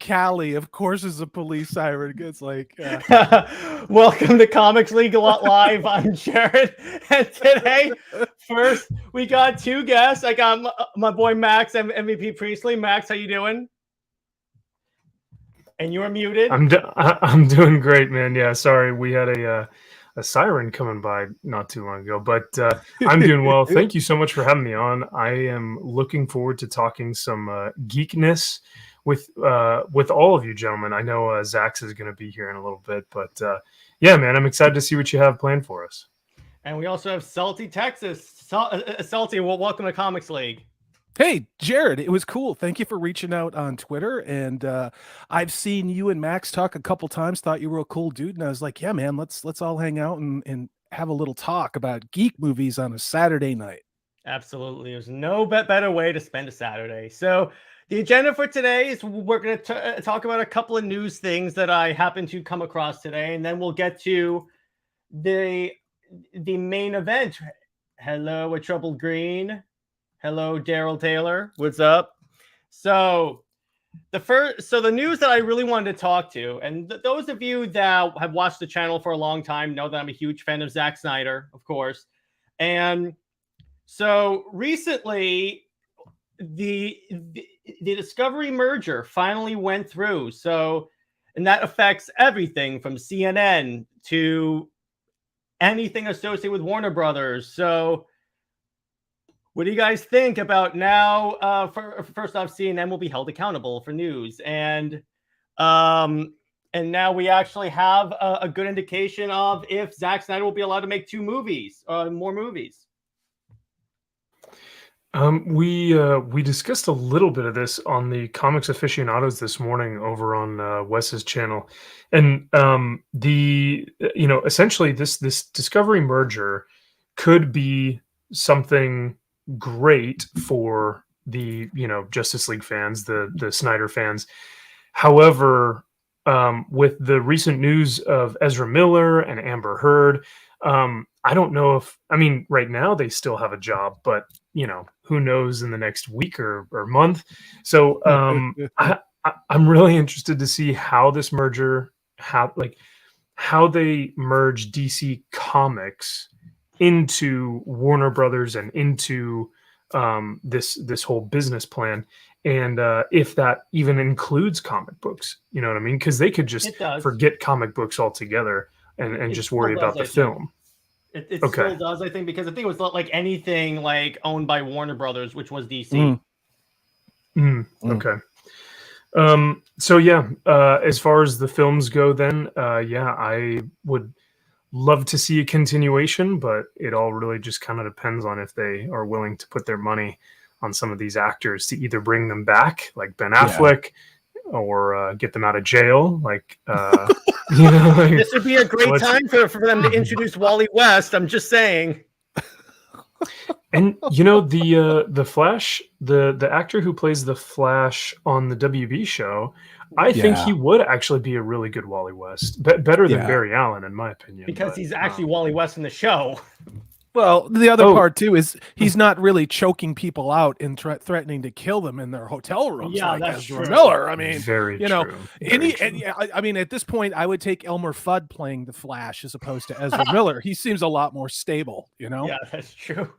Callie, of course, is a police siren. It's like, Welcome to Comics League Live. I'm Jared, and today, first we got two guests. I got my boy Max, MVP Priestley. Max, how you doing? And you are muted. I'm doing great, man. Yeah, sorry, we had a siren coming by not too long ago, but I'm doing well. Thank you so much for having me on. I am looking forward to talking some geekness with all of you gentlemen. I know Zaxx is going to be here in a little bit, but yeah, man, I'm excited to see what you have planned for us. And we also have Salty Texas. Salty, well, welcome to Comics League. Hey, Jared, it was cool. Thank you for reaching out on Twitter. And I've seen you and Max talk a couple times, thought you were a cool dude. And I was like, yeah, man, let's all hang out and have a little talk about geek movies on a Saturday night. Absolutely. There's no better way to spend a Saturday. So the agenda for today is we're going to talk about a couple of news things that I happened to come across today. And then we'll get to the main event. Hello, a troubled green. Hello, Daryl Taylor. What's up? So the news that I really wanted to talk to, and those of you that have watched the channel for a long time know that I'm a huge fan of Zack Snyder, of course. And so recently, the Discovery merger finally went through. So, and that affects everything from CNN to anything associated with Warner Brothers. So, what do you guys think about now? First off, CNN will be held accountable for news, and now we actually have a good indication of if Zack Snyder will be allowed to make more movies. We discussed a little bit of this on the Comics Aficionados this morning over on Wes's channel, and essentially this Discovery merger could be something great for the Justice League fans, the Snyder fans. However, with the recent news of Ezra Miller and Amber Heard, I don't know right now they still have a job, but who knows in the next week or month. So I'm really interested to see how this merger, how they merge DC Comics into Warner Brothers and into this whole business plan, and if that even includes comic books, you know what I mean? Because they could just forget comic books altogether and just worry about the film. It still does, I think, because I think it was like anything like owned by Warner Brothers, which was DC. Okay. So yeah, as far as the films go, then I would love to see a continuation, but it all really just kind of depends on if they are willing to put their money on some of these actors to either bring them back, like Ben Affleck, or get them out of jail, like this would be a great time for them to introduce Wally West. I'm just saying. And the Flash, the actor who plays the Flash on the WB show, I think he would actually be a really good Wally West, better than Barry Allen, in my opinion. Because he's actually Wally West in the show. Well, the other part too is he's not really choking people out and threatening to kill them in their hotel rooms. Yeah, like that's Ezra true. Miller. I mean, very true. I mean, at this point, I would take Elmer Fudd playing the Flash as opposed to Ezra Miller. He seems a lot more stable. Yeah, that's true.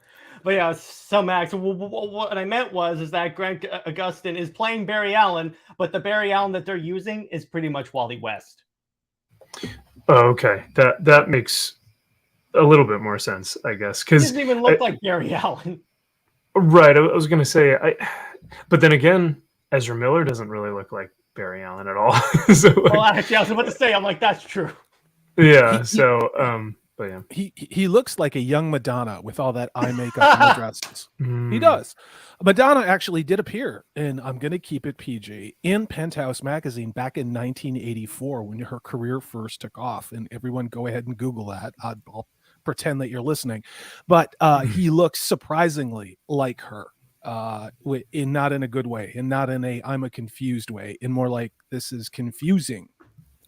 But yeah, so Max, what I meant is that Grant Gustin is playing Barry Allen, but the Barry Allen that they're using is pretty much Wally West. Oh, okay, that makes a little bit more sense, I guess, because he doesn't even look like Barry Allen. Right, I was going to say, but then again, Ezra Miller doesn't really look like Barry Allen at all. So, well, actually, I was about to say, I'm like, that's true. Yeah. So, but yeah, he looks like a young Madonna with all that eye makeup and the dresses. He does. Madonna actually did appear in, I'm going to keep it PG, in Penthouse magazine back in 1984 when her career first took off. And everyone go ahead and Google that. I'll pretend that you're listening. But he looks surprisingly like her, in not in a good way, and not in a I'm a confused way, in more like this is confusing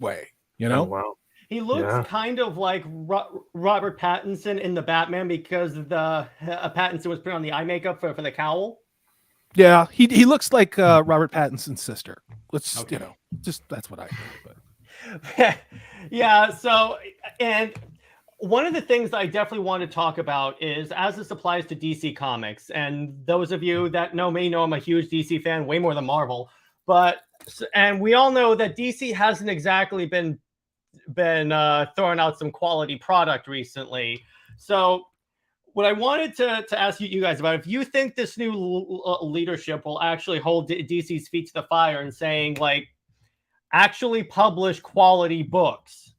way. Oh, wow. He looks kind of like Robert Pattinson in the Batman because Pattinson was putting on the eye makeup for the cowl. Yeah, he looks like Robert Pattinson's sister. Let's Just that's what I think. But Yeah. So, and one of the things I definitely want to talk about is as this applies to DC Comics, and those of you that know me know I'm a huge DC fan, way more than Marvel. But and we all know that DC hasn't exactly been throwing out some quality product recently. So what I wanted to ask you guys about, if you think this new leadership will actually hold DC's feet to the fire and saying, like, actually publish quality books.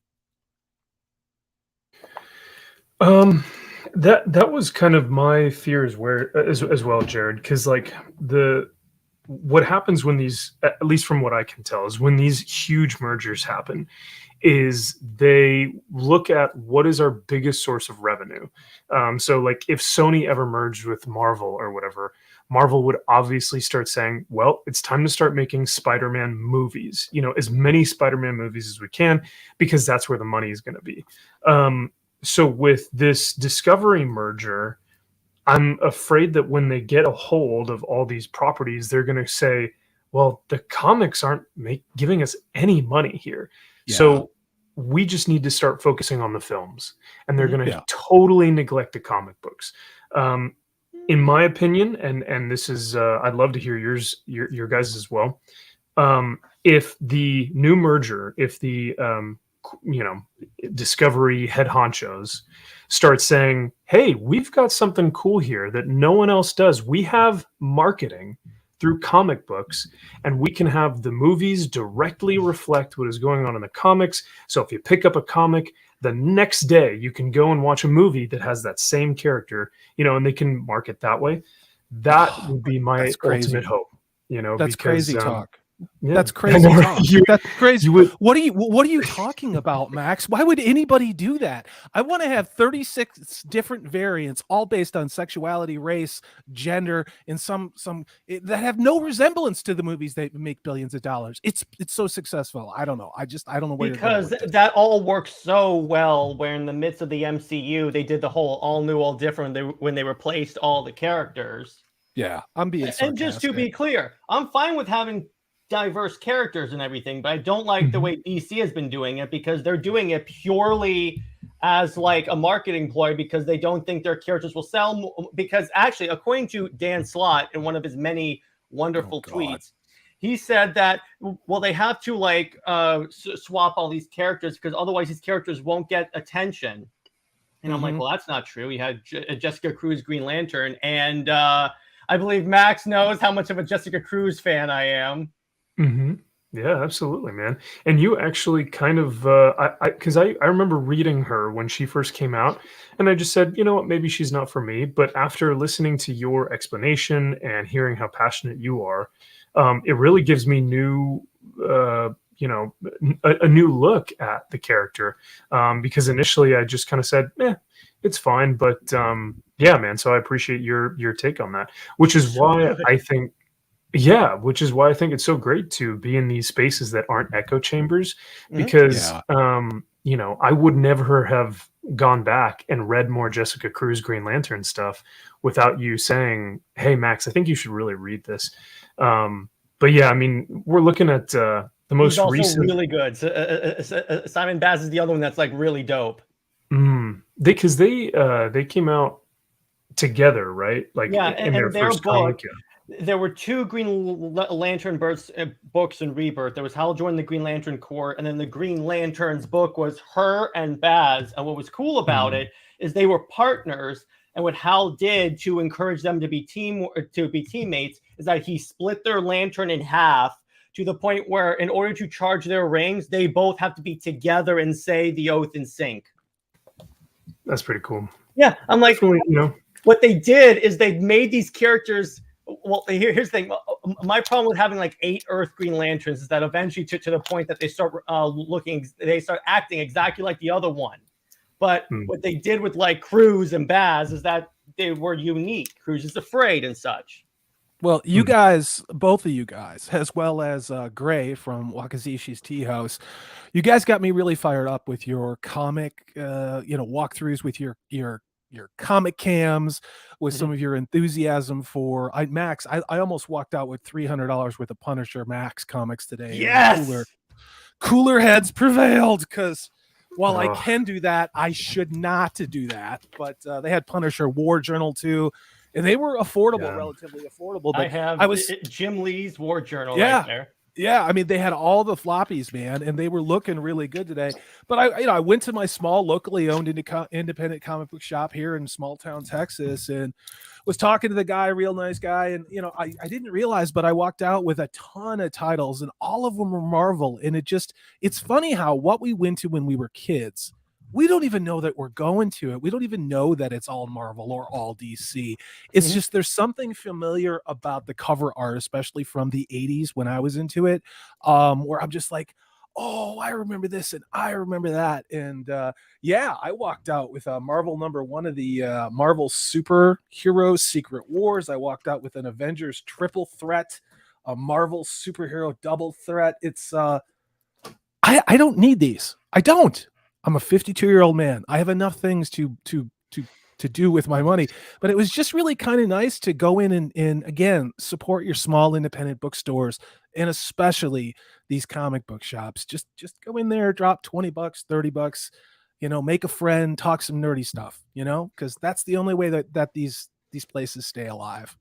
That was kind of my fears as well, Jared, because like what happens when these, at least from what I can tell, is when these huge mergers happen, is they look at what is our biggest source of revenue. So like if Sony ever merged with Marvel or whatever, Marvel would obviously start saying, well, it's time to start making Spider-Man movies, as many Spider-Man movies as we can, because that's where the money is going to be. So with this Discovery merger, I'm afraid that when they get a hold of all these properties, they're going to say, well, the comics aren't giving us any money here. Yeah. So we just need to start focusing on the films. And they're going to totally neglect the comic books. In my opinion, and this is, I'd love to hear your guys as well. If the new merger, if the, Discovery head honchos start saying, hey, we've got something cool here that no one else does. We have marketing through comic books, and we can have the movies directly reflect what is going on in the comics. So if you pick up a comic, the next day you can go and watch a movie that has that same character, and they can market that way. That would be my ultimate hope. That's crazy talk. Yeah. That's crazy talk. That's crazy. What are you talking about, Max? Why would anybody do that? I want to have 36 different variants, all based on sexuality, race, gender, and some that have no resemblance to the movies that make billions of dollars. It's so successful. I don't know. I don't know where because that all works so well. Where in the midst of the MCU, they did the whole all new, all different when they replaced all the characters. Yeah, I'm being sarcastic. And just to be clear, I'm fine with having diverse characters and everything, but I don't like the way DC has been doing it, because they're doing it purely as like a marketing ploy, because they don't think their characters will sell. Because actually, according to Dan Slott in one of his many wonderful tweets, he said that, well, they have to like swap all these characters because otherwise these characters won't get attention. And I'm like, well, that's not true. You had Jessica Cruz, Green Lantern, and I believe Max knows how much of a Jessica Cruz fan I am. Yeah, absolutely, man. And you actually kind of, because I remember reading her when she first came out, and I just said, you know what, maybe she's not for me. But after listening to your explanation and hearing how passionate you are, it really gives me new, a new look at the character. Because initially I just kind of said, it's fine. But yeah, man. So I appreciate your take on that, which is why I think. Yeah, which is why I think it's so great to be in these spaces that aren't echo chambers, because I would never have gone back and read more Jessica Cruz Green Lantern stuff without you saying, "Hey, Max, I think you should really read this." But yeah, I mean, we're looking at the most He's also recent. Really good. Simon Baz is the other one that's like really dope. Because they came out together, right? Like in their first comic. There were two Green Lantern books in Rebirth. There was Hal Jordan, the Green Lantern Corps, and then the Green Lantern's book was her and Baz. And what was cool about it is they were partners. And what Hal did to encourage them to be teammates is that he split their lantern in half, to the point where in order to charge their rings, they both have to be together and say the oath in sync. That's pretty cool. Yeah, I'm like, what they did is they made these characters. Well, here's the thing. My problem with having like 8 Earth Green Lanterns is that eventually to the point that they start they start acting exactly like the other one. But what they did with like Cruz and Baz is that they were unique. Cruz is afraid and such. Well, you guys, both of you guys, as well as Gray from Wakazishi's Tea House, you guys got me really fired up with your comic, walkthroughs with your your comic cams, with some of your enthusiasm for Max. I almost walked out with $300 worth of Punisher Max comics today, and cooler heads prevailed, because while I can do that, I should not to do that. But they had Punisher War Journal too, and they were affordable, relatively affordable. But I was Jim Lee's War Journal right there. Yeah, I mean, they had all the floppies, man, and they were looking really good today. But I went to my small, locally owned independent comic book shop here in small town Texas, and was talking to the guy, real nice guy. And I didn't realize, but I walked out with a ton of titles, and all of them were Marvel. And it's funny how what we went to when we were kids, we don't even know that we're going to it. We don't even know that it's all Marvel or all DC. It's just, there's something familiar about the cover art, especially from the 80s when I was into it, where I'm just like, oh, I remember this and I remember that. And I walked out with a Marvel #1 of the Marvel Superhero Secret Wars. I walked out with an Avengers Triple Threat, a Marvel Superhero Double Threat. It's I don't need these. I don't. I'm a 52-year-old man. I have enough things to do with my money. But it was just really kind of nice to go in and again, support your small independent bookstores, and especially these comic book shops. Just go in there, drop $20, $30, make a friend, talk some nerdy stuff, because that's the only way that these places stay alive.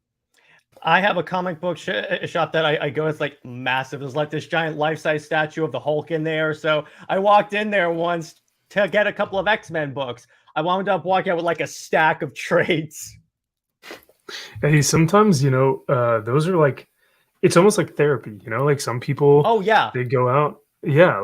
I have a comic book shop that I go. It's like massive. There's like this giant life-size statue of the Hulk in there. So I walked in there once to get a couple of X-Men books. I wound up walking out with like a stack of trades. Hey, sometimes, those are like, it's almost like therapy, like some people, they go out. Yeah.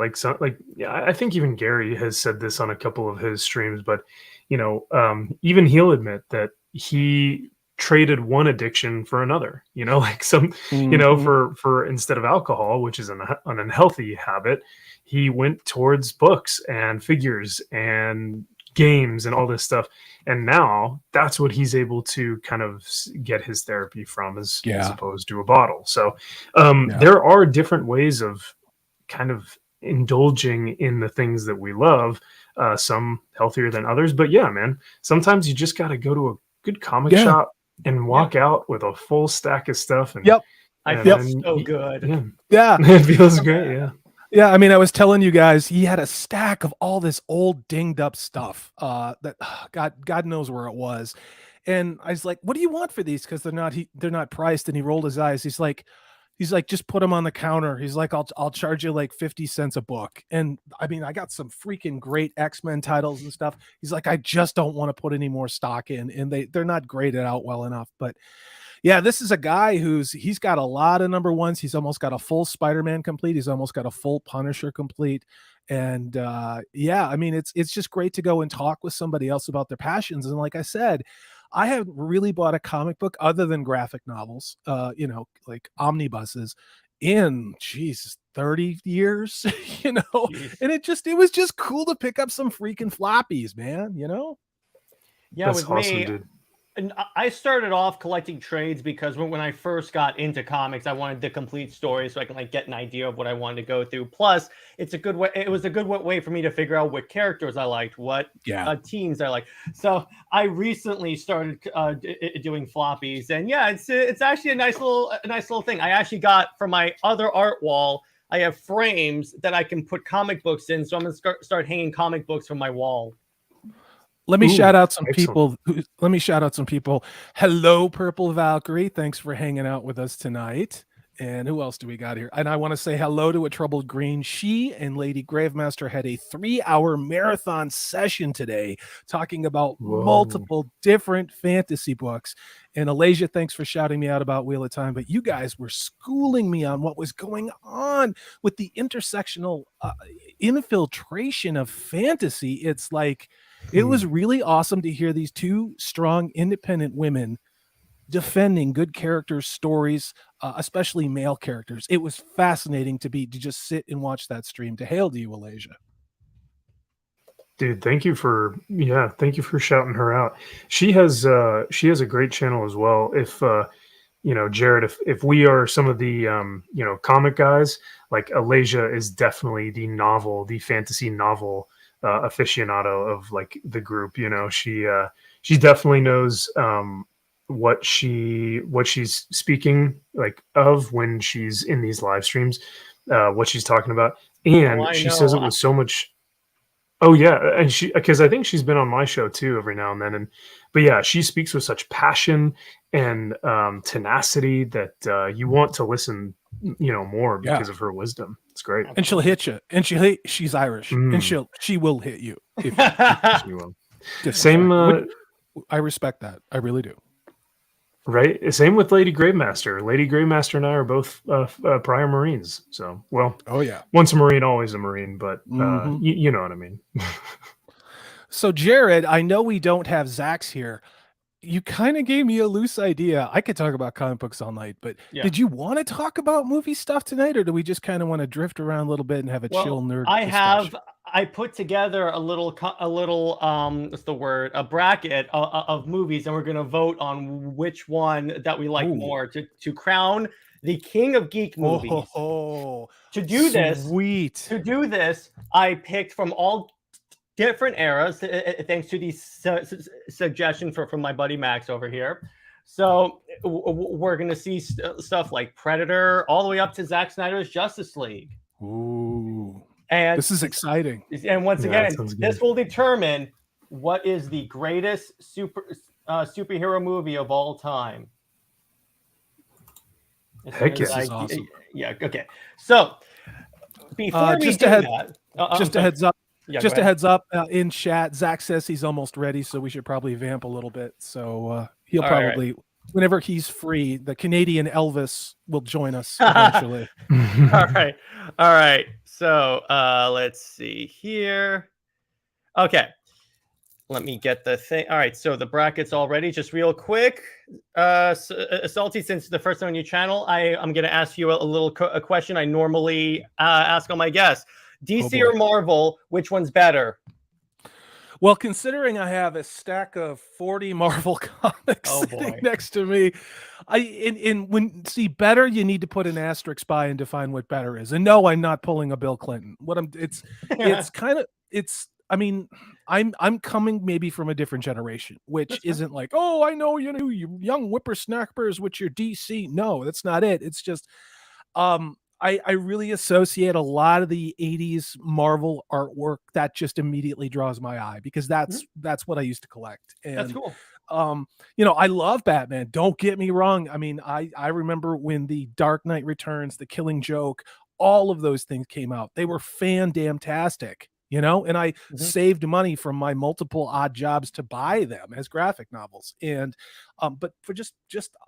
I think even Gary has said this on a couple of his streams, but, even he'll admit that he traded one addiction for another, like some, for instead of alcohol, which is an unhealthy habit, he went towards books and figures and games and all this stuff. And now that's what he's able to kind of get his therapy from, as opposed to a bottle. So there are different ways of kind of indulging in the things that we love, some healthier than others. But yeah, man, sometimes you just got to go to a good comic shop and walk out with a full stack of stuff. And I feel so good. Yeah. It feels great. Yeah. Yeah, I mean, I was telling you guys, he had a stack of all this old dinged up stuff that God knows where it was. And I was like, what do you want for these? Because they're not priced. And he rolled his eyes. He's like, just put them on the counter. He's like, I'll charge you like 50 cents a book. And I mean, I got some freaking great X-Men titles and stuff. He's like, I just don't want to put any more stock in. And they're not graded out well enough. But yeah, this is a guy he's got a lot of #1s. He's almost got a full Spider-Man complete. He's almost got a full Punisher complete. And I mean, it's just great to go and talk with somebody else about their passions. And like I said, I haven't really bought a comic book other than graphic novels, like omnibuses, in 30 years, and it was just cool to pick up some freaking floppies, man. Yeah, that's with awesome, me. Dude. And I started off collecting trades because when I first got into comics, I wanted the complete story so I can get an idea of what I wanted to go through. Plus, it was a good way for me to figure out what characters I liked, what teams I liked. So I recently started doing floppies, and it's actually a nice little thing. I actually got, for my other art wall, I have frames that I can put comic books in, so I'm gonna start hanging comic books from my wall. Let me shout out some people. Hello, Purple Valkyrie. Thanks for hanging out with us tonight. And who else do we got here? And I want to say hello to a Troubled Green. She and Lady Gravemaster had a 3-hour marathon session today talking about multiple different fantasy books. And Alasia, thanks for shouting me out about Wheel of Time. But you guys were schooling me on what was going on with the intersectional infiltration of fantasy. It's like, it was really awesome to hear these two strong, independent women defending good characters, stories, especially male characters. It was fascinating to just sit and watch that stream. To hail to you, Alasia. Dude, thank you for shouting her out. She has a great channel as well. If Jared, if we are some of the comic guys, like Alasia is definitely the fantasy novel aficionado of like the group. You know, she definitely knows what she's speaking like of when she's in these live streams, what she's talking about, and I she says it know. with so much. Oh yeah, and because I think she's been on my show too every now and then, but yeah, she speaks with such passion and tenacity that you want to listen, more Yeah. because of her wisdom. It's great. And she'll hit you. And she's Irish. And she will hit you. If She will. Same. I respect that. I really do. Right. Same with Lady Gravemaster. Lady Gravemaster and I are both prior Marines. So, well, Oh yeah. once a Marine, always a Marine. But you know what I mean. So, Jared, I know we don't have Zaxx here. You kind of gave me a loose idea. I could talk about comic books all night, but did you want to talk about movie stuff tonight, or do we just kind of want to drift around a little bit and have a chill nerd discussion? I put together a little what's the word, a bracket of movies, and we're going to vote on which one that we like more to crown the king of geek movies. To do this, I picked from all different eras, thanks to these suggestion from my buddy Max over here. So we're going to see stuff like Predator all the way up to Zack Snyder's Justice League. Ooh. And this is exciting. And once again, this will determine what is the greatest superhero movie of all time. Heck yeah. This is awesome. Yeah, okay. So before we do that, just a heads up. Yeah, just a heads up in chat, Zaxx says he's almost ready, so we should probably vamp a little bit. So he'll probably, whenever he's free, the Canadian Elvis will join us eventually. All right. So let's see here. Okay. Let me get the thing. All right. So the bracket's all ready. Just real quick. Salty, since it's the first time on your channel, I'm going to ask you a question I normally ask all my guests. DC or Marvel, which one's better? Well, considering I have a stack of 40 Marvel comics sitting next to me, better, you need to put an asterisk by and define what better is. And no, I'm not pulling a Bill Clinton. I'm coming maybe from a different generation, which isn't like, I know you young whippersnappers with your DC. No, that's not it. It's just I really associate a lot of the 80s Marvel artwork that just immediately draws my eye, because that's what I used to collect. And that's cool. I love Batman. Don't get me wrong. I mean, I remember when the Dark Knight Returns, the Killing Joke, all of those things came out. They were fan-damn-tastic, and I saved money from my multiple odd jobs to buy them as graphic novels. And but for just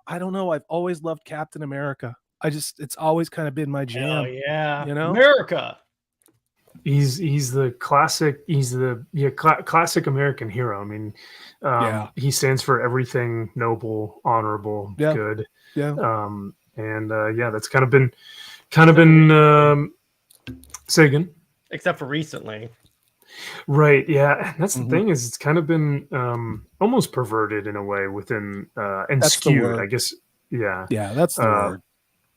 I don't know, I've always loved Captain America. It's always kind of been my jam. Oh yeah, America. He's the classic. He's the classic American hero. I mean, he stands for everything noble, honorable, good. Yeah. That's kind of been. Say again. Except for recently. Right. Yeah. That's the thing, is it's kind of been almost perverted in a way within and that's skewed, I guess. Yeah. Yeah. That's the word.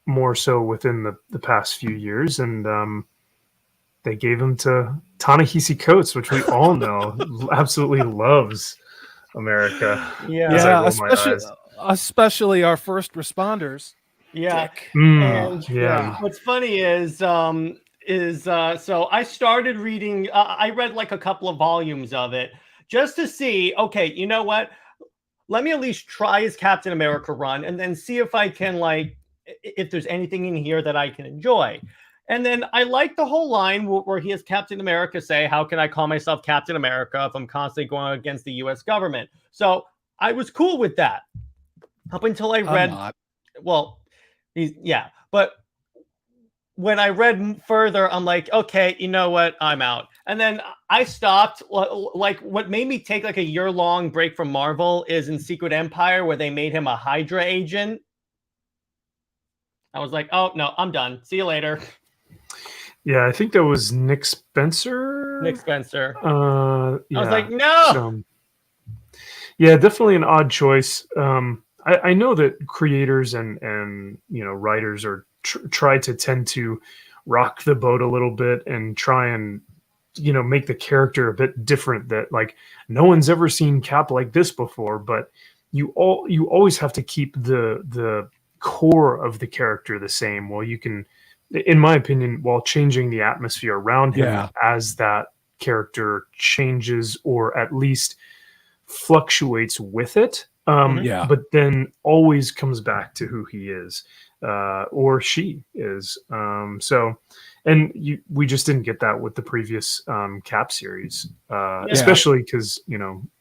More so within the past few years, and they gave him to Ta-Nehisi Coates, which we all know absolutely loves America. Yeah, especially our first responders. Yeah. And what's funny is so I started reading. I read like a couple of volumes of it just to see. Okay, you know what? Let me at least try his Captain America run, and then see if I can if there's anything in here that I can enjoy. And then I like the whole line where he has Captain America say, how can I call myself Captain America if I'm constantly going against the US government? So I was cool with that up until I read, but when I read further, I'm like, okay, you know what? I'm out. And then I stopped. Like what made me take like a year-long break from Marvel is in Secret Empire, where they made him a Hydra agent. I was like, oh, no, I'm done. See you later. Yeah, I think that was Nick Spencer. I was like, no. Definitely an odd choice. I know that creators and writers are try to tend to rock the boat a little bit and try and make the character a bit different, that like no one's ever seen Cap like this before, but you always have to keep the core of the character the same, while you can, in my opinion, while changing the atmosphere around him as that character changes, or at least fluctuates with it. But then always comes back to who he is, or she is. We just didn't get that with the previous Cap series, especially because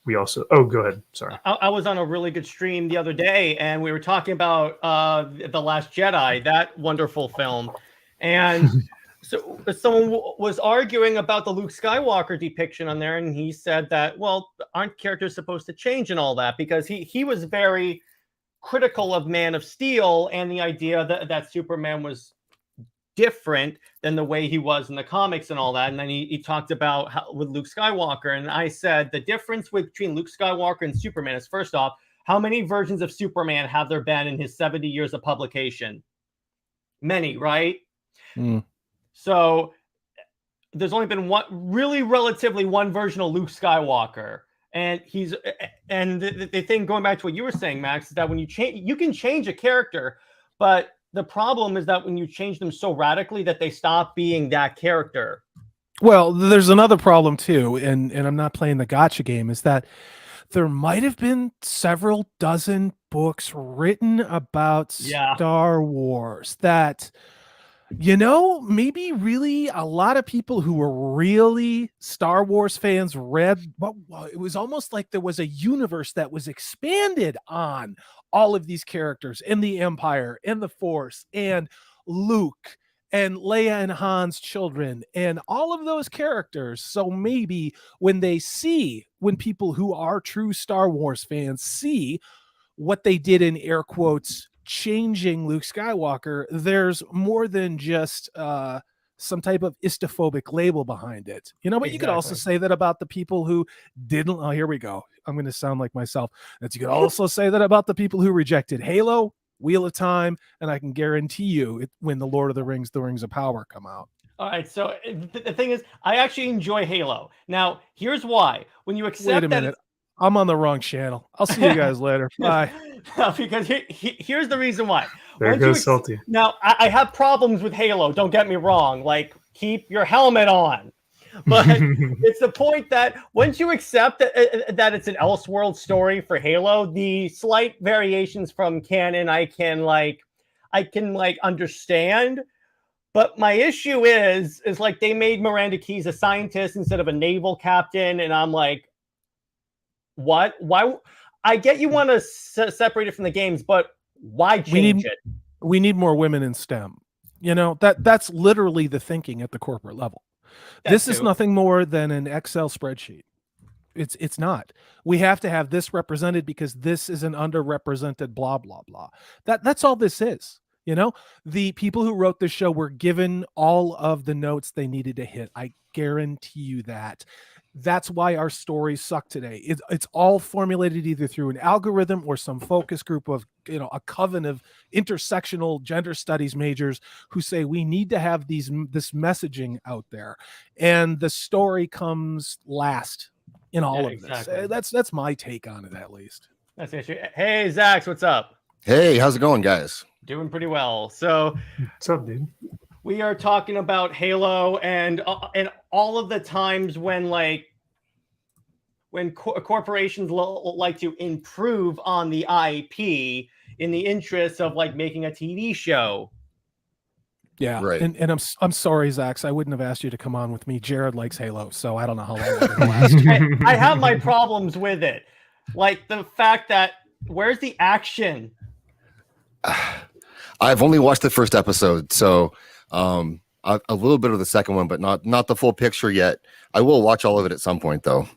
we also. Oh, go ahead. Sorry. I was on a really good stream the other day, and we were talking about The Last Jedi, that wonderful film, and so someone was arguing about the Luke Skywalker depiction on there, and he said that, well, aren't characters supposed to change and all that? Because he was very critical of Man of Steel and the idea that Superman was different than the way he was in the comics and all that. And then he talked about how, with Luke Skywalker, and I said the difference between Luke Skywalker and Superman is, first off, how many versions of Superman have there been in his 70 years of publication? Many, right? So there's only been relatively one version of Luke Skywalker. And the thing, going back to what you were saying, Max, is that when you can change a character, but the problem is that when you change them so radically that they stop being that character. Well, there's another problem too, and I'm not playing the gotcha game, is that there might have been several dozen books written about Star Wars that, maybe really a lot of people who were really Star Wars fans read, but it was almost like there was a universe that was expanded on all of these characters, and the Empire and the Force and Luke and Leia and Han's children and all of those characters. So maybe when people who are true Star Wars fans see what they did, in air quotes, changing Luke Skywalker, there's more than just some type of istophobic label behind it, but you could also say that about the people who didn't. Oh, here we go. I'm going to sound like myself. That you could also say that about the people who rejected Halo, Wheel of Time, and I can guarantee you when the Lord of the Rings, the Rings of Power come out. All right. So the thing is, I actually enjoy Halo. Now, here's why. When you accept Wait a minute. I'm on the wrong channel. I'll see you guys later. Bye. Because here's the reason why. There goes Salty. Now, I have problems with Halo. Don't get me wrong. Like, keep your helmet on. But it's the point that once you accept that it's an Elseworld story for Halo, the slight variations from canon I can understand. But my issue is like they made Miranda Keyes a scientist instead of a naval captain, and I'm like, what? Why? I get you want to separate it from the games, but why change it? We need more women in STEM. That's literally the thinking at the corporate level. This is nothing more than an Excel spreadsheet. It's not. We have to have this represented because this is an underrepresented blah, blah, blah. That's all this is. The people who wrote this show were given all of the notes they needed to hit. I guarantee you that. That's why our stories suck today. It's all formulated either through an algorithm or some focus group of, a coven of intersectional gender studies majors who say we need to have this messaging out there. And the story comes last in all of this. That's my take on it, at least. That's the issue. Hey, Zaxx, what's up? Hey, how's it going, guys? Doing pretty well. So, what's up, dude? We are talking about Halo and all of the times when corporations like to improve on the IP in the interest of making a TV show. Yeah, right. And I'm sorry, Zaxx. I wouldn't have asked you to come on with me. Jared likes Halo, so I don't know how long it'll last. I have my problems with it, like the fact that where's the action? I've only watched the first episode, so a little bit of the second one, but not the full picture yet. I will watch all of it at some point, though.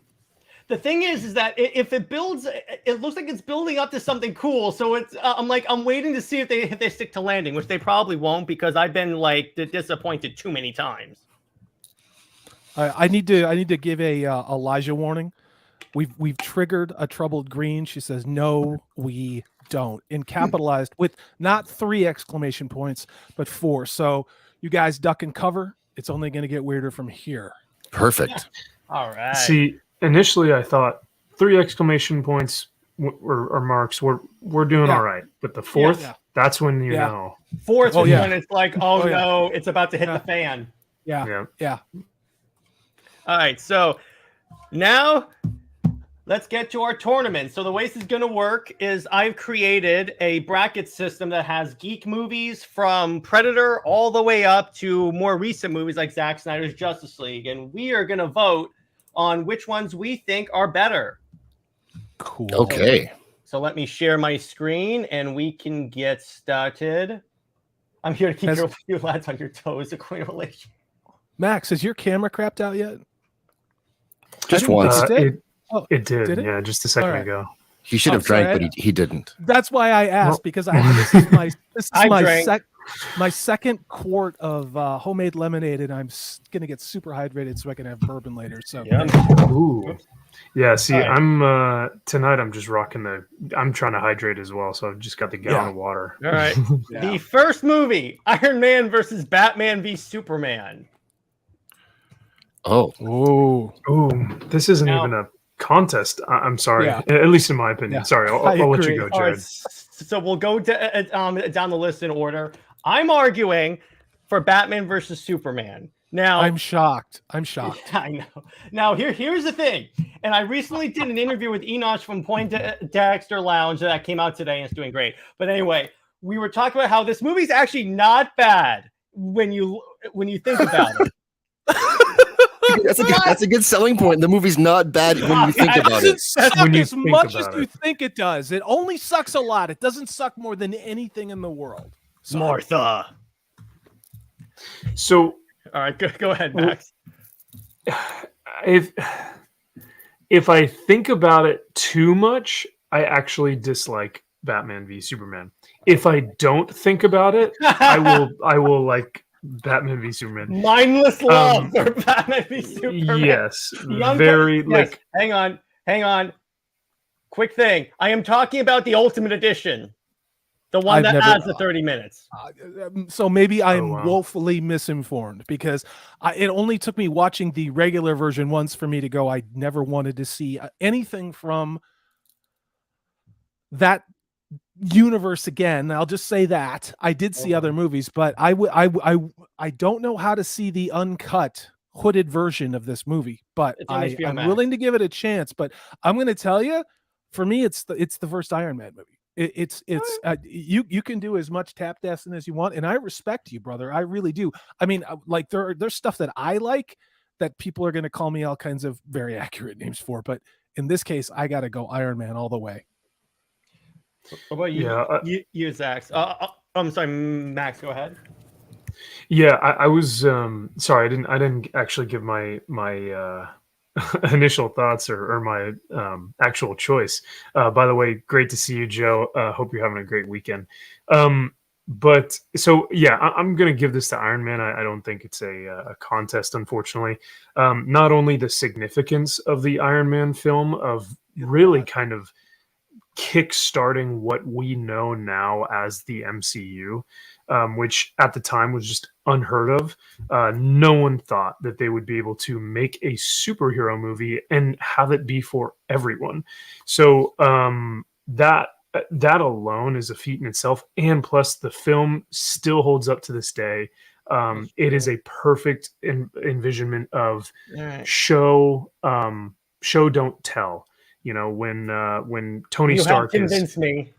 The thing is that if it builds, it looks like it's building up to something cool. So it's I'm waiting to see if they stick to landing, which they probably won't because I've been disappointed too many times. I need to give a Elijah warning. We've triggered a troubled green. She says, "No, we don't," in capitalized with not 3 exclamation points, but 4. So you guys duck and cover. It's only going to get weirder from here. Perfect. All right. See, initially I thought 3 exclamation points or marks. We're doing Yeah. all right, but the fourth, Yeah. that's when you Yeah. know. Fourth Oh, is yeah. when it's like, oh, Oh, yeah. no, it's about to hit Yeah. the fan. Yeah. Yeah. All right, so now let's get to our tournament. So the way this is going to work is I've created a bracket system that has geek movies from Predator all the way up to more recent movies like Zack Snyder's Justice League. And we are going to vote on which ones we think are better. Cool. Okay. So let me share my screen and we can get started. I'm here to keep you lads on your toes, according to relation. Max, has your camera crapped out yet? Just once. It did. Did it? Yeah, just a second All right. ago. He should have drank, but he didn't. That's why I asked, Well- because this is my second quart of homemade lemonade, and I'm gonna get super hydrated so I can have bourbon later. So Ooh. Yeah, see, All right. I'm tonight I'm just rocking I'm trying to hydrate as well, so I've just got the gallon of water. All right. Yeah. The first movie, Iron Man versus Batman v Superman. Oh, Ooh, this isn't Now- even a contest. I'm sorry, Yeah. at least in my opinion. Yeah. Sorry, I'll I let you agree. go, All right, Jared. so we'll go down the list in order. I'm arguing for Batman versus Superman. Now, I'm shocked. I know. Now, here's the thing. And I recently did an interview with Enosh from Poindexter Lounge that came out today and it's doing great. But anyway, we were talking about how this movie's actually not bad when you think about it. that's a good selling point. The movie's not bad when you think It about doesn't it. suck When you as think much as about you it. think it does. It only sucks a lot. It doesn't suck more than anything in the world. So, Martha. So All right, go ahead, Max. if I think about it too much, I actually dislike Batman v Superman. If I don't think about it, I will like Batman v Superman. Mindless love for Batman v Superman. Yes, Young very yes. like. Hang on. Quick thing. I am talking about the Ultimate Edition. The one I've that never- has the 30 minutes. so maybe I'm wow. woefully misinformed because it only took me watching the regular version once for me to go, I never wanted to see anything from that universe again. I'll just say that I did see other movies, but I don't know how to see the uncut hooded version of this movie, but It's on HBO I'm Max. willing to give it a chance. But I'm going to tell you, for me, it's the first Iron Man movie. You can do as much tap dancing as you want, and I respect you, brother. I really do. I mean, like there's stuff that I like that people are going to call me all kinds of very accurate names for, but in this case, I got to go Iron Man all the way. What about you? Yeah, You Zaxx. I'm sorry, Max. Go ahead. Yeah, I was sorry. I didn't actually give my initial thoughts or my actual choice. By the way, great to see you, Joe. Hope you're having a great weekend. But so yeah, I'm gonna give this to Iron Man. I don't think it's a contest, unfortunately. Not only the significance of the Iron Man film of really kind of kick-starting what we know now as the MCU, which at the time was just unheard of. No one thought that they would be able to make a superhero movie and have it be for everyone. So that alone is a feat in itself, and plus the film still holds up to this day. It is a perfect envisionment of show don't tell. You know, when Tony Stark have convinced me.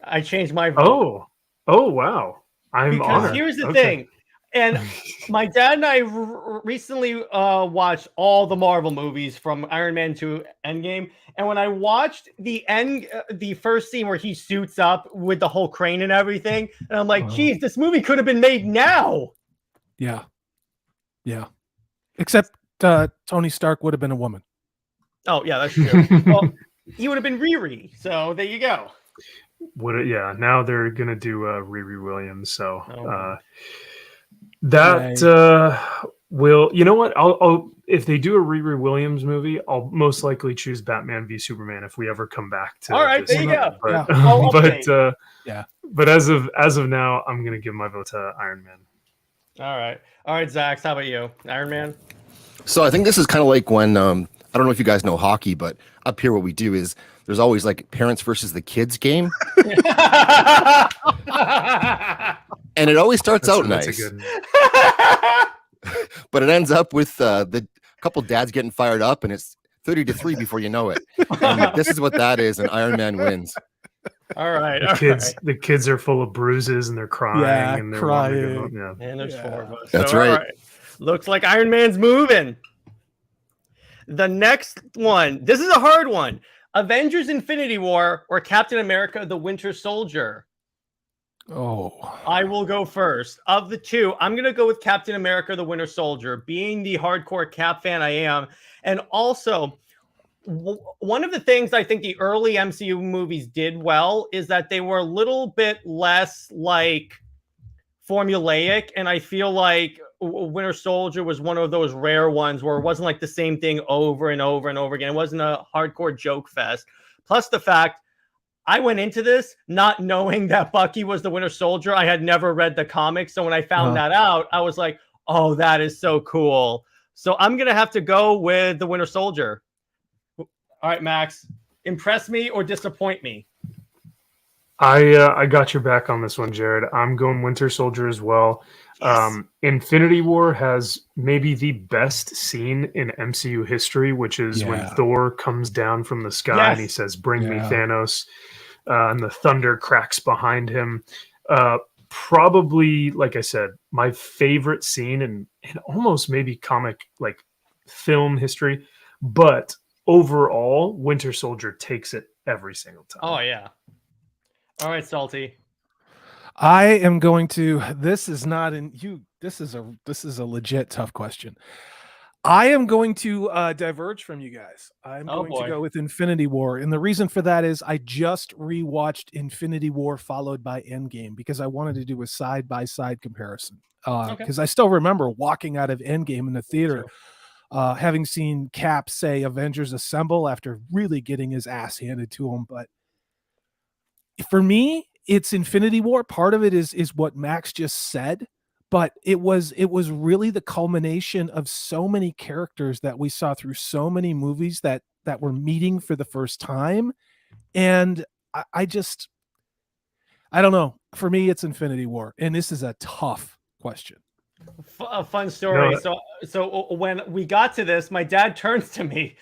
I changed my vote. Oh wow. I'm because honored. here's the Okay. thing, and my dad and I recently watched all the Marvel movies from Iron Man to Endgame, and when I watched the first scene where he suits up with the whole crane and everything, and I'm like, geez, this movie could have been made now. Yeah. Except Tony Stark would have been a woman. Oh yeah, that's true. Well, he would have been Riri. So there you go. Yeah, now they're gonna do Riri Williams. So will, you know what? I'll if they do a Riri Williams movie, I'll most likely choose Batman v Superman if we ever come back to. All right, this there you one. go. But Yeah. But as of now, I'm gonna give my vote to Iron Man. All right, Zaxx. How about you, Iron Man? So I think this is kind of like when I don't know if you guys know hockey, but up here what we do is there's always like parents versus the kids game, and it always starts out That's nice, a good one. but it ends up with the couple dads getting fired up, and it's 30-3 before you know it. And this is what that is, and Iron Man wins. All right, The kids are full of bruises and they're crying and they're wanting to go home. Yeah. And there's 4 of us. That's So, all right. Looks like Iron Man's moving. The next one. This is a hard one. Avengers Infinity War or Captain America the Winter Soldier? Oh, I will go first. Of the two, I'm going to go with Captain America the Winter Soldier, being the hardcore Cap fan I am. And also, one of the things I think the early MCU movies did well is that they were a little bit less like formulaic. And I feel like Winter Soldier was one of those rare ones where it wasn't like the same thing over and over and over again. It wasn't a hardcore joke fest. Plus the fact I went into this not knowing that Bucky was the Winter Soldier. I had never read the comics. So when I found that out, I was like, oh, that is so cool. So I'm going to have to go with the Winter Soldier. All right, Max, impress me or disappoint me? I got your back on this one, Jared. I'm going Winter Soldier as well. Yes. Infinity War has maybe the best scene in MCU history, which is when Thor comes down from the sky and he says, "Bring me Thanos," and the thunder cracks behind him. Probably, like I said, my favorite scene in almost maybe comic like film history, but overall, Winter Soldier takes it every single time. Oh yeah. All right, Salty. I am going to. This is not in you. This is a legit tough question. I am going to diverge from you guys. I'm going to go with Infinity War, and the reason for that is I just rewatched Infinity War followed by Endgame because I wanted to do a side-by-side comparison. Because I still remember walking out of Endgame in the theater, having seen Cap say "Avengers Assemble" after really getting his ass handed to him. But for me, it's Infinity War. Part of it is what Max just said. But it was really the culmination of so many characters that we saw through so many movies that were meeting for the first time. And I don't know. For me, it's Infinity War. And this is a tough question. A fun story. So when we got to this, my dad turns to me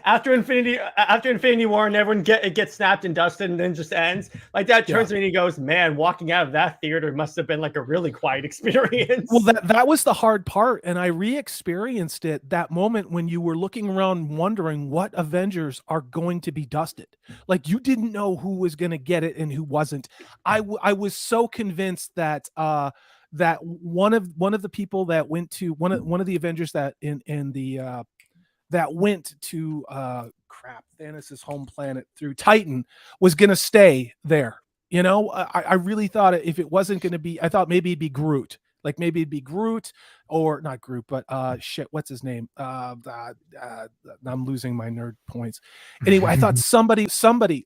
after Infinity War and everyone gets snapped and dusted and then just ends. My dad turns to me and he goes, "Man, walking out of that theater must have been like a really quiet experience." Well, that was the hard part, and I re-experienced it that moment when you were looking around wondering what Avengers are going to be dusted. Like you didn't know who was going to get it and who wasn't. I was so convinced that that one of the people that went to one of the Avengers that that went to Thanos' home planet through Titan was going to stay there. You know, I really thought if it wasn't going to be, I thought maybe it'd be Groot. Like maybe it'd be Groot or not Groot, but what's his name? I'm losing my nerd points. Anyway, I thought somebody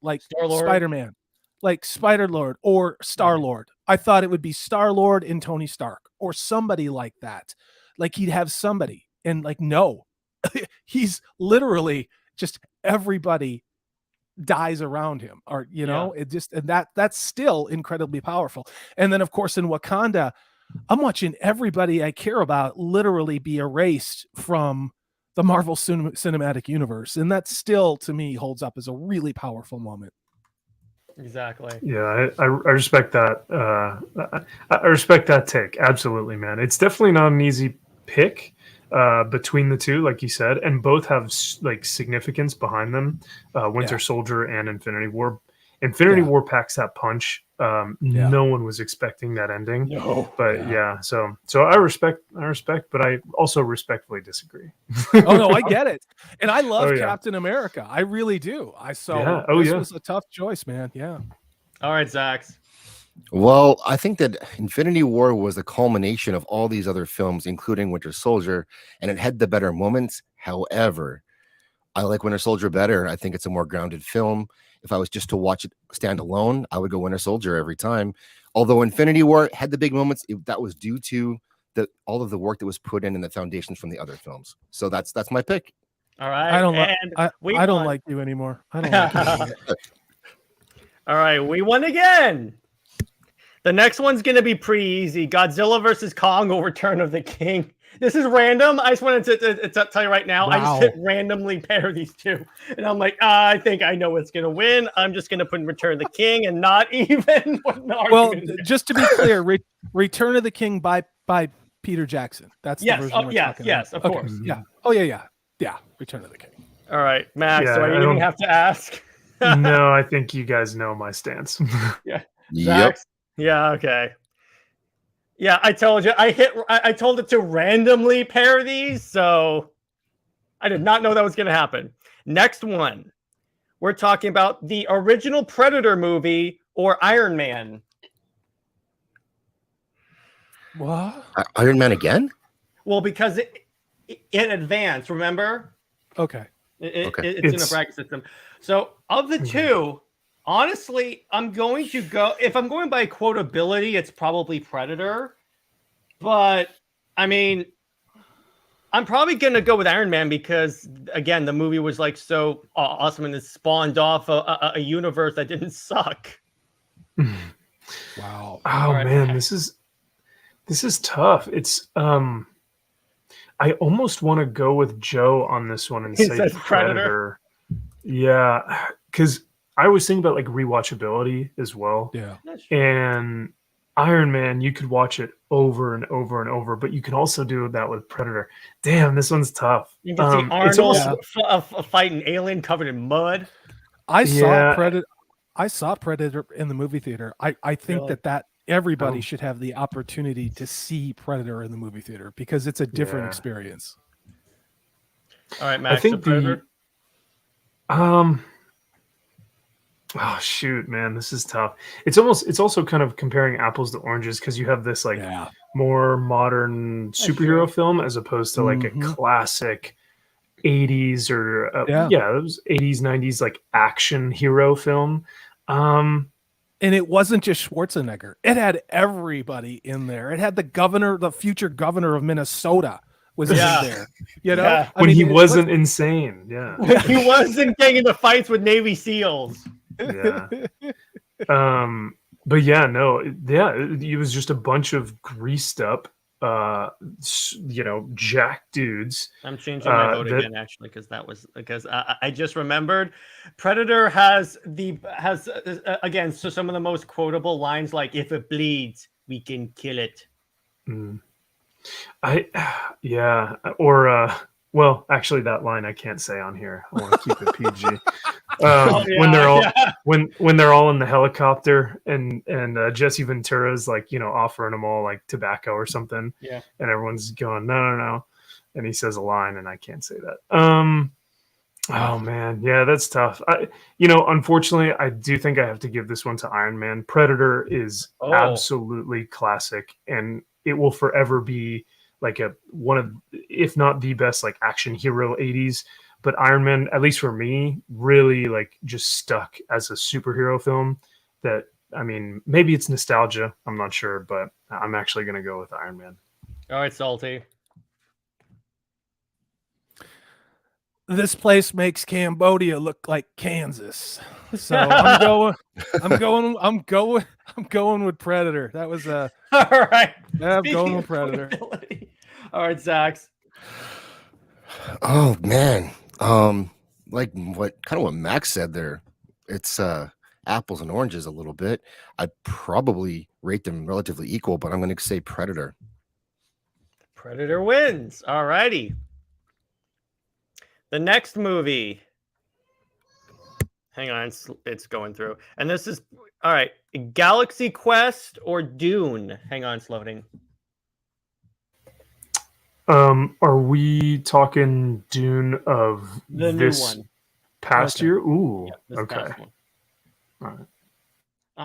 like Spider-Man. Like Spider-Lord or Star-Lord. I thought it would be Star-Lord and Tony Stark or somebody like that. Like he'd have somebody. And like, no, he's literally just everybody dies around him. Or, you know, it just, and that's still incredibly powerful. And then of course in Wakanda, I'm watching everybody I care about literally be erased from the Marvel Cinematic Universe. And that still to me holds up as a really powerful moment. Exactly. Yeah, I respect that. I respect that take. Absolutely, man. It's definitely not an easy pick between the two, like you said, and both have like significance behind them. Winter Soldier and Infinity War. Infinity War packs that punch. No one was expecting that ending. No. But so I respect, but I also respectfully disagree. Oh no, I get it. And I love Captain America. I really do. This was a tough choice, man. Yeah. All right, Zaxx. Well, I think that Infinity War was the culmination of all these other films, including Winter Soldier, and it had the better moments. However, I like Winter Soldier better. I think it's a more grounded film. If I was just to watch it stand alone, I would go Winter Soldier every time. Although Infinity War had the big moments, that was due to all of the work that was put in and the foundations from the other films. So that's my pick. All right. I don't like. And we I don't won. like you anymore. I don't like you anymore. All right, we won again. The next one's gonna be pretty easy. Godzilla versus Kong or Return of the King. This is random. I just wanted to tell you right now. I just Wow. hit randomly pair these two, and I'm like, I think I know what's gonna win. I'm just gonna put in Return of the King and not even. What the Well, argument is. just to be clear, Return of the King by Peter Jackson. That's the Yes. version Oh, we're yes. talking Yes. about. Of Okay. course. Yeah. Oh yeah. Return of the King. All right, Max. Yeah, so I I didn't even don't- have to ask. No, I think you guys know my stance. Yep. Zaxx? Yeah. Okay. Yeah, I told you. I told it to randomly pair these, so I did not know that was going to happen. Next one, we're talking about the original Predator movie or Iron Man. What? Iron Man again? Well, because in advance, remember? Okay. Okay. It's in a bracket system. So of the two, honestly, I'm going to go. If I'm going by quotability, it's probably Predator. But I mean, I'm probably going to go with Iron Man because, again, the movie was like so awesome and it spawned off a universe that didn't suck. Wow. Oh right, man, Max. this is tough. It's I almost want to go with Joe on this one and He say says Predator. Yeah, because I was thinking about like rewatchability as well. Yeah. And Iron Man, you could watch it over and over and over, but you can also do that with Predator. Damn, this one's tough. You can see It's Arnold almost fighting alien covered in mud. I saw Yeah. Predator. I saw Predator in the movie theater. I think Really? that everybody Oh. should have the opportunity to see Predator in the movie theater because it's a different Yeah. experience. All right, Max. I think so Predator. Oh shoot, man, this is tough. It's also kind of comparing apples to oranges because you have this like Yeah. more modern That's superhero true. film as opposed to like a Mhm. classic 80s or Yeah. it was 80s 90s like action hero film. And it wasn't just Schwarzenegger. It had everybody in there. It had the future governor of Minnesota was Yeah. in there. You know, Yeah. When he it wasn't insane. Yeah. He wasn't getting into fights with Navy SEAls. Yeah. But yeah, no, it was just a bunch of greased up jack dudes. I'm changing my vote that- again, actually, because I just remembered Predator has again. So some of the most quotable lines, like "If it bleeds, we can kill it." Well, actually, that line I can't say on here. I want to keep it PG. When they're all in the helicopter and Jesse Ventura's like offering them all like tobacco or something. Yeah. And everyone's going no, and he says a line and I can't say that. Oh man, yeah, that's tough. Unfortunately, I do think I have to give this one to Iron Man. Predator is absolutely classic, and it will forever be like one of, if not the best, like action hero 80s. But Iron Man, at least for me, really like just stuck as a superhero film. That, I mean, maybe it's nostalgia, I'm not sure, but I'm actually going to go with Iron Man. All right, Salty. This place makes Cambodia look like Kansas. So I'm going with Predator. That was All right. yeah, I'm Speaking going with of Predator. quotability. All right, Zaxx. Oh man. Like what Max said there. It's apples and oranges a little bit. I'd probably rate them relatively equal, but I'm going to say Predator. Predator wins. All righty. The next movie. Hang on, it's going through. And this is all right. Galaxy Quest or Dune? Hang on, it's loading. Are we talking Dune of The this new one. past year? Ooh, Yeah, this okay. past one. All right.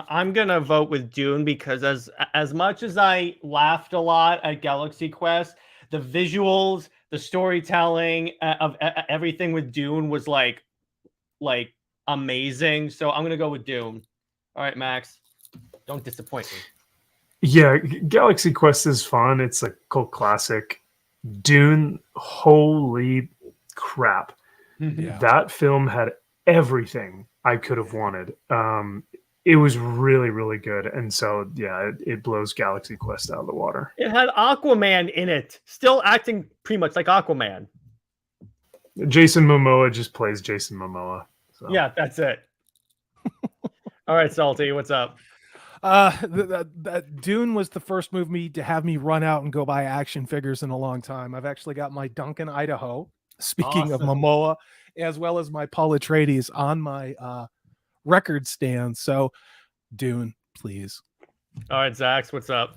I'm gonna vote with Dune because as much as I laughed a lot at Galaxy Quest, the visuals, the storytelling of everything with Dune was like amazing. So I'm gonna go with Dune. All right, Max, don't disappoint me. Yeah, Galaxy Quest is fun. It's a cult classic. Dune, holy crap. Yeah. That film had everything I could have wanted. It was really, really good. And so, yeah, it blows Galaxy Quest out of the water. It had Aquaman in it, still acting pretty much like Aquaman. Jason Momoa just plays Jason Momoa. So. Yeah, that's it. All right, Salty, what's up? That Dune was the first movie to have me run out and go buy action figures in a long time. I've actually got my Duncan Idaho, speaking of Awesome. Momoa, as well as my Paul Atreides on my record stand. So Dune, please. All right, Zaxx, what's up?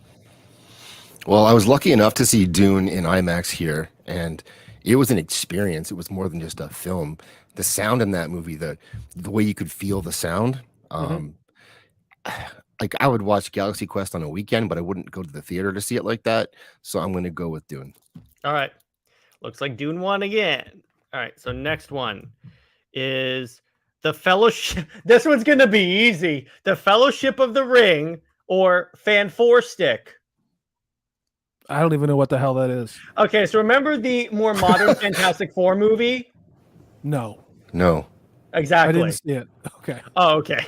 Well, I was lucky enough to see Dune in IMAX here, and it was an experience. It was more than just a film. The sound in that movie, the way you could feel the sound. Like I would watch Galaxy Quest on a weekend, but I wouldn't go to the theater to see it like that. So I'm going to go with Dune. All right. Looks like Dune won again. All right. So next one is The Fellowship. This one's going to be easy. The Fellowship of the Ring or Fan Four Stick. I don't even know what the hell that is. Okay. So remember the more modern Fantastic Four movie? No, Exactly. I didn't see it. Okay. Oh, okay.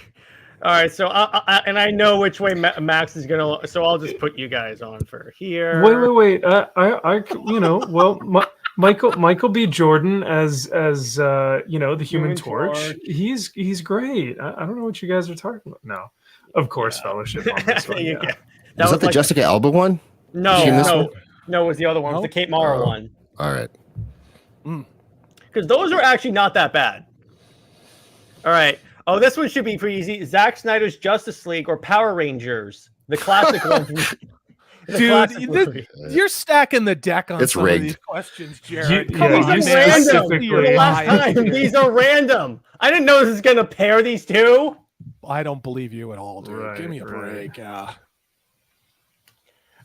All right. So, and I know which way Max is going to, so I'll just put you guys on for here. Wait. I well, Michael B. Jordan as the Human Human Torch. Torch. He's great. I don't know what you guys are talking about. No, of course, Fellowship on this one. Yeah. Was that the like Jessica Alba one? No, seen this no, it was the other one. It was the Kate Mara one. All right. Because those are actually not that bad. All right. Oh, this one should be pretty easy. Zack Snyder's Justice League or Power Rangers, the classic one. Dude, you're stacking the deck on It's some rigged. of these questions, Jared. You Come on, These you are man. specifically- random. The last time, these are random. I didn't know this was going to pair these two. I don't believe you at all, dude. Right, Give me a right. break. Yeah.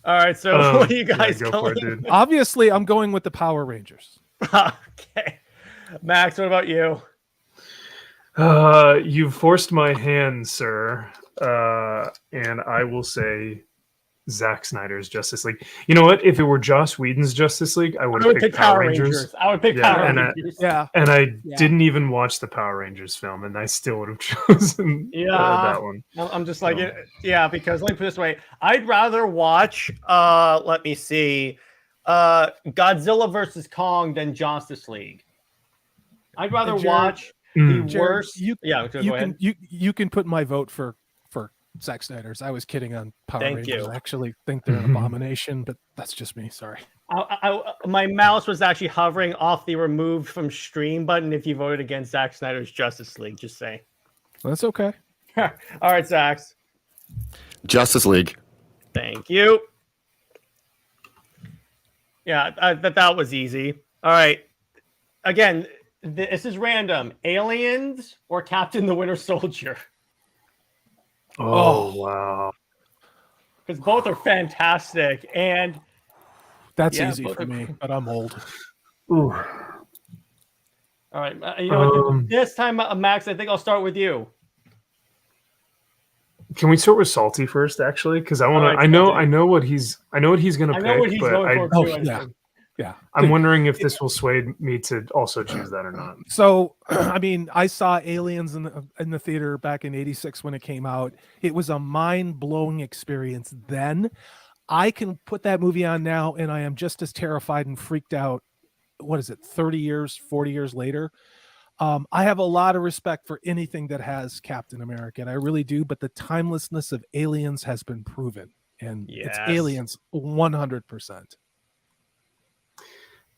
All right, so what are you guys go for it, going? dude. Obviously, I'm going with the Power Rangers. Okay. Max, what about you? You've forced my hand, sir. And I will say Zack Snyder's Justice League. You know what? If it were Joss Whedon's Justice League, I would have picked Power Rangers. I would pick Yeah, Power and Rangers. Yeah. And I Yeah. didn't even watch the Power Rangers film, and I still would have chosen that one. I'm just like, yeah, because let me put it this way. I'd rather watch, let me see, Godzilla versus Kong than Justice League. I'd rather Jared- watch Mm. the Jared, worst. you go ahead. you can put my vote for Zack Snyder's. I was kidding on Power Thank Rangers. you. I actually think they're an abomination, but that's just me. Sorry. My mouse was actually hovering off the removed from stream button if you voted against Zack Snyder's Justice League. Just saying. That's okay. All right, Zax. Justice League. Thank you. Yeah, that was easy. All right. Again, this is random. Aliens or Captain the Winter Soldier? Oh, wow. Because both are fantastic. And That's Yeah, easy both for are- me, but I'm old. Ooh. all right, you know what? Um, This time, Max, I think I'll start with you. Can we start with Salty first, actually? Because I want Alright, to. Salty. I know what he's gonna I pick. know what he's but going for Oh, too. yeah. Yeah. I'm wondering if this will sway me to also choose that or not. So, I mean, I saw Aliens in the theater back in '86 when it came out. It was a mind-blowing experience then. I can put that movie on now, and I am just as terrified and freaked out. What is it? 30 years, 40 years later. I have a lot of respect for anything that has Captain America, and I really do. But the timelessness of Aliens has been proven, and it's Yes. Aliens 100%.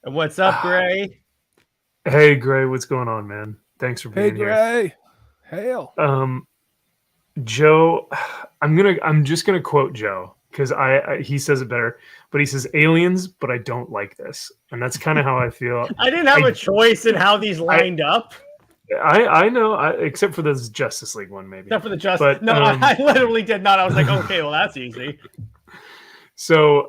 And what's up, Gray? Hey, Gray, what's going on, man? Thanks for Hey, being here. Gray. Hail. Joe, I'm just gonna quote Joe because he says it better, but he says aliens, but I don't like this, and that's kind of how I feel. I didn't have a choice in how these lined up, I know, except for this Justice League one, maybe. except for the Justice. But, No, I literally did not. I was like, okay, well, that's easy. So,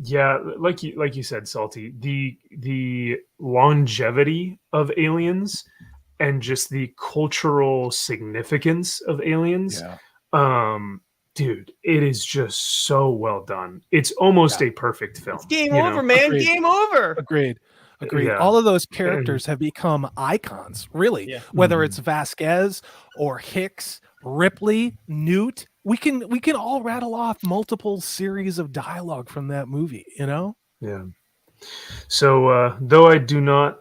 yeah, like you said, Salty, the longevity of aliens and just the cultural significance of aliens, Yeah. dude, it is just so well done. It's almost a perfect film. It's game you over, know? man. Agreed. Game over. Agreed. Yeah. All of those characters have become icons, really. Yeah. Whether it's Vasquez or Hicks, Ripley, Newt, we can all rattle off multiple series of dialogue from that movie, you know? Yeah. So though I do not,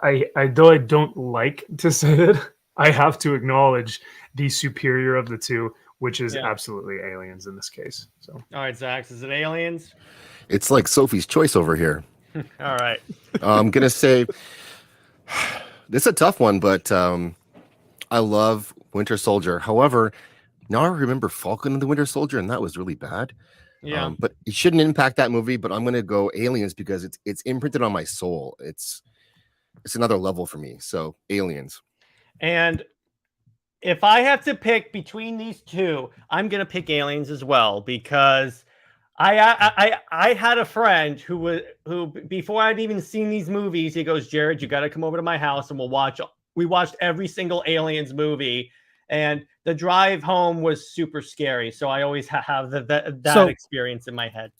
though I don't like to say it, I have to acknowledge the superior of the two, which is absolutely Aliens in this case. So all right, Zaxx, is it Aliens? It's like Sophie's Choice over here. All right. I'm gonna say this is a tough one, but I love Winter Soldier. However, now I remember Falcon and the Winter Soldier, and that was really bad. Yeah. But it shouldn't impact that movie. But I'm gonna go Aliens because it's imprinted on my soul. It's another level for me. So Aliens. And if I have to pick between these two, I'm gonna pick Aliens as well, because I had a friend who before I'd even seen these movies, he goes, Jared, you got to come over to my house and we watched every single Aliens movie, and the drive home was super scary. So I always have that experience in my head.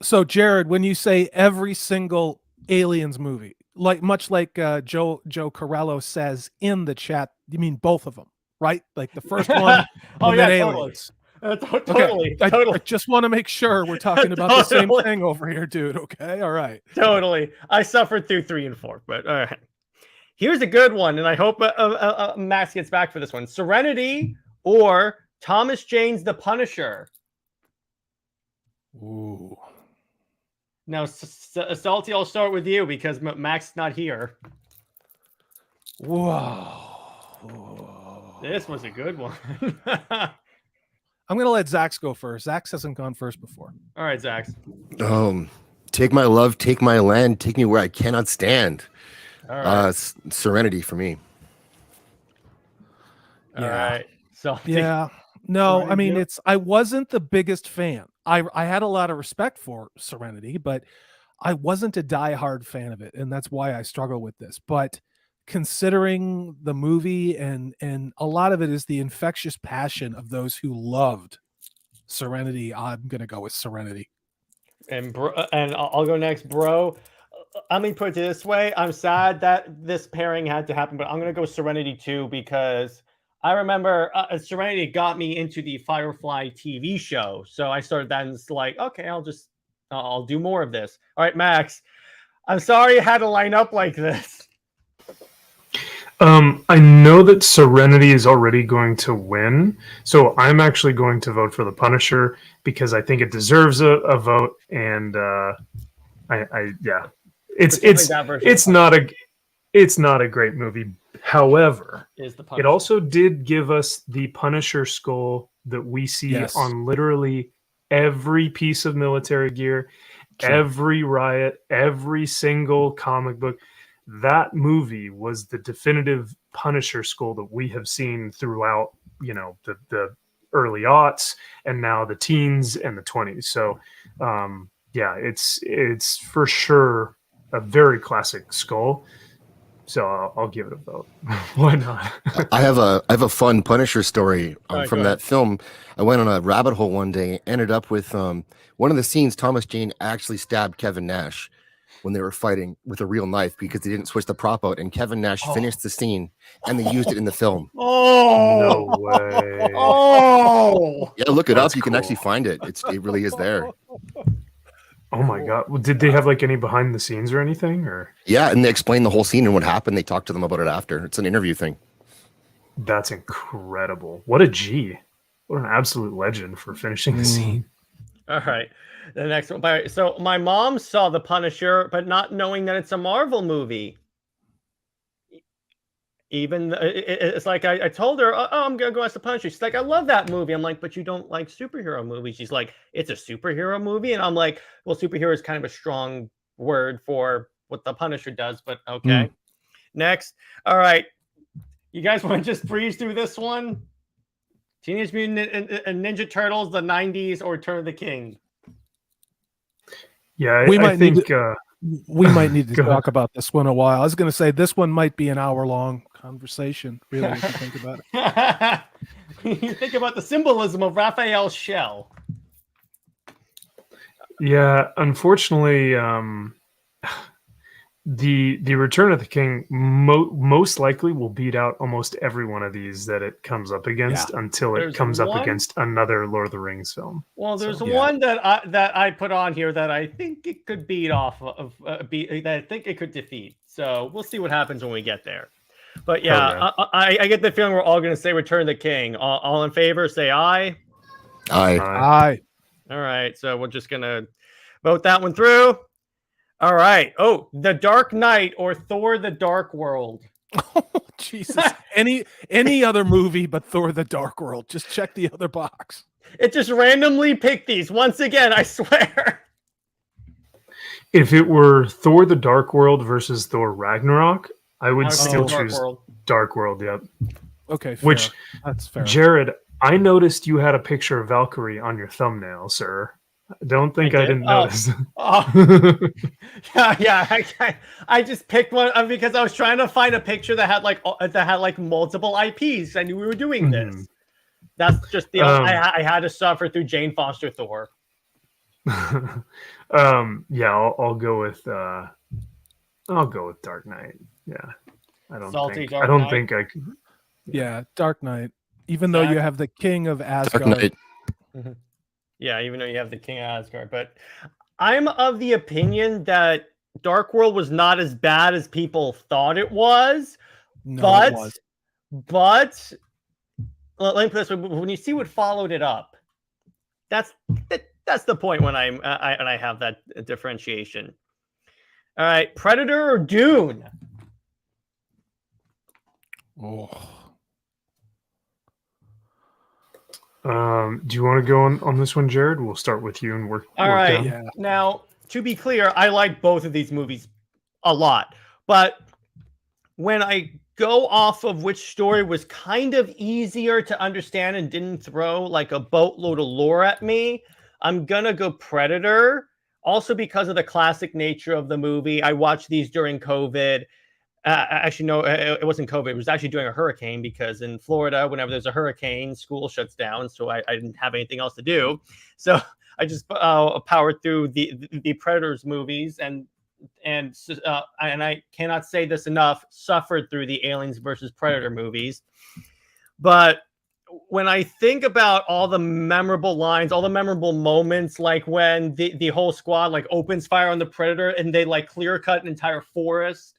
So Jared, when you say every single Aliens movie, much like Joe Corello says in the chat, you mean both of them, right? Like the first one and then Aliens. Totally. I just want to make sure we're talking about the same thing over here, dude. Okay, all right. Totally. I suffered through 3 and 4, but all right. Here's a good one, and I hope Max gets back for this one. Serenity or Thomas Jane's The Punisher? Ooh. Now, Salty, I'll start with you because Max is not here. Whoa. This was a good one. I'm going to let Zaxx go first. Zaxx hasn't gone first before. All right, Zaxx. Take my love, take my land, take me where I cannot stand. All right. Serenity for me. All right. So yeah. No, Serenity, I mean, I wasn't the biggest fan. I had a lot of respect for Serenity, but I wasn't a diehard fan of it. And that's why I struggle with this. But considering the movie and a lot of it is the infectious passion of those who loved Serenity, I'm going to go with Serenity. And I'll go next, bro. Let me put it this way. I'm sad that this pairing had to happen, but I'm going to go Serenity too, because I remember Serenity got me into the Firefly TV show. So I started that and it's like, okay, I'll do more of this. All right, Max, I'm sorry I had to line up like this. I know that Serenity is already going to win, so I'm actually going to vote for The Punisher because I think it deserves a vote, and it's not a great movie. However, it also did give us the Punisher skull that we see on literally every piece of military gear, every riot, every single comic book. That movie was the definitive Punisher skull that we have seen throughout, the early aughts and now the teens and the 20s. So, it's for sure a very classic skull. So I'll give it a vote. Why not? I have a fun Punisher story from that film. I went on a rabbit hole one day, ended up with one of the scenes. Thomas Jane actually stabbed Kevin Nash when they were fighting with a real knife because they didn't switch the prop out, and Kevin Nash finished the scene and they used it in the film. No way. Yeah, look it up. You can actually find it. It really is there. Oh my god! Well, did they have any behind the scenes or anything? Or yeah, and they explained the whole scene and what happened. They talked to them about it after. It's an interview thing. That's incredible. What a G! What an absolute legend for finishing the scene. All right, the next one. So my mom saw The Punisher, but not knowing that it's a Marvel movie. Even it's like I told her, oh, I'm gonna go watch The Punisher. She's like, I love that movie. I'm like, but you don't like superhero movies. She's like, it's a superhero movie, and I'm like, well, superhero is kind of a strong word for what The Punisher does, but okay. Next, all right, you guys want to just breeze through this one? Teenage Mutant Ninja Turtles, the '90s, or Return of the King? Yeah, we might need to talk about this one a while. I was going to say this one might be an hour-long conversation, really, if you think about it. You think about the symbolism of Raphael's shell. Yeah, unfortunately, the Return of the King most likely will beat out almost every one of these that it comes up against until it There's comes up one- against another Lord of the Rings film. Well, there's So- one that I put on here that I think it could beat off of that I think it could defeat. So we'll see what happens when we get there. But yeah, I get the feeling we're all going to say Return of the King. All in favor, say aye. Aye. All right, so we're just gonna vote that one through. All right. Oh, The Dark Knight or Thor: The Dark World. Oh, Jesus. Any other movie but Thor: The Dark World. Just check the other box. It just randomly picked these once again. I swear. If it were Thor: The Dark World versus Thor: Ragnarok, I would still choose Dark World. Yep. Okay. Fair. Which that's fair. Jared, I noticed you had a picture of Valkyrie on your thumbnail, sir. Don't think I didn't notice. I just picked one because I was trying to find a picture that had like multiple IPs. I knew we were doing this. That's just the I had to suffer through Jane Foster Thor. Yeah, I'll go with Dark Knight. Yeah, I don't think I could. Yeah, Dark Knight. Even though you have the King of Asgard. Dark Knight. Yeah, even though you have the King of Asgard, but I'm of the opinion that Dark World was not as bad as people thought it was. No, it was. But let me put this way: when you see what followed it up, that's the point when I have that differentiation. All right, Predator or Dune? Oh. Do you want to go on this one, Jared? We'll start with you and work. All right. down. Yeah. Now, to be clear, I like both of these movies a lot, but when I go off of which story was kind of easier to understand and didn't throw like a boatload of lore at me, I'm gonna go Predator. Also, because of the classic nature of the movie, I watched these during COVID. Actually, no, it wasn't COVID. It was actually during a hurricane because in Florida, whenever there's a hurricane, school shuts down. So I didn't have anything else to do. So I just powered through the Predators movies and I cannot say this enough, suffered through the Aliens versus Predator movies. But when I think about all the memorable lines, all the memorable moments, like when the whole squad like opens fire on the Predator and they like clear cut an entire forest,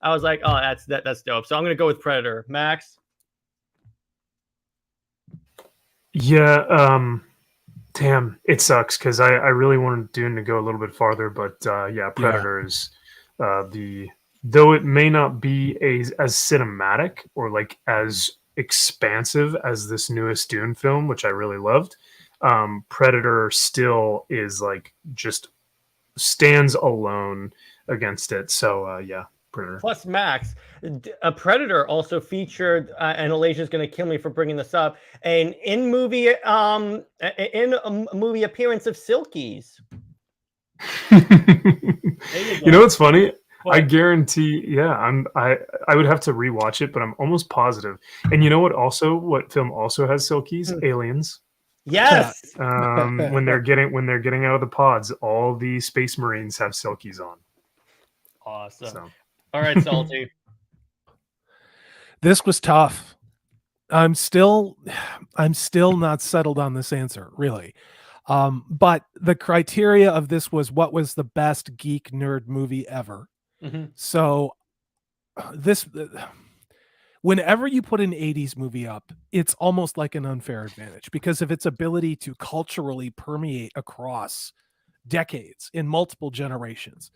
I was like, oh, that's dope. So I'm gonna go with Predator. Max? Yeah, damn, it sucks because I really wanted Dune to go a little bit farther, but yeah, Predator is though it may not be as cinematic or like as expansive as this newest Dune film, which I really loved. Predator still is like just stands alone against it. So yeah. Predator. Plus, Max, a Predator also featured, and Alasia's going to kill me for bringing this up, an in-movie movie appearance of Silkies. You know what's funny? What? I guarantee, yeah, I would have to rewatch it, but I'm almost positive. And you know what film also has Silkies? Aliens. Yes. When they're getting out of the pods, all the Space Marines have Silkies on. Awesome. So. All right, Salty. This was tough. I'm still not settled on this answer, really. But the criteria of this was what was the best geek nerd movie ever. Mm-hmm. So whenever you put an 80s movie up, it's almost like an unfair advantage because of its ability to culturally permeate across decades in multiple generations.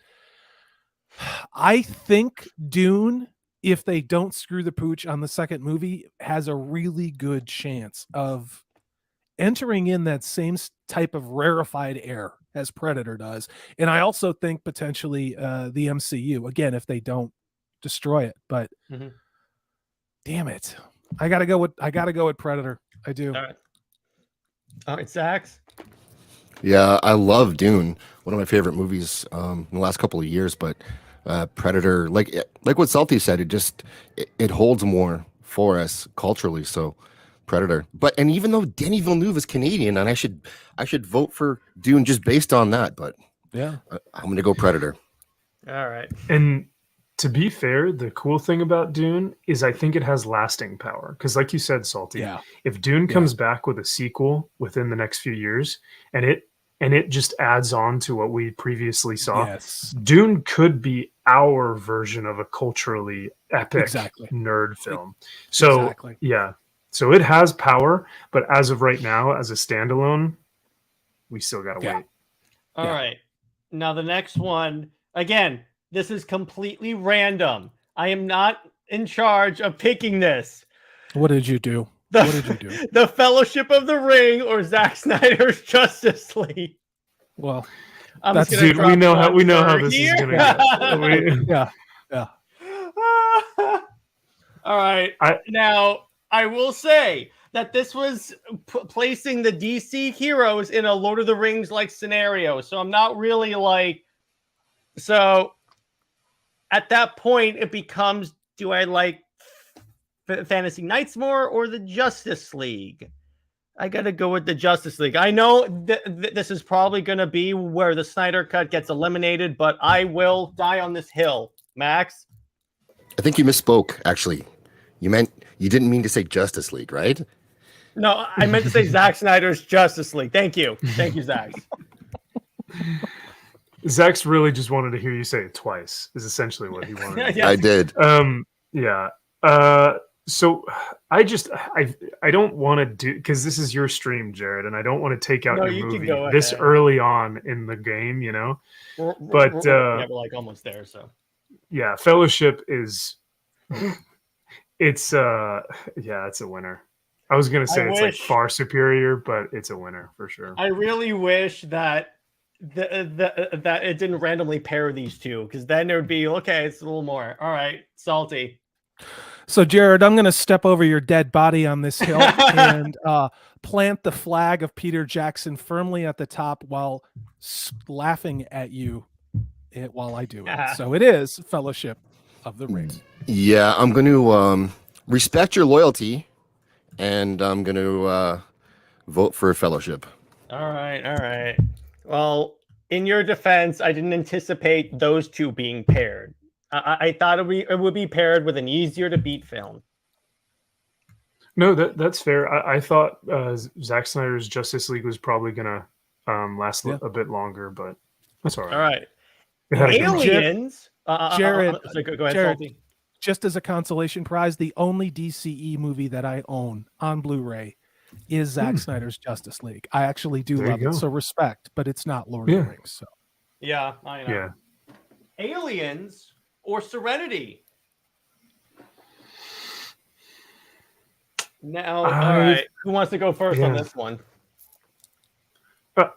I think Dune, if they don't screw the pooch on the second movie, has a really good chance of entering in that same type of rarefied air as Predator does. And I also think potentially the MCU, again, if they don't destroy it. But damn it. I gotta go with Predator. I do. All right, Zaxx. Yeah, I love Dune. One of my favorite movies in the last couple of years. But Predator, like what Salty said, it holds more for us culturally. So Predator. But and even though Denis Villeneuve is Canadian, and I should vote for Dune just based on that, but Yeah. I'm going to go Predator. All right. And to be fair, the cool thing about Dune is I think it has lasting power. Because like you said, Salty, Yeah. if Dune comes back with a sequel within the next few years and it just adds on to what we previously saw, Yes. Dune could be our version of a culturally epic Exactly. nerd film. So Exactly. yeah. So it has power, but as of right now, as a standalone, we still gotta Yeah. wait. All Yeah. right. Now the next one, again, this is completely random. I am not in charge of picking this. What did you do? The, What did you do? The Fellowship of the Ring or Zack Snyder's Justice League. Well, I'm That's- just gonna Dude, we know how drop this here. is gonna go. yeah. All right. Now, I will say that this was placing the DC heroes in a Lord of the Rings like scenario. So I'm not really like. So at that point, it becomes, do I like Fantasy Knights more or the Justice League? I got to go with the Justice League. I know this is probably going to be where the Snyder Cut gets eliminated, but I will die on this hill. Max? I think you misspoke, actually. You didn't mean to say Justice League, right? No, I meant to say Zack Snyder's Justice League. Thank you. Thank you, Zack. Zaxx really just wanted to hear you say it twice, is essentially what he wanted. Yeah. I did. Yeah. So I don't want to do, because this is your stream, Jared, and I don't want to take out No, your you can movie go this ahead. early on in the game, you know. But we're like almost there, so yeah, Fellowship is it's a winner. I was gonna say it's like far superior, but it's a winner for sure. I really wish that that it didn't randomly pair these two, because then there would be okay, it's a little more. All right, Salty. So, Jared, I'm going to step over your dead body on this hill and plant the flag of Peter Jackson firmly at the top while laughing at you while I do it. So it is Fellowship of the Ring. Yeah, I'm going to respect your loyalty, and I'm going to vote for Fellowship. All right. Well, in your defense, I didn't anticipate those two being paired. I thought it would be paired with an easier to beat film. No, that's fair. I thought Zack Snyder's Justice League was probably gonna last a bit longer, but that's all right. All right. It had a good run. Aliens. Jared, go ahead, Jared, Salty. just as a consolation prize, the only DCE movie that I own on Blu-ray is Zack Snyder's Justice League. I actually do love it, so respect, but it's not Lord of the Rings. So Yeah, I know. Yeah. Aliens or Serenity? Now, all right. Who wants to go first on this one?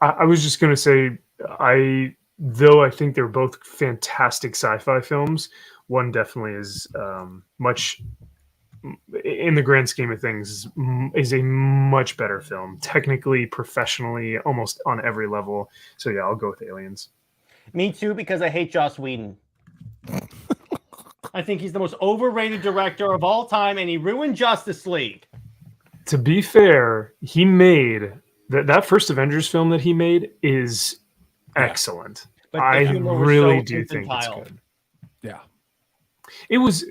I was just gonna say, though I think they're both fantastic sci-fi films, one definitely is much, in the grand scheme of things, is a much better film, technically, professionally, almost on every level. So yeah, I'll go with Aliens. Me too, because I hate Joss Whedon. I think he's the most overrated director of all time, and he ruined Justice League. To be fair, he made that first Avengers film that he made is excellent. But I really do think it's good. Yeah. It was,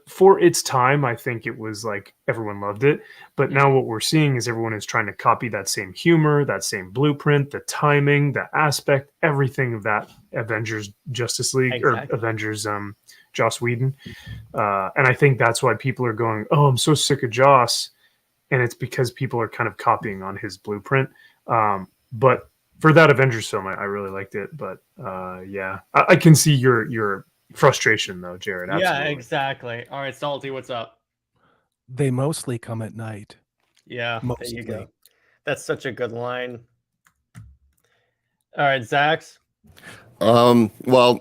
for its time, I think it was like everyone loved it. But now what we're seeing is everyone is trying to copy that same humor, that same blueprint, the timing, the aspect, everything of that Avengers Justice League or Avengers Joss Whedon. And I think that's why people are going, oh, I'm so sick of Joss. And it's because people are kind of copying on his blueprint. But for that Avengers film, I really liked it. But yeah, I can see your frustration though, Jared. Absolutely. Yeah, exactly. All right, Salty, what's up? They mostly come at night. Yeah, mostly. There you go. That's such a good line. All right, Zaxx. Well,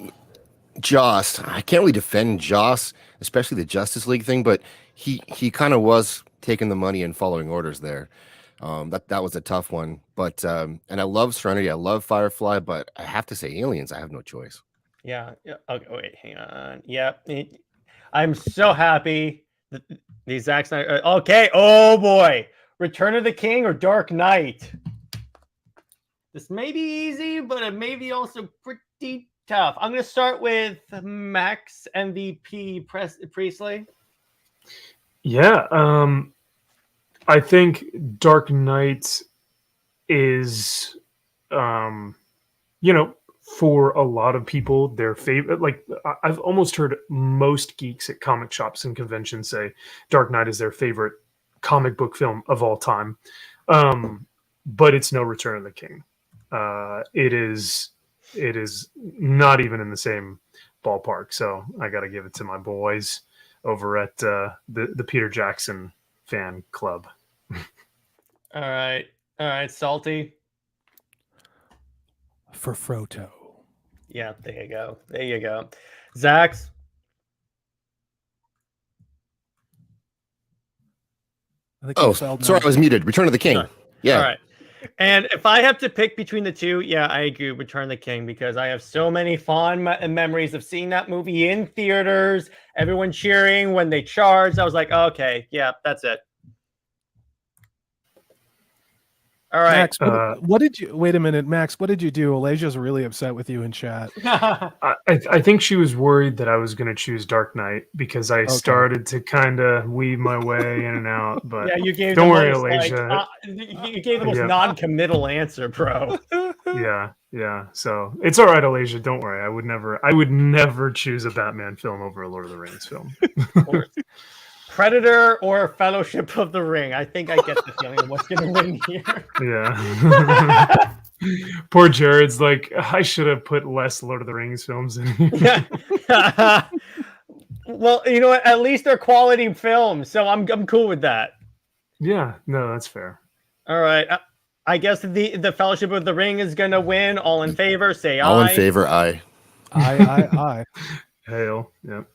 Joss, I can't really defend Joss, especially the Justice League thing, but he kind of was taking the money and following orders there. That was a tough one. But and I love Serenity, I love Firefly, but I have to say Aliens. I have no choice. Yeah. Okay, wait, hang on. Yeah. I'm so happy The Zack Snyder. Okay. Oh boy. Return of the King or Dark Knight? This may be easy, but it may be also pretty tough. I'm going to start with Max MVP Priestley. Yeah. I think Dark Knight is, for a lot of people, their favorite. Like, I've almost heard most geeks at comic shops and conventions say Dark Knight is their favorite comic book film of all time. But it's no Return of the King. It is not even in the same ballpark. So I got to give it to my boys over at the Peter Jackson fan club. All right, Salty. For Froto. Yeah, there you go. Zaxx. Oh, sorry, I was muted. Return of the King. Sorry. Yeah. All right. And if I have to pick between the two, yeah, I agree. Return of the King, because I have so many fond memories of seeing that movie in theaters. Everyone cheering when they charged. I was like, okay, yeah, that's it. All right. Max, what did you wait a minute, Max? What did you do? Alasia's really upset with you in chat. I think she was worried that I was going to choose Dark Knight because I started to kind of weave my way in and out. But yeah, you gave don't the worry, most, Alasia. You gave the most non-committal answer, bro. Yeah. So it's all right, Alasia. Don't worry. I would never choose a Batman film over a Lord of the Rings film. Predator or Fellowship of the Ring? I think I get the feeling of what's going to win here. Yeah. Poor Jared's like, I should have put less Lord of the Rings films in here. Yeah. Well, you know what? At least they're quality films, so I'm cool with that. Yeah, no, that's fair. All right. I guess the Fellowship of the Ring is going to win. All in favor, say aye. All in favor, aye. Aye. Hail. Yep.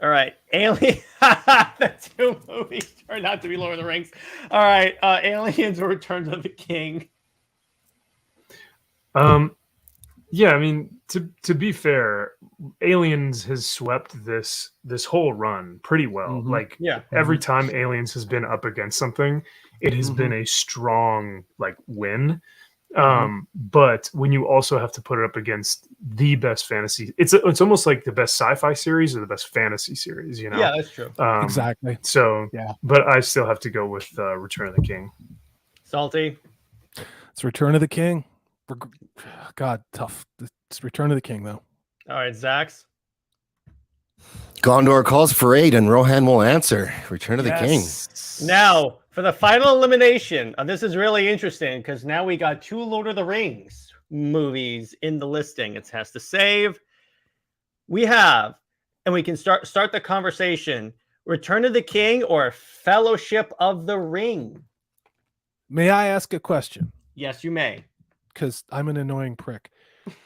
All right, Alien. The two movies turned out to be Lord of the Rings. All right, Aliens or Return of the King. Yeah, I mean, to be fair, Aliens has swept this whole run pretty well. Mm-hmm. Like, every time Aliens has been up against something, it has been a strong win. But when you also have to put it up against the best fantasy, it's almost like the best sci-fi series or the best fantasy series, you know? Yeah, that's true. Exactly. So, yeah, but I still have to go with Return of the King. Salty. It's Return of the King. God, tough. It's Return of the King, though. All right, Zaxx. Gondor calls for aid, and Rohan will answer. Return of the King. Now, for the final elimination, this is really interesting because now we got two Lord of the Rings movies in the listing. It has to save. We have, and we can start the conversation, Return of the King or Fellowship of the Ring. May I ask a question? Yes, you may. Because I'm an annoying prick.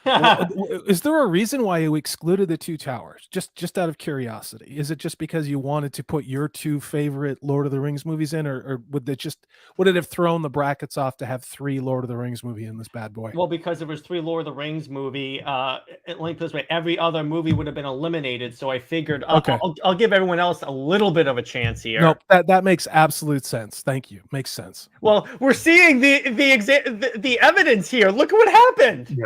Is there a reason why you excluded the Two Towers? Just out of curiosity. Is it just because you wanted to put your two favorite Lord of the Rings movies in, or would it have thrown the brackets off to have three Lord of the Rings movie in this bad boy? Well, because there was three Lord of the Rings movie, let me put this way, every other movie would have been eliminated. So I figured I'll give everyone else a little bit of a chance here. No, that makes absolute sense. Thank you. Makes sense. Well, we're seeing the evidence here. Look at what happened.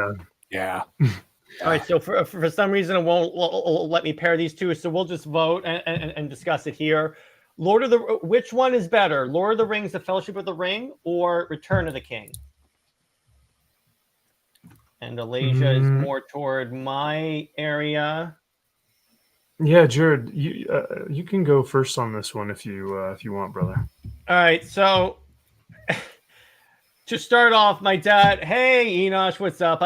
Yeah. All right. So for some reason, it won't let me pair these two. So we'll just vote and discuss it here. Which one is better? Lord of the Rings, The Fellowship of the Ring, or Return of the King? And Alasia is more toward my area. Yeah, Jared, you can go first on this one if you want, brother. All right. So to start off, my dad. Hey, Enosh, what's up?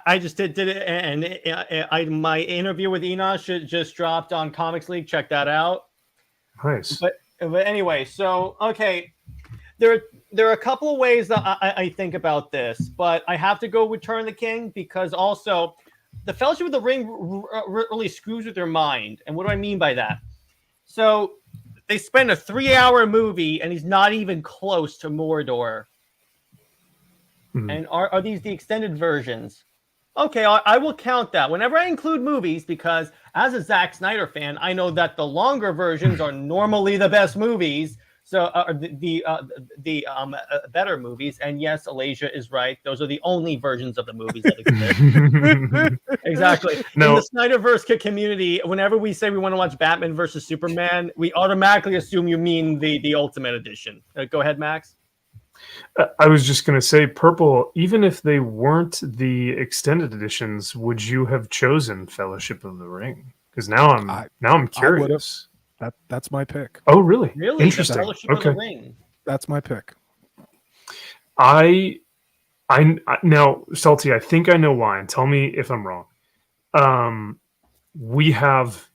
I just did it, and my interview with Enosh just dropped on Comics League. Check that out. Nice. But anyway, so okay, there are a couple of ways that I think about this, but I have to go with Return of the King because also the Fellowship of the Ring really screws with your mind. And what do I mean by that? So they spend a 3-hour movie, and he's not even close to Mordor. And are these the extended versions? Okay, I will count that whenever I include movies, because as a Zack Snyder fan, I know that the longer versions are normally the best movies. So better movies. And yes, Alasia is right. Those are the only versions of the movies that exist. Exactly. In No, the Snyderverse community, whenever we say we want to watch Batman versus Superman, we automatically assume you mean the Ultimate Edition. Go ahead, Max. I was just going to say, Purple, even if they weren't the extended editions, would you have chosen Fellowship of the Ring? Because now I'm I would've. curious. That's my pick. Oh, really? Really? The Interesting. Fellowship of the Okay. Ring. That's my pick. I now, Salty, I think I know why, and tell me if I'm wrong. We have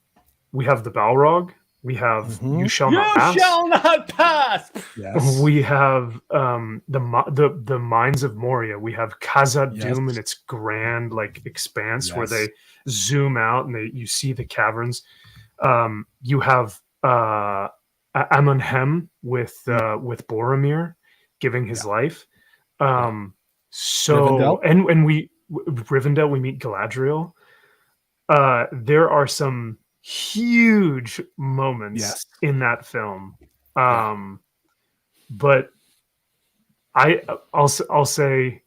the Balrog. We have Mhm. You Shall Not Pass. You shall not pass. Yes. We have the Mines of Moria. We have Khazad Yes. Dûm and its grand like expanse where Yes. they zoom out and you see the caverns. You have Amunhem with Boromir giving his life. Rivendell? And Rivendell, we meet Galadriel. There are some huge moments in that film. But I'll say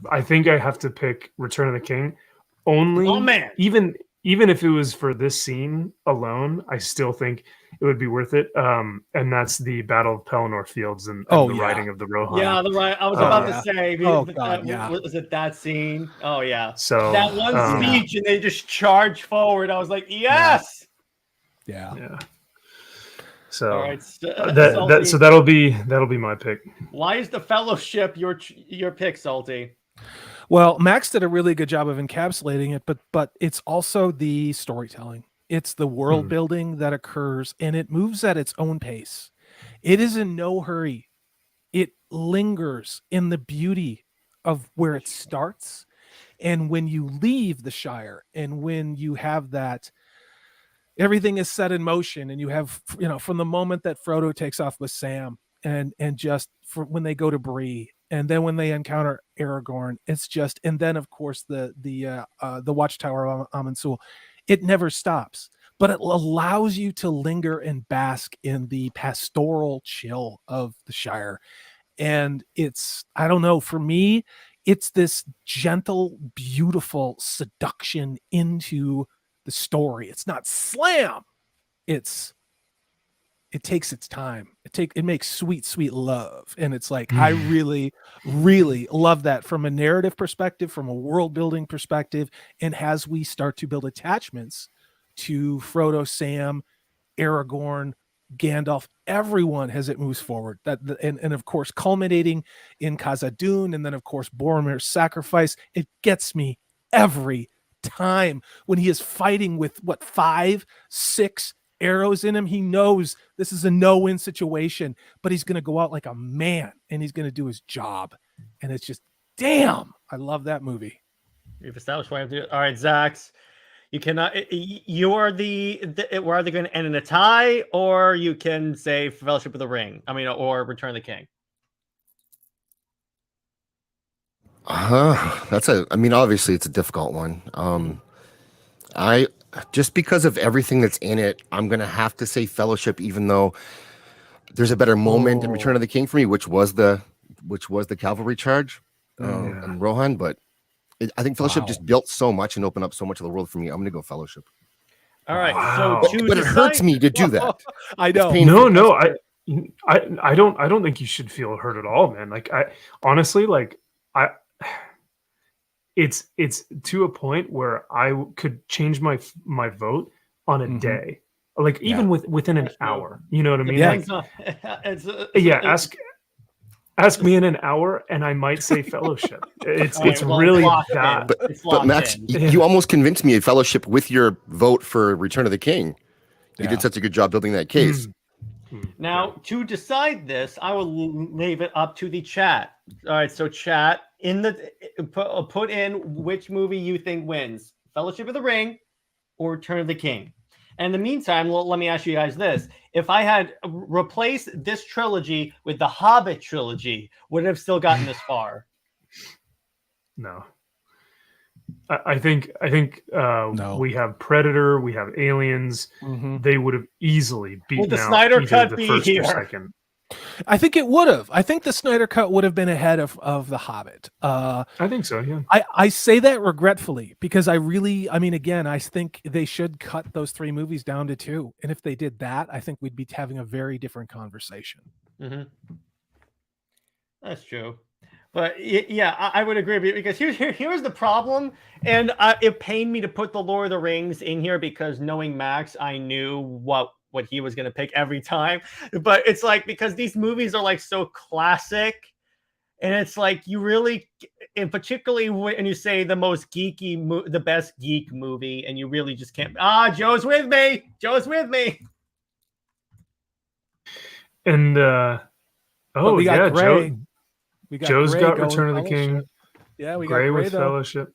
I think I have to pick Return of the King. Only even if it was for this scene alone, I still think it would be worth it. And that's the Battle of Pelennor Fields and the riding of the Rohan. Yeah, the right. I was about to say. God, Was it that scene? Oh yeah. So that one speech, and they just charge forward. I was like, yes. Yeah. So, all right, so that'll be my pick. Why is the Fellowship your pick, Salty? Well, Max did a really good job of encapsulating it, but it's also the storytelling. It's the world building that occurs, and it moves at its own pace. It is in no hurry. It lingers in the beauty of where it starts. And when you leave the Shire, and when you have that, everything is set in motion, and you have, from the moment that Frodo takes off with Sam, and just for when they go to Bree, and then when they encounter Aragorn, it's just, and then of course the Watchtower of Amansul, it never stops, but it allows you to linger and bask in the pastoral chill of the Shire. And it's, I don't know, for me, it's this gentle, beautiful seduction into the story. It's not slam. It takes its time. It makes sweet love. And it's like, I really, really love that from a narrative perspective, from a world building perspective. And as we start to build attachments to Frodo, Sam, Aragorn, Gandalf, everyone as it moves forward, and of course culminating in Khazad Dûm, and then of course Boromir's sacrifice, it gets me every time when he is fighting with 5, 6 arrows in him. He knows this is a no-win situation, but he's going to go out like a man, and he's going to do his job. And it's just, damn, I love that movie. You've established why I have to do it. All right, Zaxx, you cannot. You are we're either going to end in a tie, or you can say Fellowship of the Ring. Or Return of the King. Obviously it's a difficult one. I just because of everything that's in it, I'm gonna have to say Fellowship, even though there's a better moment in Return of the King for me, which was the cavalry charge and Rohan. But I think Fellowship just built so much and opened up so much of the world for me. I'm gonna go Fellowship. All right, but it hurts me to do that. I know. No, I don't think you should feel hurt at all, man. Like I honestly, it's to a point where I could change my vote on a day, like even within an hour. You know what I mean? Yeah. Ask me in an hour, and I might say Fellowship. It's really that. But Max, you almost convinced me of Fellowship with your vote for Return of the King. You did such a good job building that case. Now, to decide this, I will leave it up to the chat. All right, so chat, put in which movie you think wins, Fellowship of the Ring or Return of the King. And in the meantime, let me ask you guys this. If I had replaced this trilogy with the Hobbit trilogy, would it have still gotten this far? No. I think No. we have Predator, we have Aliens. Mhm. They would have easily beaten the out Snyder either Cut the be first or here? second. I think it would have. I think the Snyder Cut would have been ahead of The Hobbit. I think so. Yeah. I say that regretfully because I mean, again, I think they should cut those 3 movies down to 2. And if they did that, I think we'd be having a very different conversation. Mm-hmm. That's true. But yeah, I would agree because here's the problem, and it pained me to put the Lord of the Rings in here because knowing Max, I knew what he was going to pick every time. But it's like because these movies are like so classic, and it's like you really, and particularly when you say the most geeky, the best geek movie, and you really just can't. Joe's with me. Joe's with me. And we got yeah, Gray. Joe's Gray got going Return of the Fellowship. King. Yeah, we Gray got Gray with though. Fellowship.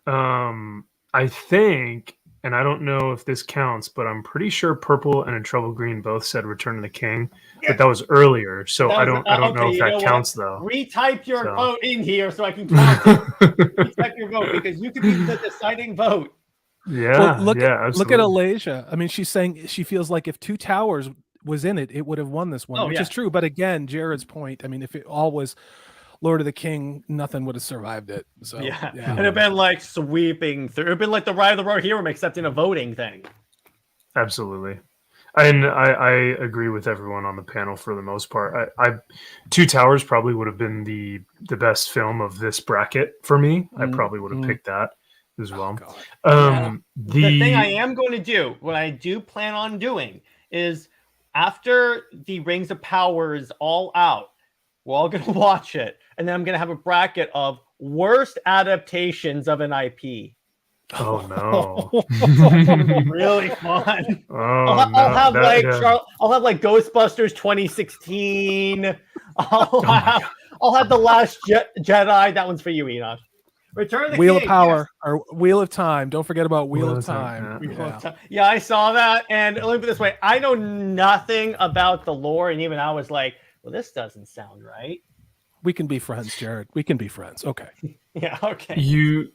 I think, and I don't know if this counts, but I'm pretty sure Purple and In Trouble Green both said Return of the King, but that was earlier, so I don't know if that counts though. Retype your vote in here so I can count it. Retype your vote because you could be the deciding vote. Yeah, well, look absolutely. at Alasia. I mean, she's saying she feels like if Two Towers was in it, it would have won this one, which is true. But again, Jared's point. I mean, if it all was Lord of the King, nothing would have survived it. So yeah. It'd have been like sweeping through. It'd been like the Ride of the Road Hero, except in a voting thing. Absolutely. And I agree with everyone on the panel for the most part. Two Towers probably would have been the best film of this bracket for me. I probably would have picked that as well. The thing I am going to do, what I do plan on doing, is after the Rings of Power is all out, we're all going to watch it, and then I'm going to have a bracket of worst adaptations of an IP. Oh no! Really fun. I'll have like Ghostbusters 2016. I'll have The Last Jedi. That one's for you, Enoch. Return of the Wheel King, of Power or Wheel of Time. Don't forget about Wheel of Time. Yeah, I saw that, and let me put it this way: I know nothing about the lore, and even I was like, "Well, this doesn't sound right." We can be friends, Jared. We can be friends. Okay. Yeah. Okay. You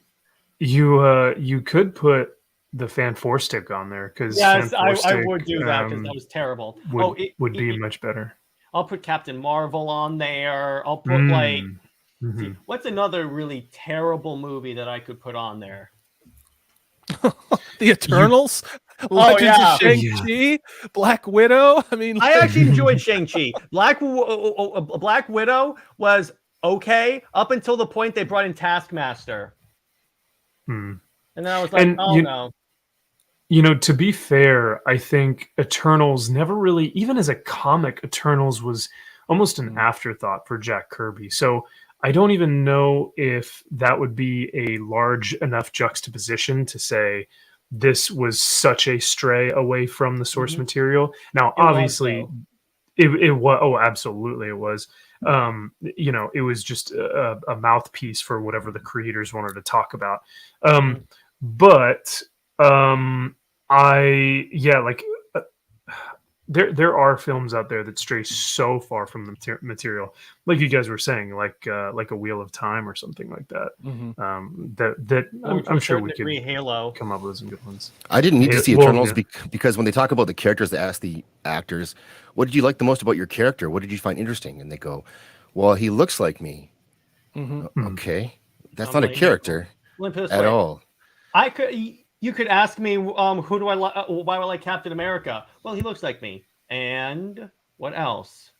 could put the Fan 4 stick on there because yes, I would do that because that was terrible. Would be much better. I'll put Captain Marvel on there. I'll put what's another really terrible movie that I could put on there? The Eternals, Legends of Shang-Chi, Black Widow. I mean, I actually enjoyed Shang-Chi. Black Widow was okay up until the point they brought in Taskmaster. And then I was like, no. You know, to be fair, I think Eternals never really, even as a comic, Eternals was almost an afterthought for Jack Kirby. So I don't even know if that would be a large enough juxtaposition to say this was such a stray away from the source material. Now, obviously, it was. Oh, absolutely, it was. You know, it was just a mouthpiece for whatever the creators wanted to talk about. But there are films out there that stray so far from the material, like you guys were saying, like a Wheel of Time or something like that. I'm sure we could Halo come up with some good ones. I didn't need to see Eternals because when they talk about the characters, they ask the actors, "What did you like the most about your character? What did you find interesting?" And they go, "Well, he looks like me." Okay, that's not a character at all. You could ask me, who do I like? Why do I like Captain America? Well, he looks like me. And what else?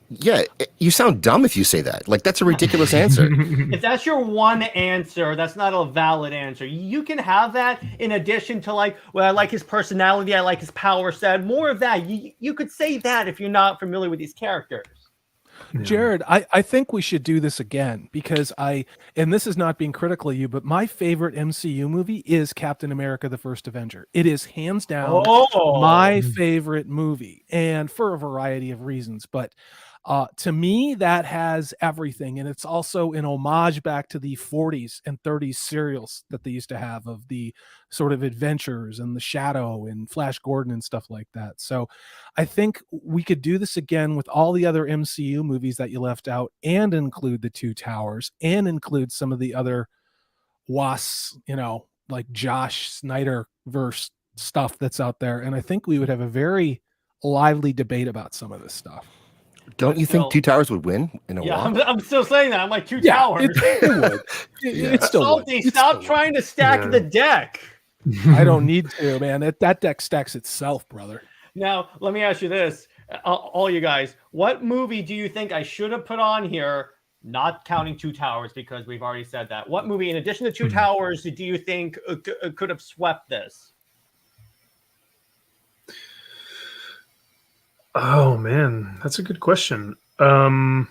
Yeah, you sound dumb if you say that. Like, that's a ridiculous answer. If that's your one answer, that's not a valid answer. You can have that in addition to like, well, I like his personality, I like his power set. More of that. You could say that if you're not familiar with these characters. Jared, I think we should do this again because and this is not being critical of you, but my favorite MCU movie is Captain America: The First Avenger. It is hands down my favorite movie, and for a variety of reasons. But to me, that has everything, and it's also an homage back to the 40s and 30s serials that they used to have of the sort of adventures and the Shadow and Flash Gordon and stuff like that. So I think we could do this again with all the other MCU movies that you left out and include the Two Towers and include some of the other was, like Josh Snyder verse stuff that's out there, and I think we would have a very lively debate about some of this stuff. Don't you think Two Towers would win in a walk? I'm still saying that. I'm like Two Towers. It would. It still would. Salty, stop trying to stack the deck. I don't need to, man. That deck stacks itself, brother. Now, let me ask you this, all you guys. What movie do you think I should have put on here, not counting Two Towers, because we've already said that? What movie, in addition to Two Towers, do you think could have swept this? Oh, man, that's a good question. I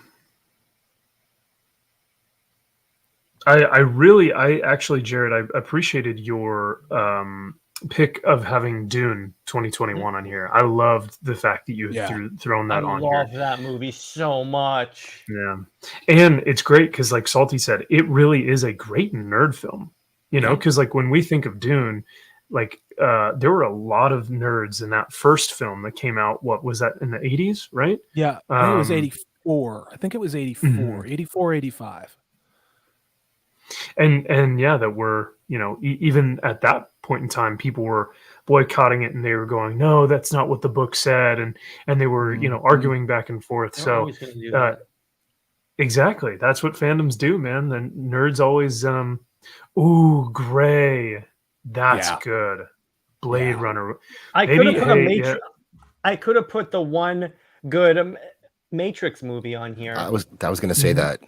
actually, Jared, I appreciated your pick of having Dune 2021 on here. I loved the fact that you had thrown that on here. I love that movie so much. Yeah. And it's great because, like Salty said, it really is a great nerd film, because like when we think of Dune, like there were a lot of nerds in that first film that came out. What was that, in the 80s, right? Yeah. I think it was 84. I think it was 84, 84, 85. And yeah, that were, even at that point in time, people were boycotting it and they were going, no, that's not what the book said. And they were, arguing back and forth. So exactly. That's what fandoms do, man. The nerds always, Gray. That's good. Blade Runner. I could have put a Matrix. I could have put the one good Matrix movie on here. I was going to say that.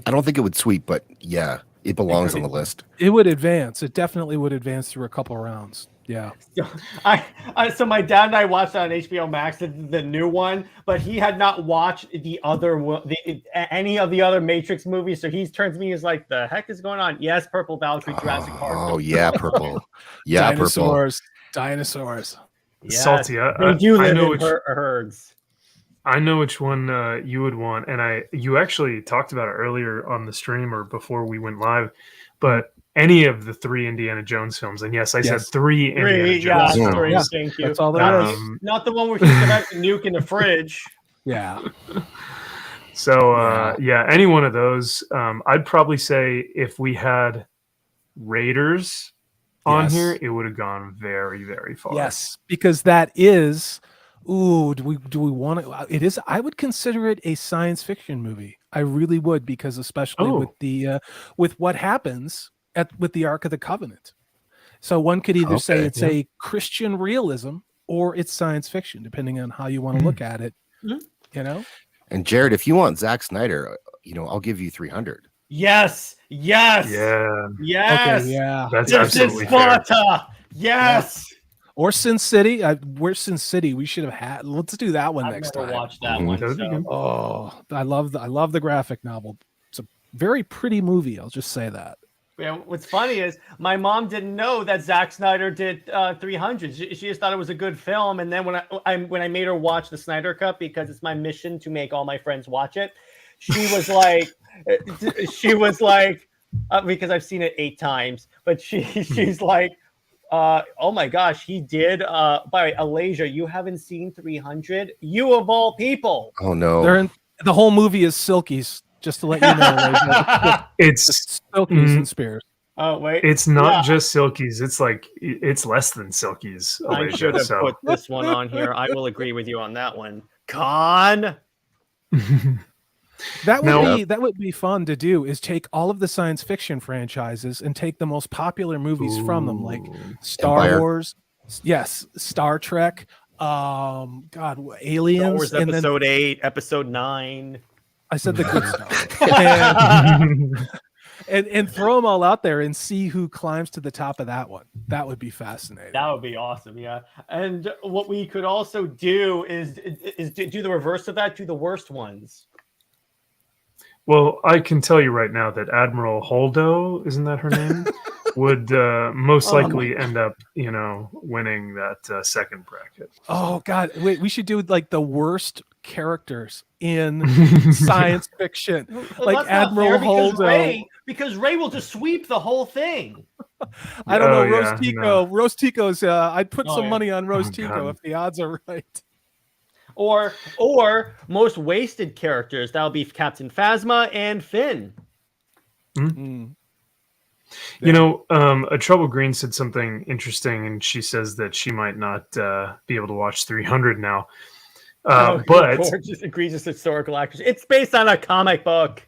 I don't think it would sweep, but yeah, it belongs on the list. It would advance. It definitely would advance through a couple of rounds. Yeah. So my dad and I watched on HBO Max the new one, but he had not watched any of the other Matrix movies. So he turns to me, he's like, "The heck is going on?" Yes, Purple Valkyrie, Jurassic Park. Oh yeah, Purple. Yeah, Dinosaurs. Purple. Dinosaurs. Yes, Salty. They do live in herds. I know which one you would want, and you actually talked about it earlier on the stream or before we went live, but any of the 3 Indiana Jones films, and yes, I said 3 Indiana Jones films. Yeah, thank you. That's all there is. Not the one where he's gonna have to nuke in the fridge. Yeah. So any one of those. I'd probably say if we had Raiders on here, it would have gone very, very far. Yes, because that is. Ooh, do we want it? It is. I would consider it a science fiction movie. I really would, because especially with the with what happens with the Ark of the Covenant. So one could either say it's a Christian realism or it's science fiction, depending on how you want to look at it. And Jared, if you want Zack Snyder, I'll give you 300. Yes. Yeah. Yes. Okay, yeah. That's this is Sparta. Yes. Or Sin City. Where's Sin City? We should have had. Let's do that one next time. Watch that one. So. Oh, I love the graphic novel. It's a very pretty movie. I'll just say that. Yeah, what's funny is my mom didn't know that Zack Snyder did 300. She just thought it was a good film, and then when I made her watch the Snyder Cut, because it's my mission to make all my friends watch it, she was like, because I've seen it 8 times, but she's like, oh my gosh, he did. By Alasia, you haven't seen 300? You of all people. Oh no, the whole movie is Silkies. Just to let you know, it's Silkies and Spears. Oh wait, it's not just Silkies. It's like it's less than Silkies. I should have put this one on here. I will agree with you on that one. Con. That would be fun to do. Is take all of the science fiction franchises and take the most popular movies from them, like Star Wars, Star Trek, Aliens, Star Wars Episode 8, Episode 9. I said the good stuff. And throw them all out there and see who climbs to the top of that one. That would be fascinating. That would be awesome, yeah. And what we could also do is do the reverse of that, do the worst ones. Well, I can tell you right now that Admiral Holdo, isn't that her name, would most likely end up, winning that second bracket. Oh God! Wait, we should do like the worst characters in science fiction, like Admiral Holdo. Because Ray will just sweep the whole thing. I don't know, Rose Tico. No. Rose Tico's. I'd put some money on Rose Tico if the odds are right. Or most wasted characters. That'll be Captain Phasma and Finn. You know, a Trouble Green said something interesting, and she says that she might not be able to watch 300 now. But gorgeous, egregious historical actors. It's based on a comic book.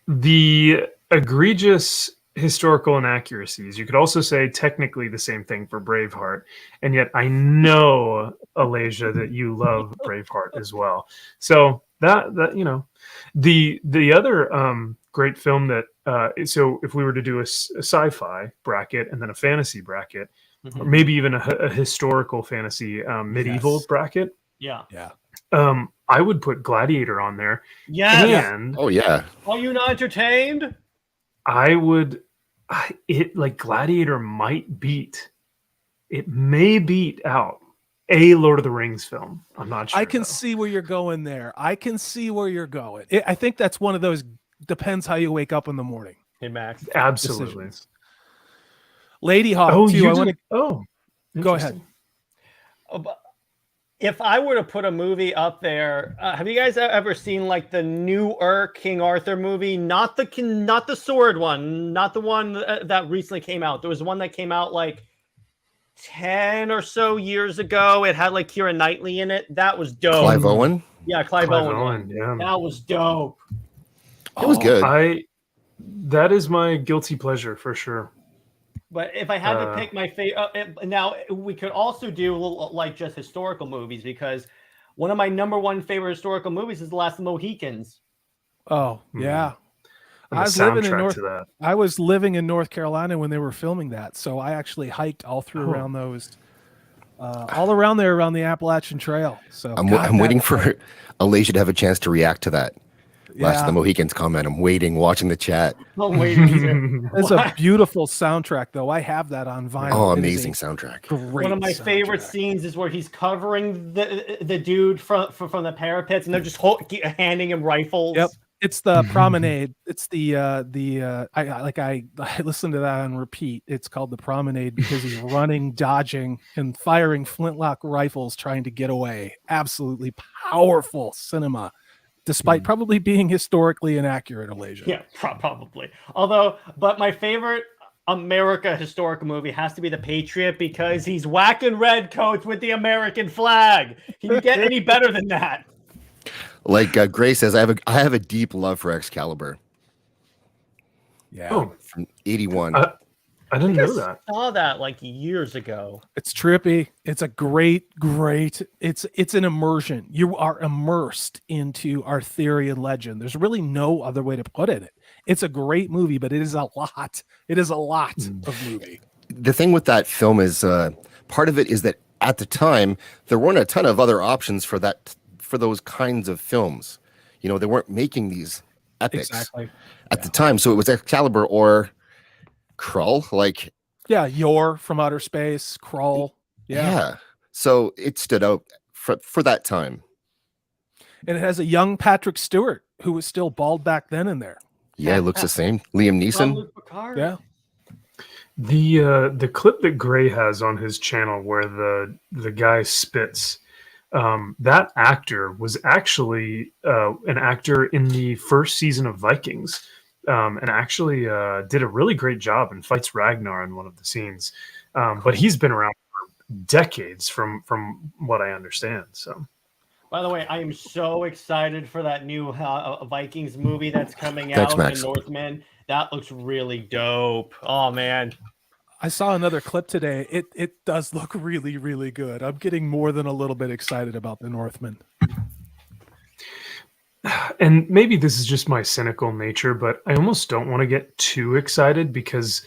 The egregious historical inaccuracies, you could also say technically the same thing for Braveheart. And yet I know, Alasia, that you love Braveheart as well. So that you know, the other great film that so if we were to do a sci-fi bracket and then a fantasy bracket, or maybe even a historical fantasy medieval bracket, yeah, I would put Gladiator on there. Yeah. And Oh yeah. Are you not entertained? I would like Gladiator might beat, it may beat out a Lord of the Rings film. I'm not sure. I can see where you're going there. I can see where you're going. I think that's one of those depends how you wake up in the morning. Hey, Max. Absolutely. Decisions. Lady Hawk too. You I want to go ahead. interesting. If I were to put a movie up there, have you guys ever seen like the newer King Arthur movie? Not the sword one, not the one that recently came out. There was one that came out like 10 or so years ago. It had like Keira Knightley in it. That was dope. Clive Owen. Yeah, Clive Owen. Owen, yeah. That was dope. It was good. That is my guilty pleasure for sure. But if I had to pick my favorite, now we could also do a little, like just historical movies, because one of my number one favorite historical movies is The Last of the Mohicans. Oh yeah, I was living in North Carolina when they were filming that, so I actually hiked all through around those, all around there around the Appalachian Trail. So I'm waiting for Alasia to have a chance to react to that. Last of the Mohicans comment. I'm waiting, watching the chat. I'm waiting. It's a beautiful soundtrack, though. I have that on vinyl. Oh, amazing soundtrack. One of my favorite scenes is where he's covering the dude from the parapets, and they're just handing him rifles. Yep. It's the promenade. It's I listen to that on repeat. It's called the promenade because he's running, dodging, and firing flintlock rifles trying to get away. Absolutely powerful cinema. Despite probably being historically inaccurate, Alasia. Yeah, probably. But my favorite America historical movie has to be The Patriot, because he's whacking redcoats with the American flag. Can you get any better than that? Like Gray says, I have a deep love for Excalibur. Yeah, from '81. I didn't know that. I saw that like years ago. It's trippy. It's a great. It's an immersion. You are immersed into Arthurian legend. There's really no other way to put it. It's a great movie, but it is a lot. It is a lot of movie. The thing with that film is part of it is that at the time there weren't a ton of other options for those kinds of films. You know, they weren't making these epics at the time, so it was Excalibur or Krull, like Yor from Outer Space, Krull, so it stood out for that time. And it has a young Patrick Stewart who was still bald back then in there. It looks the same. Liam Neeson. Yeah. The clip that Gray has on his channel where the guy spits, that actor was actually an actor in the first season of Vikings. And actually did a really great job and fights Ragnar in one of the scenes. But he's been around for decades from what I understand. So, by the way, I am so excited for that new Vikings movie that's coming Thanks, out, Max. The Northmen. That looks really dope. Oh, man. I saw another clip today. It does look really, really good. I'm getting more than a little bit excited about The Northmen. And maybe this is just my cynical nature, but I almost don't want to get too excited because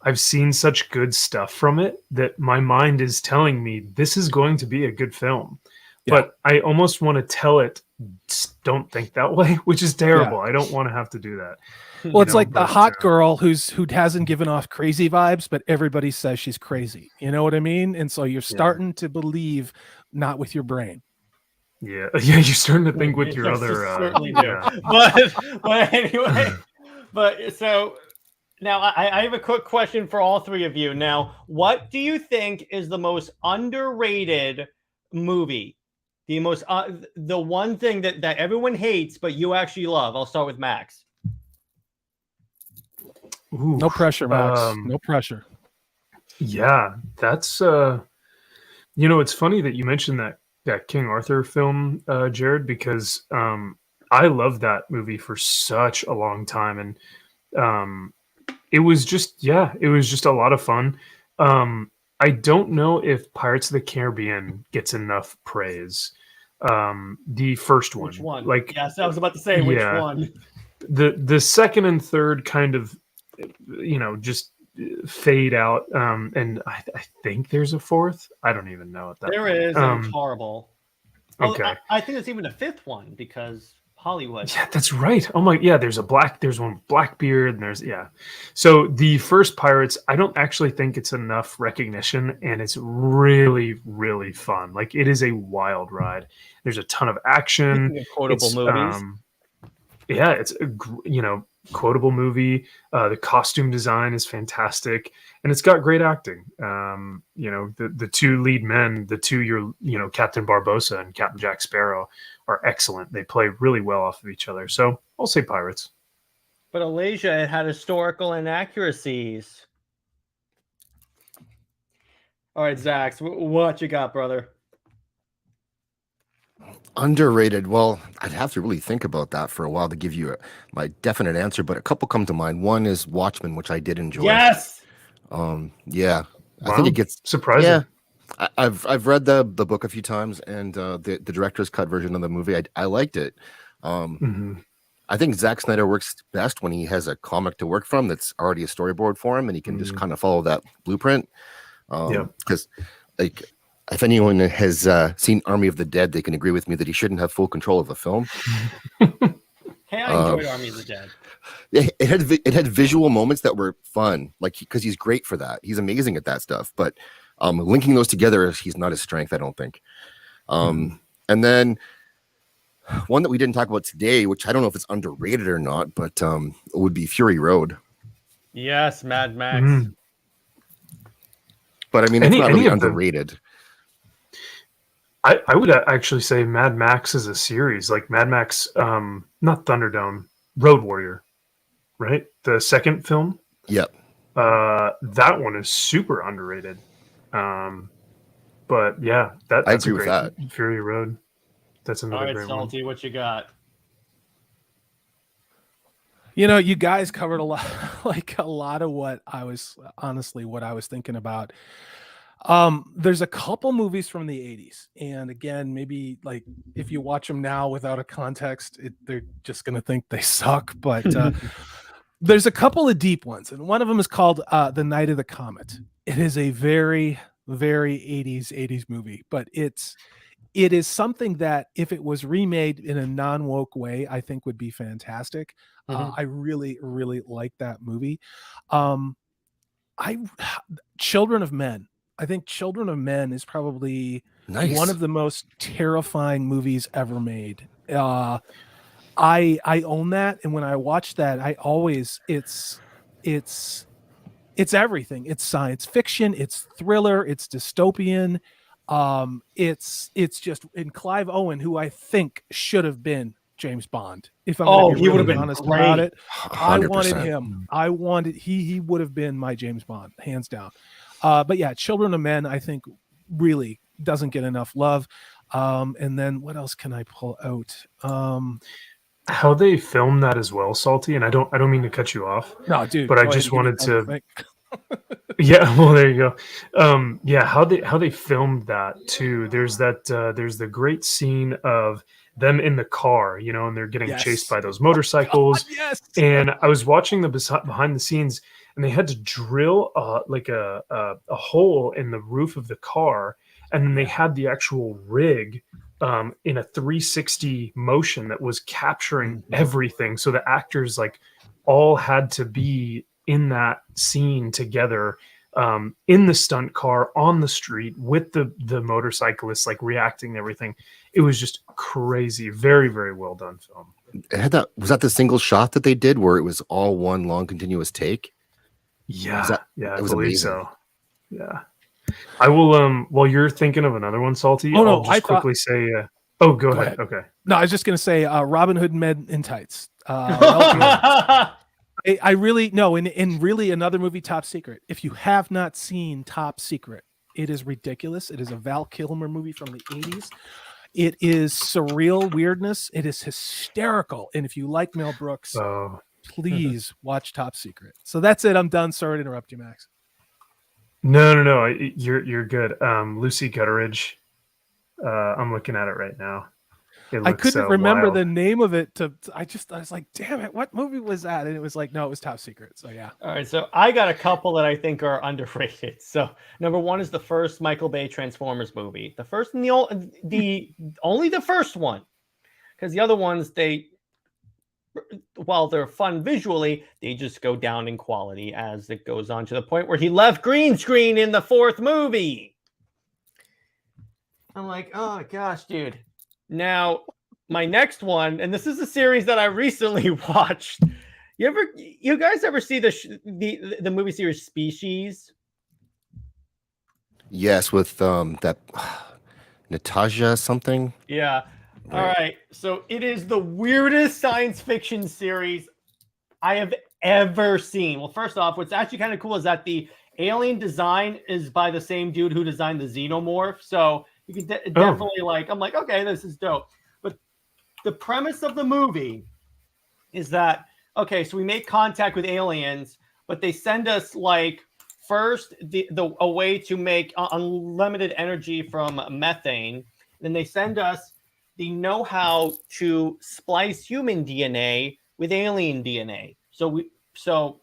I've seen such good stuff from it that my mind is telling me this is going to be a good film. Yeah. But I almost want to tell it, don't think that way, which is terrible. Yeah. I don't want to have to do that. Well, it's like the hot girl who hasn't given off crazy vibes, but everybody says she's crazy. You know what I mean? And so you're starting to believe not with your brain. Yeah, you're starting to think with your other. Certainly do. But anyway, so now I have a quick question for all three of you. Now, what do you think is the most underrated movie? The most the one thing that everyone hates but you actually love? I'll start with Max. Ooh, No pressure, Max. No pressure. Yeah, that's it's funny that you mentioned that King Arthur film, Jared, because I loved that movie for such a long time, and it was just a lot of fun. I don't know if Pirates of the Caribbean gets enough praise. The first Which one, one? like, Yes, I was about to say which yeah, one. the second and third kind of just fade out, and I think there's a fourth. I don't even know at that There point. is, and it's horrible. Well, Okay. I think there's even a fifth one because Hollywood. Yeah, that's right. Oh my, yeah. There's one with Blackbeard, and So the first Pirates, I don't actually think it's enough recognition, and it's really, really fun. Like, it is a wild ride. There's a ton of action. Speaking of quotable It's movies. yeah, it's a quotable movie. The costume design is fantastic, and it's got great acting. The two lead men, Captain Barbossa and Captain Jack Sparrow, are excellent. They play really well off of each other. So I'll say Pirates. But Alasia, it had historical inaccuracies. All right, Zaxx, what you got, brother? Underrated. Well, I'd have to really think about that for a while to give you my definite answer, but a couple come to mind. One is Watchmen, which I did enjoy. Yes. Yeah, Wow. I think it gets surprising. Yeah, I've read the book a few times, and the director's cut version of the movie, I liked it. I think Zack Snyder works best when he has a comic to work from that's already a storyboard for him, and he can just kind of follow that blueprint. Because like, if anyone has seen Army of the Dead, they can agree with me that he shouldn't have full control of the film. Hey, I enjoyed Army of the Dead. It had visual moments that were fun, like, because he's great for that. He's amazing at that stuff. But linking those together, he's not his strength, I don't think. And then one that we didn't talk about today, which I don't know if it's underrated or not, but would be Fury Road. Yes, Mad Max. But I mean, it's not really underrated. I would actually say Mad Max is a series, like Mad Max, not Thunderdome, Road Warrior, right? The second film. Yep. That one is super underrated. But yeah, that's I agree a great with that. Fury Road. That's another great Salty, one. what you got? You guys covered a lot, like a lot of what I was thinking about. There's a couple movies from the 80s, and again, maybe like if you watch them now without a context, they're just gonna think they suck. But there's a couple of deep ones, and one of them is called The Night of the Comet. It is a very, very 80s movie, but it is something that if it was remade in a non-woke way, I think would be fantastic. I really, really like that movie. Children of Men. I think Children of Men is probably one of the most terrifying movies ever made. I own that, and when I watch that, I always it's everything. It's science fiction, it's thriller, it's dystopian. It's just in Clive Owen, who I think should have been James Bond. If I'm he would have been honest great. about it, 100%. I wanted he would have been my James Bond, hands down. But yeah, Children of Men, I think, really doesn't get enough love. And then what else can I pull out? How they filmed that as well, Salty, and I don't mean to cut you off. No, dude. But I just wanted to. Yeah, well, there you go. Yeah, how they filmed that too. There's the great scene of them in the car, and they're getting chased by those motorcycles. God, yes. And I was watching the behind the scenes, and they had to drill like a hole in the roof of the car, and then they had the actual rig in a 360 motion that was capturing everything. So the actors like all had to be in that scene together, in the stunt car on the street with the motorcyclists, like reacting to everything. It was just crazy. Very, very well done film. Was that the single shot that they did where it was all one long continuous take? Yeah, I believe amazing. so. Yeah, I will. While you're thinking of another one, Salty, I'll just quickly say. Go ahead. Okay. No, I was just gonna say Robin Hood Men in Tights. I really no, in really another movie, Top Secret. If you have not seen Top Secret, it is ridiculous. It is a Val Kilmer movie from the 80s. It is surreal weirdness. It is hysterical. And if you like Mel Brooks, Oh, please watch Top Secret. So that's it. I'm done. Sorry to interrupt you, Max. no. You're good. Lucy Gutteridge. I'm looking at it right now. I couldn't remember wild. the name of it. I was like, damn it, what movie was that? And it was like, no, it was Top Secret. So yeah. All right, so I got a couple that I think are underrated. So number one is the first Michael Bay Transformers movie. The first and the only the first one, because the other ones while they're fun visually, they just go down in quality as it goes on to the point where he left green screen in the fourth movie. I'm like, oh gosh, dude. Now, my next one, and this is a series that I recently watched. You guys ever see the movie series Species? Yes, with that Natasha something. Yeah. All right. So it is the weirdest science fiction series I have ever seen. Well, first off, what's actually kind of cool is that the alien design is by the same dude who designed the Xenomorph. So you can definitely I'm like, okay, this is dope. But the premise of the movie is that, okay, so we make contact with aliens, but they send us first a way to make unlimited energy from methane. Then they send us the know-how to splice human DNA with alien DNA. So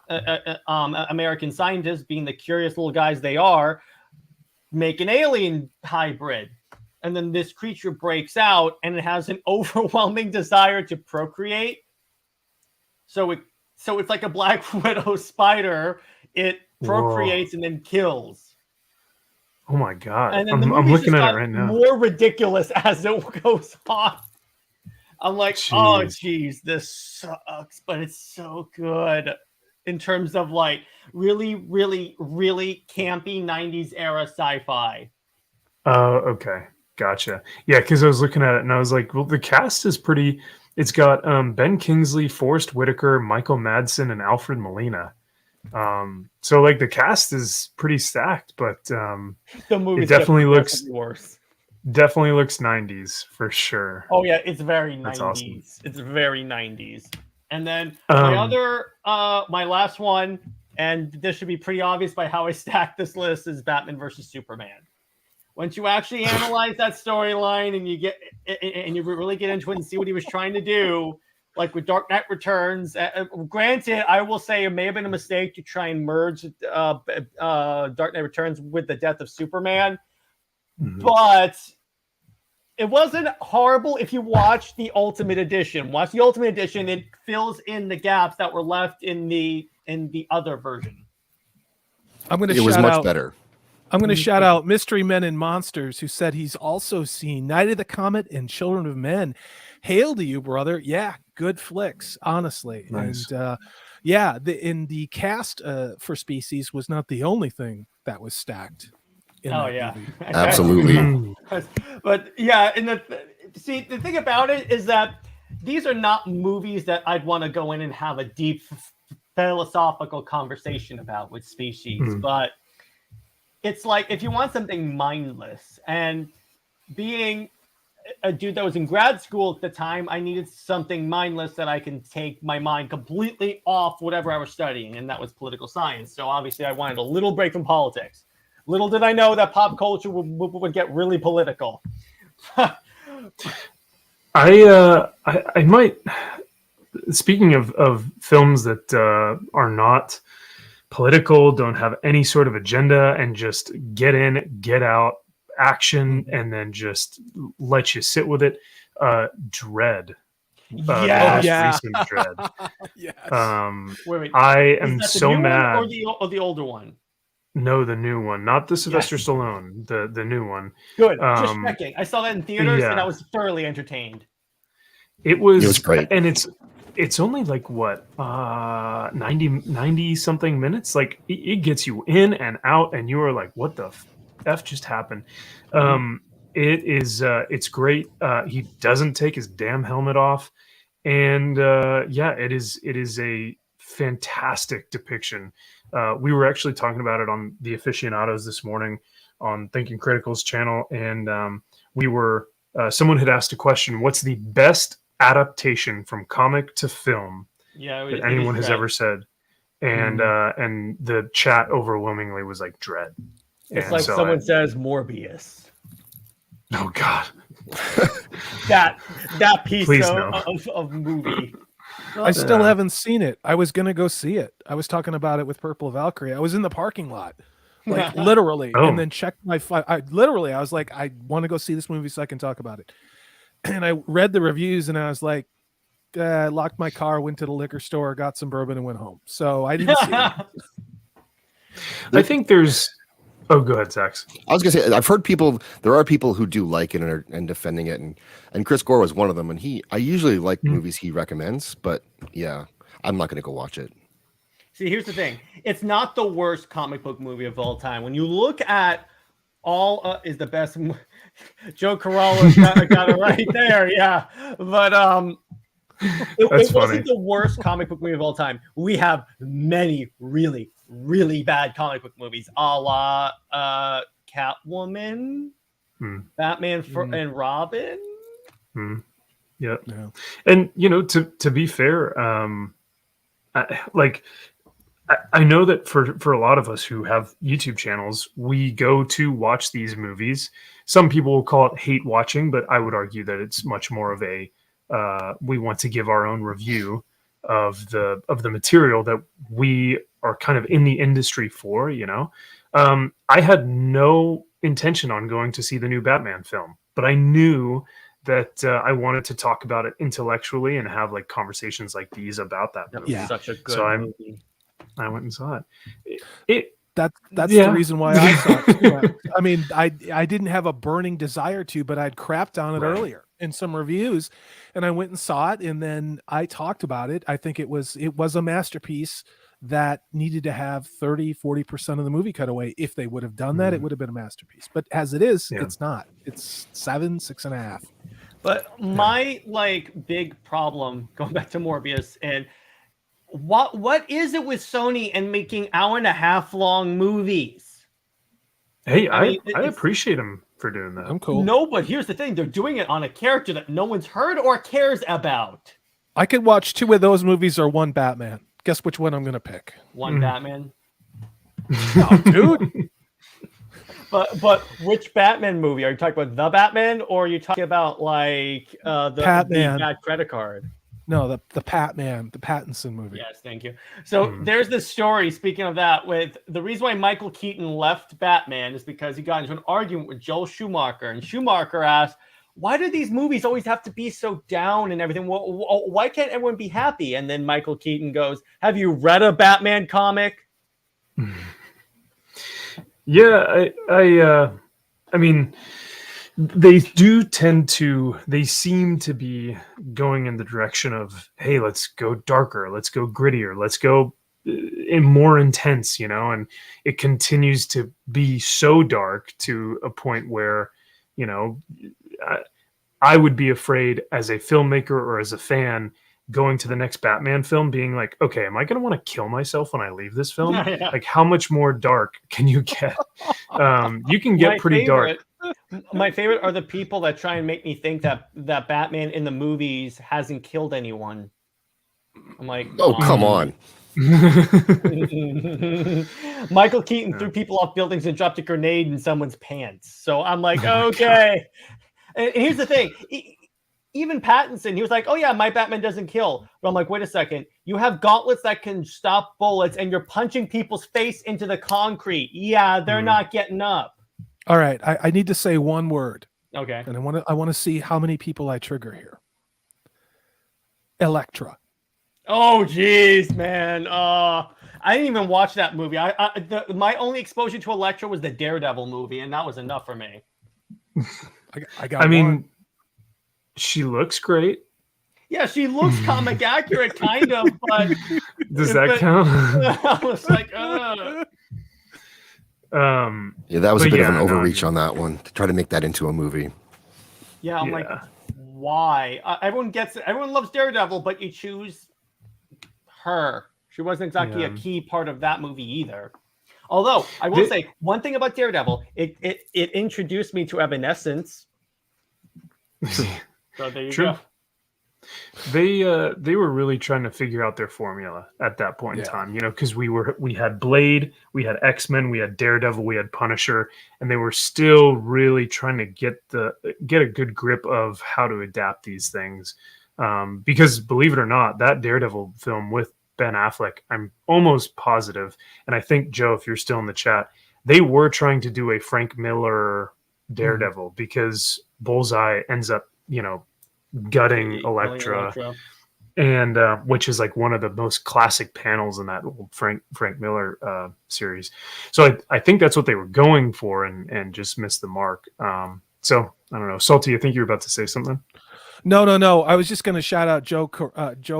American scientists, being the curious little guys they are, make an alien hybrid. And then this creature breaks out and it has an overwhelming desire to procreate. So it's like a Black Widow spider. It procreates and then kills. Oh my god! And then I'm looking at it right now. More ridiculous as it goes on. I'm like, oh geez, this sucks, but it's so good in terms of really, really, really campy 90s era sci-fi. Oh, okay. Gotcha. Yeah, because I was looking at it and I was like, well, the cast is pretty. It's got Ben Kingsley, Forrest Whitaker, Michael Madsen, and Alfred Molina. So the cast is pretty stacked, but the movie definitely looks worse. Definitely looks 90s for sure. Oh yeah, it's very 90s. That's awesome. It's very 90s. And then my last one, and this should be pretty obvious by how I stacked this list, is Batman versus Superman. Once you actually analyze that storyline and you really get into it and see what he was trying to do, like with Dark Knight Returns, granted, I will say it may have been a mistake to try and merge Dark Knight Returns with the death of Superman, but it wasn't horrible if you watch the Ultimate Edition. Watch the Ultimate Edition; it fills in the gaps that were left in the other version. It was much better. I'm going to shout out Mystery Men and Monsters, who said he's also seen Night of the Comet and Children of Men. Hail to you, brother. Yeah, good flicks, honestly. Nice. And the cast for Species was not the only thing that was stacked. Movie. Absolutely. But yeah, and the thing about it is that these are not movies that I'd want to go in and have a deep philosophical conversation about with Species, but it's like if you want something mindless, and being a dude that was in grad school at the time, I needed something mindless that I can take my mind completely off whatever I was studying, and that was political science. So obviously I wanted a little break from politics. Little did I know that pop culture would get really political. I might, speaking of films that are not political, don't have any sort of agenda, and just get in, get out, action, and then just let you sit with it. Dread. Recent Dread. Yes. Wait. I am so mad. Or the older one? No, the new one, not the Sylvester Stallone. The new one. Good. Just checking. I saw that in theaters, and I was thoroughly entertained. It was great, and it's only what 90 something minutes. It gets you in and out, and you are like, what the f just happened? It is it's great. He doesn't take his damn helmet off, and it is a fantastic depiction. We were actually talking about it on the Aficionados this morning on Thinking Critical's channel, and we were someone had asked a question: what's the best adaptation from comic to film that anyone has ever said? And and the chat overwhelmingly was like Dread. It's like someone says Morbius. Oh God. that piece of movie. I still haven't seen it. I was gonna go see it. I was talking about it with Purple Valkyrie. I was in the parking lot, like literally, and then checked my phone. I was like, I want to go see this movie so I can talk about it. And I read the reviews, and I was like, locked my car, went to the liquor store, got some bourbon, and went home. So I didn't see it. I think there's. Oh, go ahead, Zaxx. I was gonna say, I've heard there are people who do like it and defending it, and Chris Gore was one of them. And I usually like movies he recommends, but yeah, I'm not gonna go watch it. See, here's the thing: it's not the worst comic book movie of all time. When you look at all is the best. Joe Corrales got it right there, yeah. But it wasn't the worst comic book movie of all time. We have many really, really bad comic book movies, a la Catwoman, Batman and Robin. Yeah. And to be fair, I know that for a lot of us who have YouTube channels, we go to watch these movies. Some people will call it hate watching, but I would argue that it's much more of a we want to give our own review of the material that we are kind of in the industry for. I had no intention on going to see the new Batman film, but I knew that I wanted to talk about it intellectually and have like conversations like these about that movie. Yeah, such a good movie. I went and saw it. That's the reason why I saw it. I mean, I didn't have a burning desire to, but I'd crapped on it earlier in some reviews, and I went and saw it, and then I talked about it. I think it was a masterpiece that needed to have 30-40% of the movie cut away. If they would have done that, it would have been a masterpiece. But as it is, it's not. It's 6.5. But my big problem, going back to Morbius, and what is it with Sony and making hour-and-a-half long movies? Hey, I appreciate them for doing that. I'm cool. No, but here's the thing: they're doing it on a character that no one's heard or cares about. I could watch 2 of those movies or 1 Batman. Guess which one I'm going to pick? 1 Batman. Oh, dude. But which Batman movie? Are you talking about the Batman, or are you talking about the Batman. The bad credit card? No, the Patman, the Pattinson movie. Yes, thank you. So there's this story, speaking of that, with the reason why Michael Keaton left Batman is because he got into an argument with Joel Schumacher. And Schumacher asked, why do these movies always have to be so down and everything? Why can't everyone be happy? And then Michael Keaton goes, have you read a Batman comic? Yeah, I mean, they seem to be going in the direction of, hey, let's go darker, let's go grittier, let's go more intense, and it continues to be so dark to a point where, I would be afraid as a filmmaker or as a fan going to the next Batman film being like, okay, am I going to want to kill myself when I leave this film? Yeah. Like, how much more dark can you get? You can get pretty dark. My favorite are the people that try and make me think that Batman in the movies hasn't killed anyone. I'm like, oh, come on. Michael Keaton threw people off buildings and dropped a grenade in someone's pants. So I'm like, okay. And here's the thing. Even Pattinson, he was like, oh yeah, my Batman doesn't kill. But I'm like, wait a second. You have gauntlets that can stop bullets and you're punching people's face into the concrete. Yeah, they're not getting up. All right. I need to say one word. Okay. And I want to see how many people I trigger here. Elektra. Oh, geez, man. I didn't even watch that movie. My only exposure to Elektra was the Daredevil movie, and that was enough for me. I mean, she looks great. Yeah, she looks comic accurate, kind of, but does that count? I was like, yeah, that was a bit of an overreach on that one to try to make that into a movie. Yeah, I'm like, why? Everyone gets it. Everyone loves Daredevil, but you choose her. She wasn't exactly a Yeah. key part of that movie either. Although I will say one thing about Daredevil, it introduced me to Evanescence. So there you True. go. They were really trying to figure out their formula at that point in Yeah. time, because we had Blade, we had X-Men, we had Daredevil, we had Punisher, and they were still really trying to get a good grip of how to adapt these things. Because believe it or not, that Daredevil film with Ben Affleck, I'm almost positive, and I think, Joe, if you're still in the chat, they were trying to do a Frank Miller Daredevil because Bullseye ends up, gutting Elektra, and which is like one of the most classic panels in that old Frank Miller series. So I think that's what they were going for, and just missed the mark. So I don't know, Salty, I think you're about to say something. No. I was just going to shout out Joe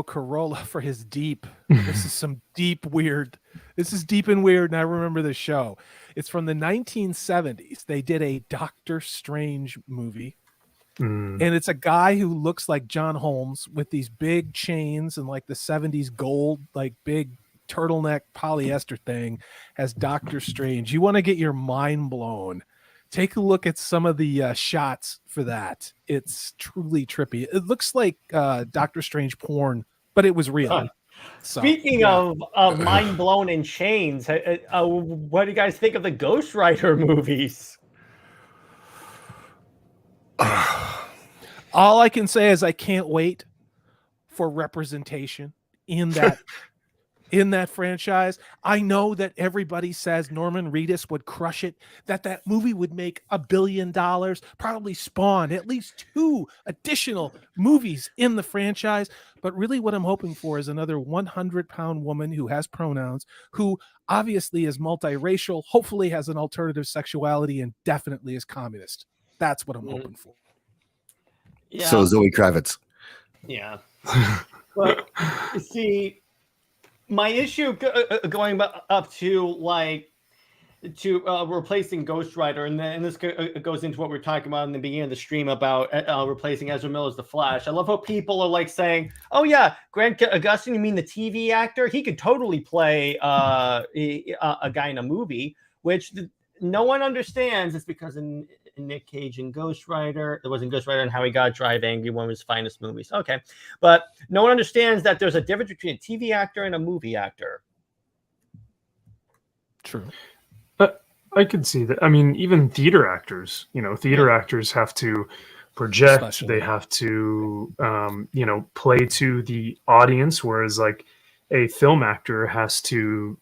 Corolla for his deep. This is some deep weird. This is deep and weird, and I remember the show. It's from the 1970s. They did a Doctor Strange movie. And it's a guy who looks like John Holmes with these big chains and like the 70s gold, like big turtleneck polyester thing as Doctor Strange. You want to get your mind blown. Take a look at some of the shots for that. It's truly trippy. It looks like Doctor Strange porn, but it was real. So, Speaking of mind blown in chains, what do you guys think of the Ghost Rider movies? all I can say is I can't wait for representation in that franchise. I know that everybody says Norman Reedus would crush it, that movie would make $1 billion, probably spawn at least 2 additional movies in the franchise. But really what I'm hoping for is another 100-pound woman who has pronouns, who obviously is multiracial, hopefully has an alternative sexuality, and definitely is communist. That's what I'm hoping for. Yeah. So Zoe Kravitz. Yeah. But you see, my issue going up to replacing Ghost Rider, and this goes into what we were talking about in the beginning of the stream about replacing Ezra Miller as the Flash. I love how people are like saying, "Oh yeah, Grant Gustin, you mean the TV actor? He could totally play a guy in a movie," which no one understands. It's because in Nick Cage and Ghost Rider, it wasn't Ghost Rider and How He Got Drive Angry, one of his finest movies. Okay, but no one understands that there's a difference between a TV actor and a movie actor. True. I could see that. I mean, even theater actors, actors have to project. Especially. They have to, play to the audience, whereas like a film actor has to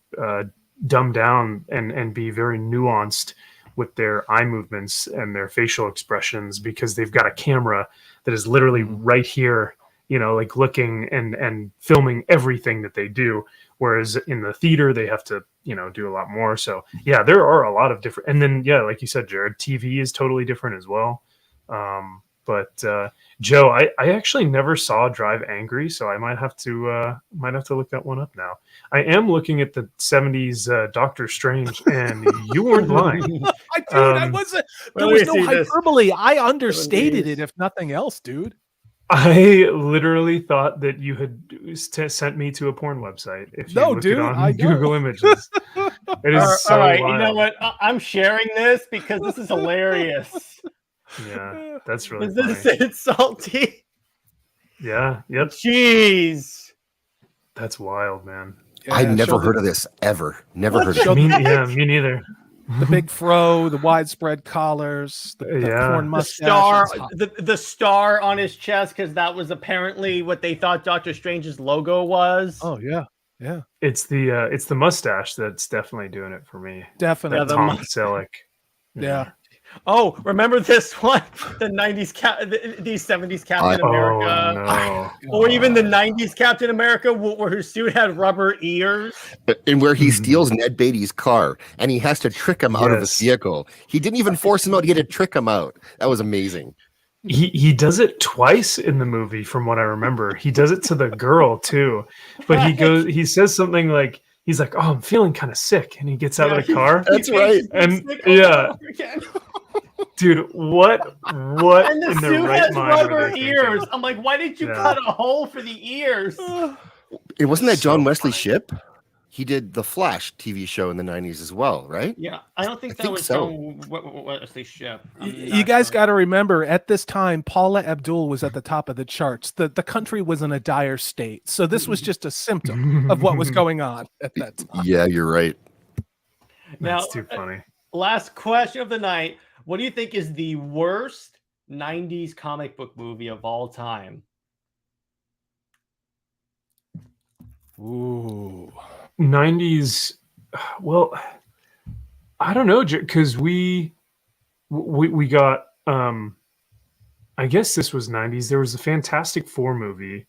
dumb down and be very nuanced with their eye movements and their facial expressions, because they've got a camera that is literally right here, like looking and filming everything that they do. Whereas in the theater, they have to, do a lot more. So yeah, there are a lot of different, and then, yeah, like you said, Jared, TV is totally different as well. But Joe, I actually never saw Drive Angry, so I might have to look that one up now. I am looking at the 70s Doctor Strange, and you weren't lying. I wasn't. There was no hyperbole. I understated it, if nothing else, dude. I literally thought that you had sent me to a porn website. If you look it on Google Images, it is so all right. wild. You know what? I'm sharing this because this is hilarious. Yeah, that's really funny. Is it salty? Yeah. Yep. Jeez. That's wild, man. Yeah, I never heard of this ever. Never heard of it. Me neither. The big fro, the widespread collars, the porn mustache, the star on his chest, because that was apparently what they thought Doctor Strange's logo was. Oh yeah. It's the mustache that's definitely doing it for me. Definitely, Tom Selleck. Yeah. Oh, remember this one? The 90s, the 70s Captain America. No. Or even the 90s Captain America, where his suit had rubber ears. And where he steals Ned Beatty's car, and he has to trick him out of his vehicle. He didn't even force him out. He had to trick him out. That was amazing. He does it twice in the movie, from what I remember. He does it to the girl, too. But he says something like, he's like, "Oh, I'm feeling kind of sick," and he gets out of the car. That's right. And yeah, dude, what and the in suit the right has mind rubber ears. I'm like, why did you cut a hole for the ears? It wasn't that John So Wesley funny. Shipp? He did the Flash TV show in the 90s as well, right? Yeah, I don't think I that think was so. John Wesley Shipp. You guys got to remember, at this time, Paula Abdul was at the top of the charts. The country was in a dire state. So this was just a symptom of what was going on at that time. Yeah, you're right. Now, That's too funny. last question of the night. What do you think is the worst 90s comic book movie of all time? Ooh. 90s. Well, I don't know, because we got I guess this was 90s. There was a Fantastic Four movie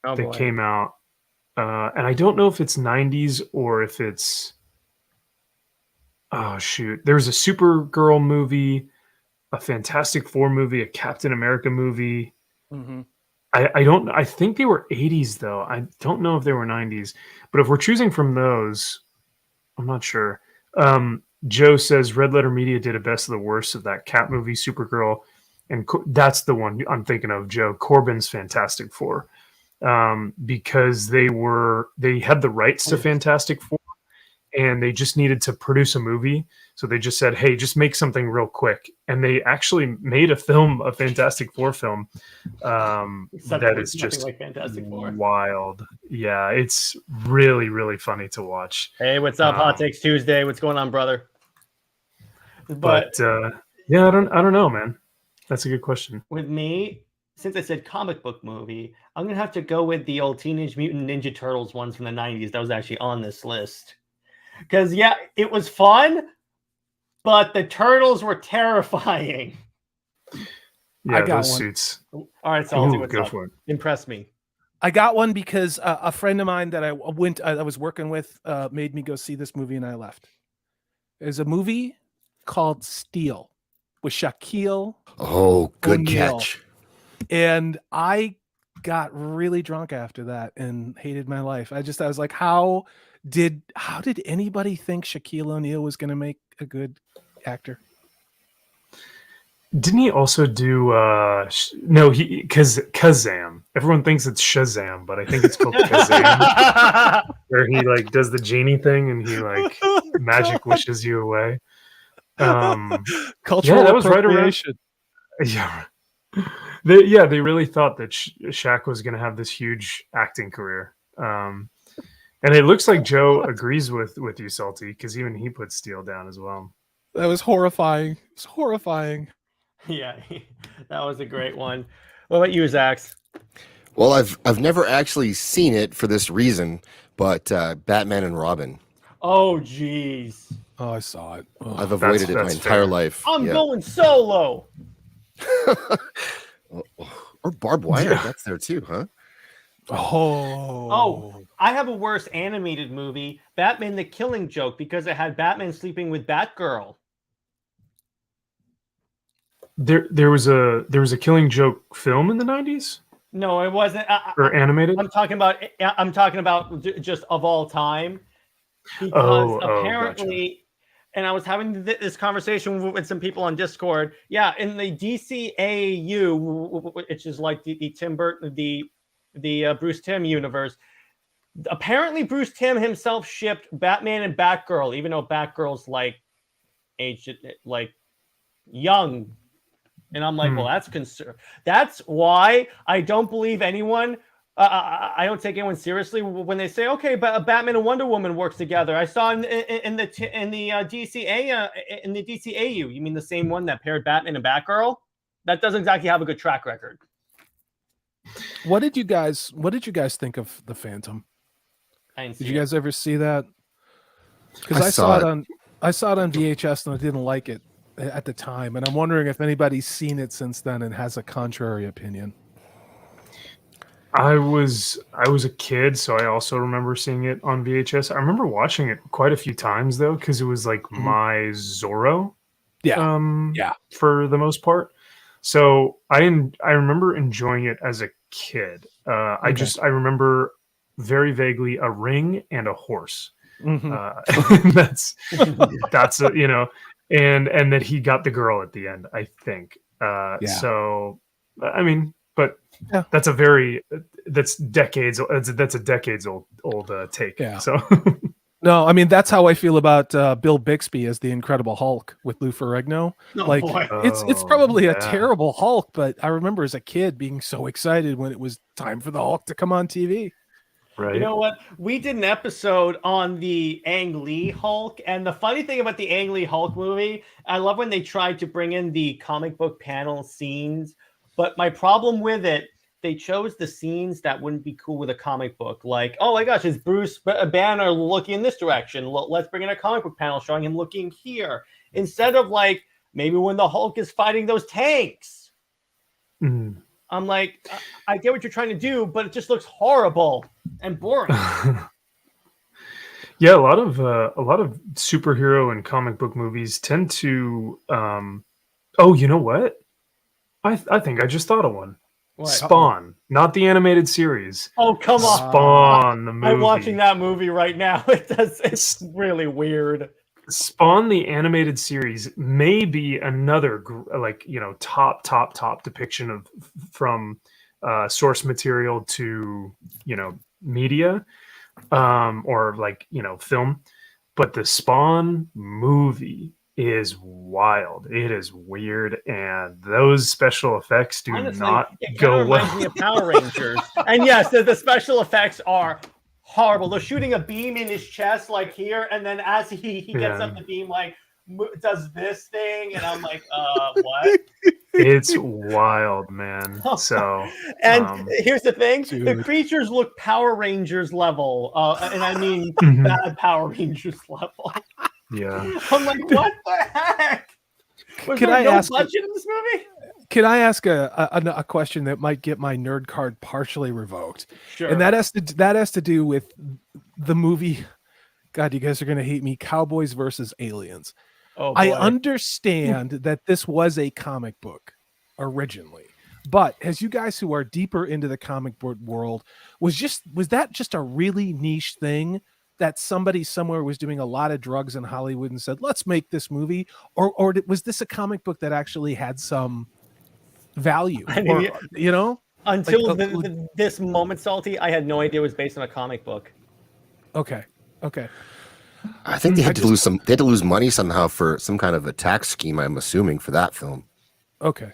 that came out, and I don't know if it's 90s or if it's, oh shoot, there's a Supergirl movie, a Fantastic Four movie, a Captain America movie. Mm-hmm. I think they were 80s though. I don't know if they were 90s, but if we're choosing from those, I'm not sure. Joe says Red Letter Media did a best of the worst of that Cat movie, Supergirl, and that's the one I'm thinking of. Joe Corbin's Fantastic Four, because they had the rights to Fantastic Four, and they just needed to produce a movie. So they just said, "Hey, just make something real quick," and they actually made a Fantastic Four film. That is just like Fantastic Four. Wild. Yeah, it's really, really funny to watch. Hey, what's up, Hot Takes Tuesday? What's going on, brother? But yeah, I don't know, man. That's a good question. With me, since I said comic book movie, I'm gonna have to go with the old Teenage Mutant Ninja Turtles ones from the 90s. That was actually on this list. Because yeah, it was fun, but the turtles were terrifying. Yeah, I got those one. suits. All right, so Go for it. Impress me. I got one because a friend of mine that I was working with made me go see this movie, and I left. There's a movie called Steel with Shaquille. Oh, good O'Neal. catch. And I got really drunk after that and hated my life. I was like, how did anybody think Shaquille O'Neal was going to make a good actor? Didn't he also do Kazam? Everyone thinks it's Shazam, but I think it's called Kazam, where he like does the genie thing and he like magic wishes you away. Cultural that was right around. appropriation. Yeah, they really thought that Shaq was going to have this huge acting career. And it looks like Joe agrees with you, Salty, because even he put Steel down as well. That was horrifying. It's horrifying. Yeah, that was a great one. What about you, Zaxx? Well, I've never actually seen it for this reason, but Batman and Robin. Oh, jeez. Oh, I saw it. Oh. I've avoided it my that's entire fair. life. I'm Yeah. going solo. Or barbed wire. That's there too, huh? Oh. I have a worse animated movie, Batman the Killing Joke, because it had Batman sleeping with Batgirl. There was a Killing Joke film in the 90s No, it wasn't. or animated. I'm talking about just of all time, because apparently, and I was having this conversation with some people on Discord. Yeah, in the DCAU, which is like the Tim Burton, the Bruce Timm universe. Apparently, Bruce Timm himself shipped Batman and Batgirl, even though Batgirl's like aged like young. And I'm like, well, that's concern. That's why I don't believe anyone. I don't take anyone seriously when they say, okay, but Batman and Wonder Woman works together. I saw in the DCAU. You mean the same one that paired Batman and Batgirl? That doesn't exactly have a good track record. What did you guys think of The Phantom? Did you guys ever see that? Because I saw it on VHS and I didn't like it at the time, and I'm wondering if anybody's seen it since then and has a contrary opinion. I was a kid, so I also remember seeing it on VHS. I remember watching it quite a few times though, because it was like my Zorro. Yeah. For the most part. So I remember enjoying it as a kid. I remember very vaguely a ring and a horse. That's and that he got the girl at the end, I think. So I mean, But Yeah. that's decades. That's a decades old take. Yeah. So No, I mean that's how I feel about Bill Bixby as the Incredible Hulk with Lou Ferrigno. Oh, Like boy. it's probably a terrible Hulk, but I remember as a kid being so excited when it was time for the Hulk to come on TV. right. You know what? We did an episode on the Ang Lee Hulk, and the funny thing about the Ang Lee Hulk movie, I love when they tried to bring in the comic book panel scenes, but my problem with it, they chose the scenes that wouldn't be cool with a comic book. Like, oh my gosh, is Bruce Banner looking in this direction? Let's bring in a comic book panel showing him looking here. Instead of like, maybe when the Hulk is fighting those tanks. Mm. I'm like, I get what you're trying to do, but it just looks horrible and boring. Yeah, a lot of superhero and comic book movies tend to. Oh, you know what? I think I just thought of one. What? Spawn, not the animated series. Oh, come on. Spawn, the movie. I'm watching that movie right now. It's really weird. Spawn, the animated series, may be another top depiction of from source material to media, or film. But the Spawn movie is wild. It is weird, and those special effects do Honestly, not it go kinda reminds me well. of Power Rangers. And yes, the special effects are horrible. They're shooting a beam in his chest, like here, and then as he gets up the beam, like does this thing, and I'm like, what? It's wild, man. So, and here's the thing: dude. the creatures look Power Rangers level, and I mean bad Power Rangers level. yeah. I'm like, what the heck? Was Can there I no ask budget in this movie? Can I ask a question that might get my nerd card partially revoked? Sure. And that has to do with the movie. God, you guys are going to hate me. Cowboys versus Aliens. Oh, I boy. understand that this was a comic book originally, but as you guys who are deeper into the comic book world, was that just a really niche thing that somebody somewhere was doing a lot of drugs in Hollywood and said, let's make this movie? Or was this a comic book that actually had some value? I mean, until like, this moment, Salty, I had no idea it was based on a comic book. Okay. I think they had to lose they had to lose money somehow for some kind of a tax scheme, I'm assuming, for that film. Okay.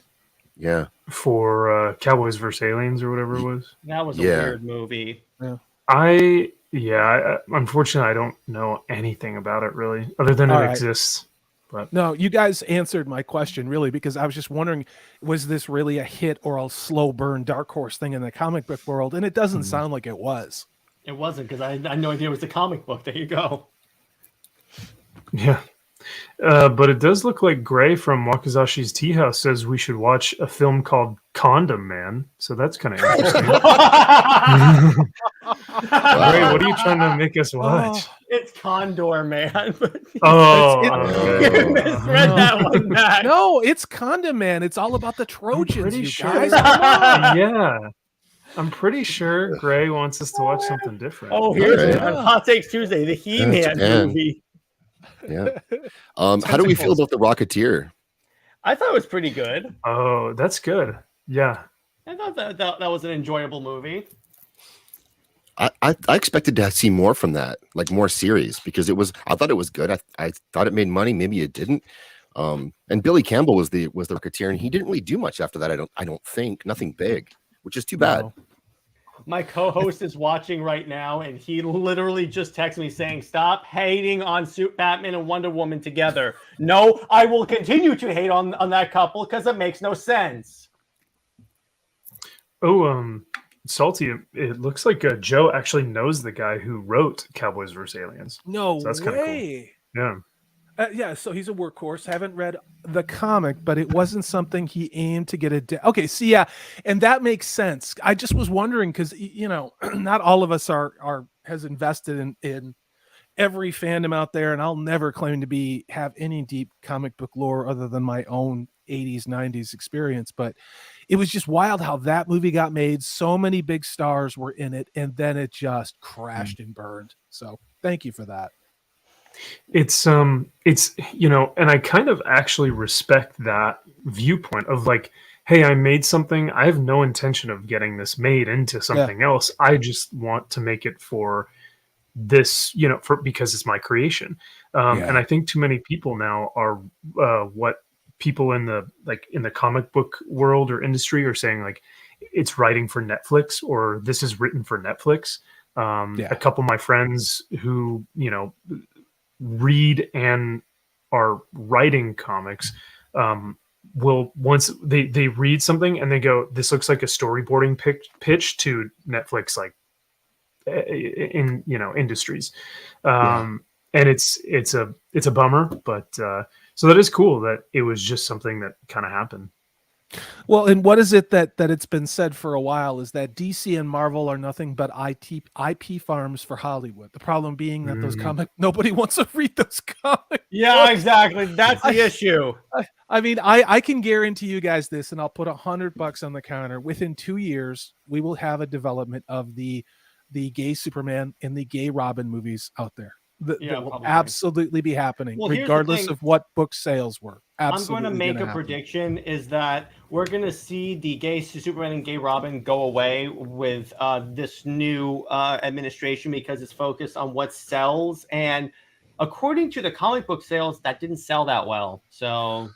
Yeah. For Cowboys vs. Aliens or whatever it was. That was a weird movie. Yeah. Unfortunately, I don't know anything about it really, other than it exists. But no, you guys answered my question really, because I was just wondering, was this really a hit or a slow burn dark horse thing in the comic book world? And it doesn't sound like it was. It wasn't, because I had no idea it was a comic book. There you go. yeah. But it does look like Gray from Wakazashi's Tea House says we should watch a film called Condom Man. So that's kind of interesting. Gray, what are you trying to make us watch? It's Condor Man. Oh, misread that one back. No, it's Condom Man. It's all about the Trojans, pretty you sure. guys. Yeah. I'm pretty sure Gray wants us to watch something different. Oh, here's Okay. it on Hot Takes Tuesday, the He-Man Japan. movie. Yeah. How do we feel about The Rocketeer? I thought it was pretty good. Oh, that's good. Yeah. I thought that was an enjoyable movie. I expected to see more from that, like more series, because I thought it was good. I thought it made money. Maybe it didn't. And Billy Campbell was the Rocketeer, and he didn't really do much after that. I don't think nothing big, which is too bad. No. My co-host is watching right now, and he literally just texted me saying, "Stop hating on Batman and Wonder Woman together." No, I will continue to hate on that couple because it makes no sense. Oh, Salty, it looks like Joe actually knows the guy who wrote Cowboys vs. Aliens. No So that's kinda cool. way. Yeah. Yeah, so he's a workhorse. Haven't read the comic, but it wasn't something he aimed to get okay, see, yeah, and that makes sense. I just was wondering because not all of us are has invested in every fandom out there, and I'll never claim to have any deep comic book lore other than my own 80s, 90s experience. But it was just wild how that movie got made. So many big stars were in it, and then it just crashed and burned. So thank you for that. It's and I kind of actually respect that viewpoint of like, hey, I made something. I have no intention of getting this made into something else. I just want to make it for this, because it's my creation. And I think too many people now are what people in the comic book world or industry are saying, like, it's writing for Netflix, or this is written for Netflix. A couple of my friends who read and are writing comics will, once they read something and they go, this looks like a storyboarding pitch to Netflix, like, in industries. And it's a bummer, but so that is cool that it was just something that kind of happened. Well, and what is it that it's been said for a while is that DC and Marvel are nothing but IP farms for Hollywood. The problem being that those nobody wants to read those comics. Yeah, exactly. That's the issue. I mean, I can guarantee you guys this, and I'll put $100 on the counter. Within 2 years, we will have a development of the gay Superman and the gay Robin movies out there. That will absolutely be happening, regardless of what book sales were. Absolutely, I'm going to make a prediction is that we're going to see the gay Superman and gay Robin go away with this new administration, because it's focused on what sells. And according to the comic book sales, that didn't sell that well. So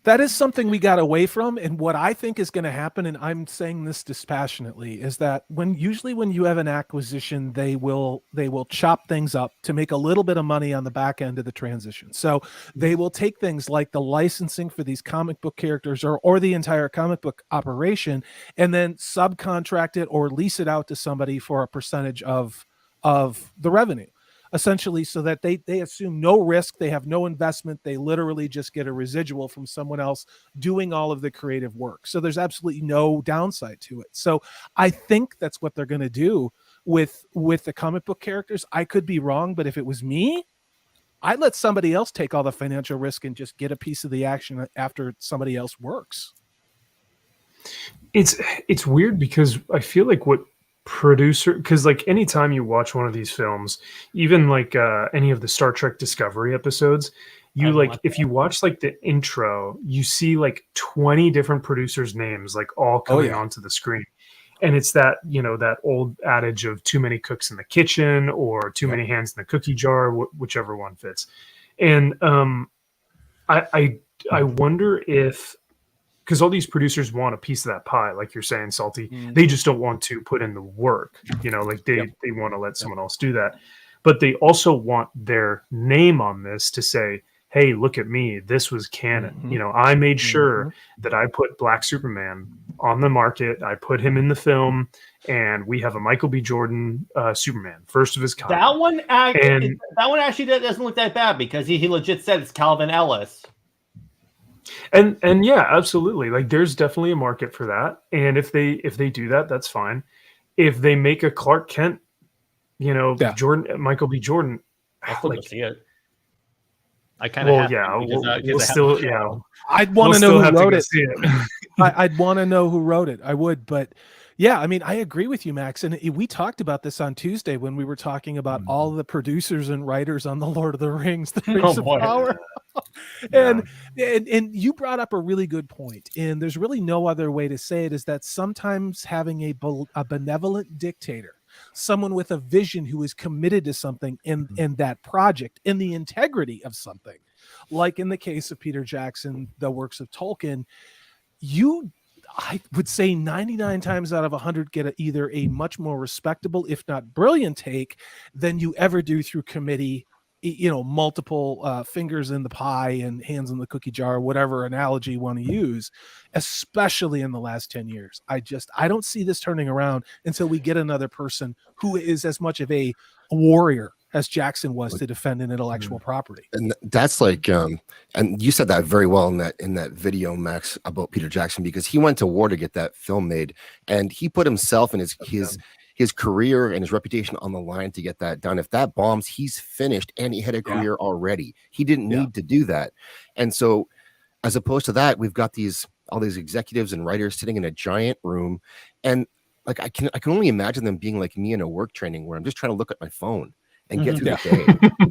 that is something we got away from. And what I think is going to happen, and I'm saying this dispassionately, is that usually when you have an acquisition, they will chop things up to make a little bit of money on the back end of the transition. So they will take things like the licensing for these comic book characters or the entire comic book operation, and then subcontract it or lease it out to somebody for a percentage of the revenue. Essentially, so that they assume no risk, they have no investment, they literally just get a residual from someone else doing all of the creative work. So there's absolutely no downside to it. So I think that's what they're going to do with the comic book characters. I could be wrong, but if it was me, I'd let somebody else take all the financial risk and just get a piece of the action after somebody else works. It's weird, because I feel like because like anytime you watch one of these films, even like any of the Star Trek Discovery episodes, if you watch like the intro, you see like 20 different producers' names like all coming onto the screen. And it's that, that old adage of too many cooks in the kitchen or too many hands in the cookie jar, whichever one fits. And I wonder if, because all these producers want a piece of that pie, like you're saying, Salty. They just don't want to put in the work, like they want to let someone else do that. But they also want their name on this to say, hey, look at me. This was canon. I made sure that I put Black Superman on the market. I put him in the film, and we have a Michael B. Jordan Superman, first of his kind. That one actually doesn't look that bad, because he legit said it's Calvin Ellis. And yeah, absolutely. Like, there's definitely a market for that. And if they do that, that's fine. If they make a Clark Kent, Michael B. Jordan, I'll still see it. I kind of I'd want to know who wrote it. I'd want to know who wrote it. I would, but yeah, I mean, I agree with you, Max. And we talked about this on Tuesday when we were talking about all the producers and writers on the Lord of the Rings, the Rings of Power. And you brought up a really good point. And there's really no other way to say it, is that sometimes having a benevolent dictator, someone with a vision who is committed to something in that project, in the integrity of something, like in the case of Peter Jackson, the works of Tolkien, I would say 99 times out of 100 get either a much more respectable, if not brilliant, take than you ever do through committee, multiple fingers in the pie and hands in the cookie jar, whatever analogy you want to use, especially in the last 10 years. I don't see this turning around until we get another person who is as much of a warrior as Jackson was to defend an intellectual property. And that's like, and you said that very well in that video, Max, about Peter Jackson, because he went to war to get that film made, and he put himself and his career and his reputation on the line to get that done. If that bombs, he's finished, and he had a career already. He didn't need to do that. And so, as opposed to that, we've got all these executives and writers sitting in a giant room, and like I can only imagine them being like me in a work training where I'm just trying to look at my phone and get through the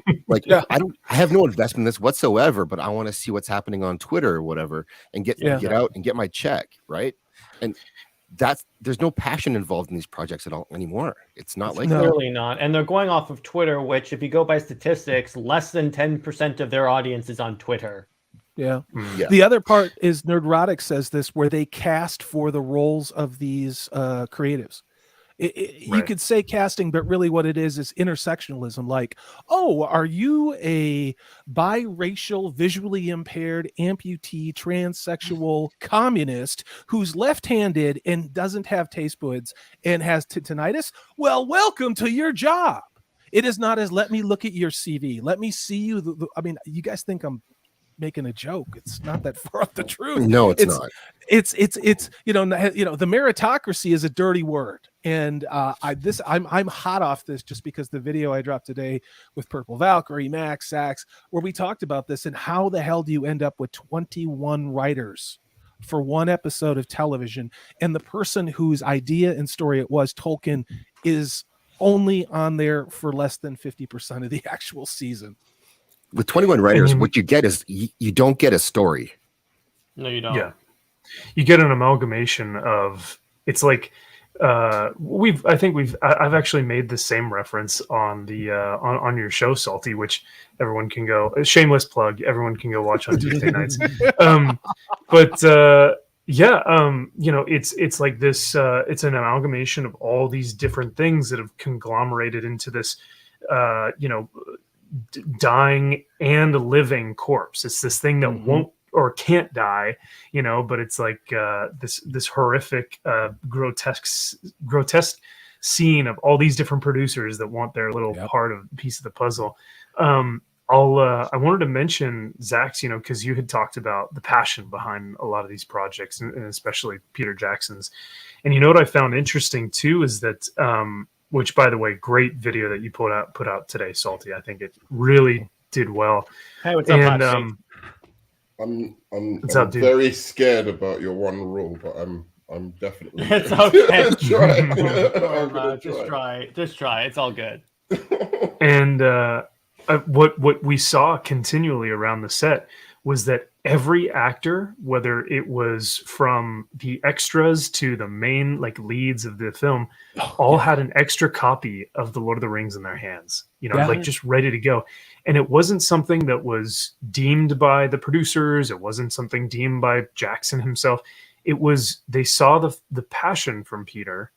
day. Like, Yeah. I have no investment in this whatsoever, but I want to see what's happening on Twitter or whatever, and get out and get my check, right? And there's no passion involved in these projects at all anymore. It's not like clearly not. And they're going off of Twitter, which, if you go by statistics, less than 10% of their audience is on Twitter. Yeah. Yeah. The other part is Nerdrotic says this, where they cast for the roles of these creatives. You could say casting, but really what it is intersectionalism. Like, oh, are you a biracial, visually impaired, amputee, transsexual communist who's left-handed and doesn't have taste buds and has tinnitus? Well, welcome to your job. It is not as, let me look at your CV. Let me see you. I mean, you guys think I'm making a joke. It's not that far off the truth. No, it's not. It's the meritocracy is a dirty word, and I'm hot off this just because the video I dropped today with Purple Valkyrie, Max, Zaxx, where we talked about this and how the hell do you end up with 21 writers for one episode of television, and the person whose idea and story it was, Tolkien, is only on there for less than 50% of the actual season. With 21 writers, what you get is you don't get a story. No, you don't. Yeah. You get an amalgamation of, it's like I've actually made the same reference on the on your show, Salty, which everyone can go, shameless plug, everyone can go watch on Tuesday nights. It's like this, it's an amalgamation of all these different things that have conglomerated into this dying and living corpse. It's this thing that won't or can't die, but it's like this horrific, grotesque scene of all these different producers that want their little piece of the puzzle. I wanted to mention Zaxx, because you had talked about the passion behind a lot of these projects, and especially Peter Jackson's. And what I found interesting too is that, which, by the way, great video that you put out today, Salty. I think it really did well. Hey, what's up, and, I'm very scared about your one rule, but I'm definitely. It's okay. Just try. It's all good. And what we saw continually around the set was that every actor, whether it was from the extras to the main leads of the film, all had an extra copy of The Lord of the Rings in their hands, just ready to go. And it wasn't something that was deemed by the producers. It wasn't something deemed by Jackson himself. It was, they saw the passion from Peter,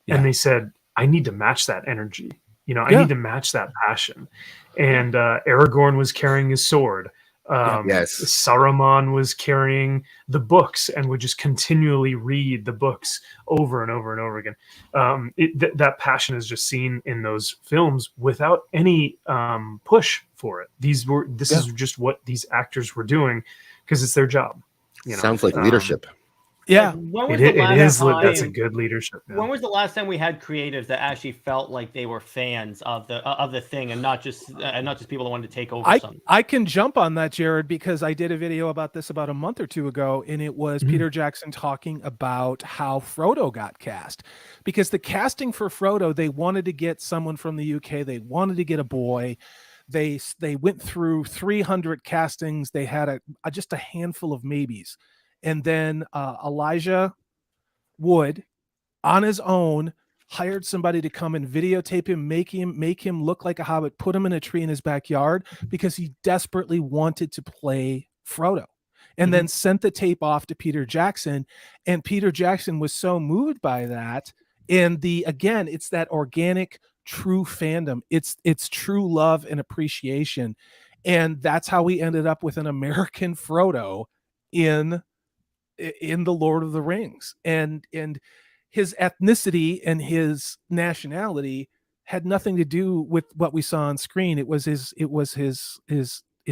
and they said, I need to match that energy. I need to match that passion. And Aragorn was carrying his sword. Saruman was carrying the books and would just continually read the books over and over and over again. That passion is just seen in those films without any push for it. This is just what these actors were doing because it's their job. Sounds like leadership. Yeah, that's a good leadership. Yeah. When was the last time we had creatives that actually felt like they were fans of the thing and not just people that wanted to take over something? I can jump on that, Jared, because I did a video about this about a month or two ago, and it was Peter Jackson talking about how Frodo got cast. Because the casting for Frodo, they wanted to get someone from the UK, they wanted to get a boy. They went through 300 castings. They had just a handful of maybes. And then Elijah Wood, on his own, hired somebody to come and videotape him, make him look like a hobbit, put him in a tree in his backyard because he desperately wanted to play Frodo. And then sent the tape off to Peter Jackson. And Peter Jackson was so moved by that. And it's that organic, true fandom. It's true love and appreciation. And that's how we ended up with an American Frodo in the Lord of the Rings, and his ethnicity and his nationality had nothing to do with what we saw on screen. It was his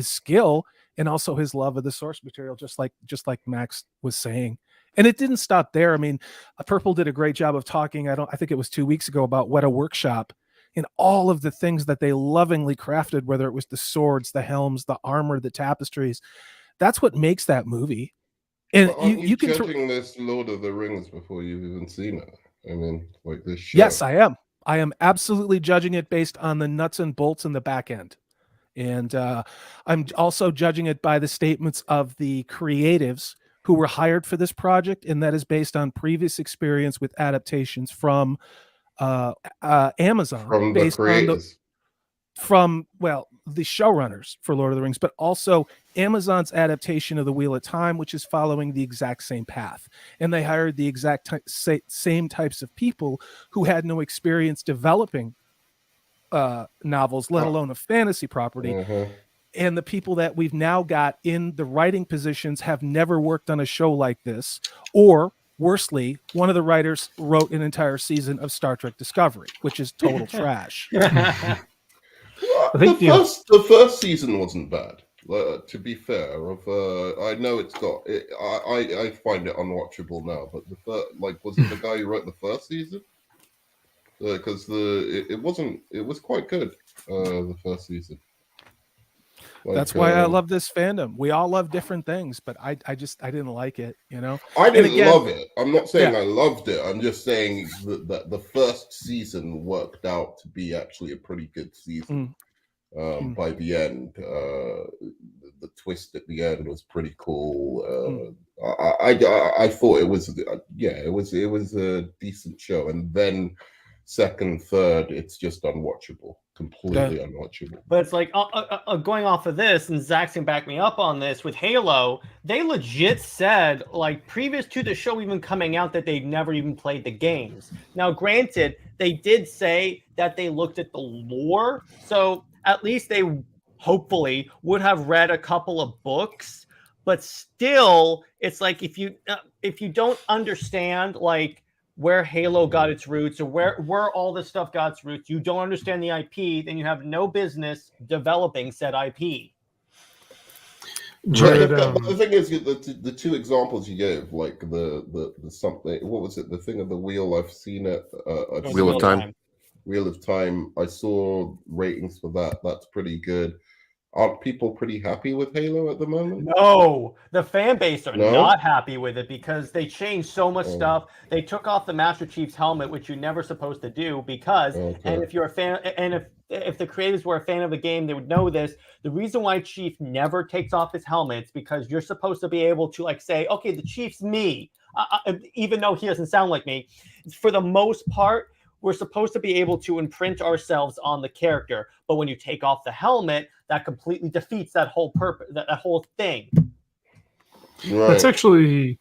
skill and also his love of the source material, just like Max was saying. And it didn't stop there. I mean, Purple did a great job of talking. I think it was 2 weeks ago, about Weta Workshop and all of the things that they lovingly crafted, whether it was the swords, the helms, the armor, the tapestries. That's what makes that movie. And you can judging this Lord of the Rings before you've even seen it. I mean, like this show. Yes, I am. I am absolutely judging it based on the nuts and bolts in the back end. And I'm also judging it by the statements of the creatives who were hired for this project, and that is based on previous experience with adaptations from Amazon, From the based on creators. the showrunners for Lord of the Rings, but also Amazon's adaptation of The Wheel of Time, which is following the exact same path. And they hired the exact same types of people who had no experience developing novels, let alone a fantasy property. And the people that we've now got in the writing positions have never worked on a show like this. Or worsely, one of the writers wrote an entire season of Star Trek Discovery, which is total trash. The first season wasn't bad. To be fair, I know it's got. I find it unwatchable now. But the first, was it the guy who wrote the first season? Because it wasn't. It was quite good. The first season. That's why I love this fandom. We all love different things, but I didn't like it. I didn't love it. I'm not saying I loved it. I'm just saying that the first season worked out to be actually a pretty good season. By the end, the twist at the end was pretty cool. I thought it was it was a decent show, and then second, third, it's just unwatchable, completely unwatchable. But it's like going off of this, and Zaxx can back me up on this. With Halo, they legit said, previous to the show even coming out, that they'd never even played the games. Now, granted, they did say that they looked at the lore, so at least they hopefully would have read a couple of books. But still, it's like if you don't understand where Halo got its roots, or where all this stuff got its roots, you don't understand the IP, then you have no business developing said IP. Jared, but the thing is, the two examples you gave, the something, what was it? The thing of the wheel. I've seen it. Wheel of Time. Wheel of Time. I saw ratings for that. That's pretty good. Aren't people pretty happy with Halo at the moment? No, the fan base are not happy with it because they changed so much stuff. They took off the Master Chief's helmet, which you're never supposed to do, because and if you're a fan, and if the creators were a fan of the game, they would know this. The reason why Chief never takes off his helmet is because you're supposed to be able to say, okay, the Chief's me, even though he doesn't sound like me. For the most part, we're supposed to be able to imprint ourselves on the character, but when you take off the helmet, that completely defeats that whole purpose, that whole thing. Right. That's actually.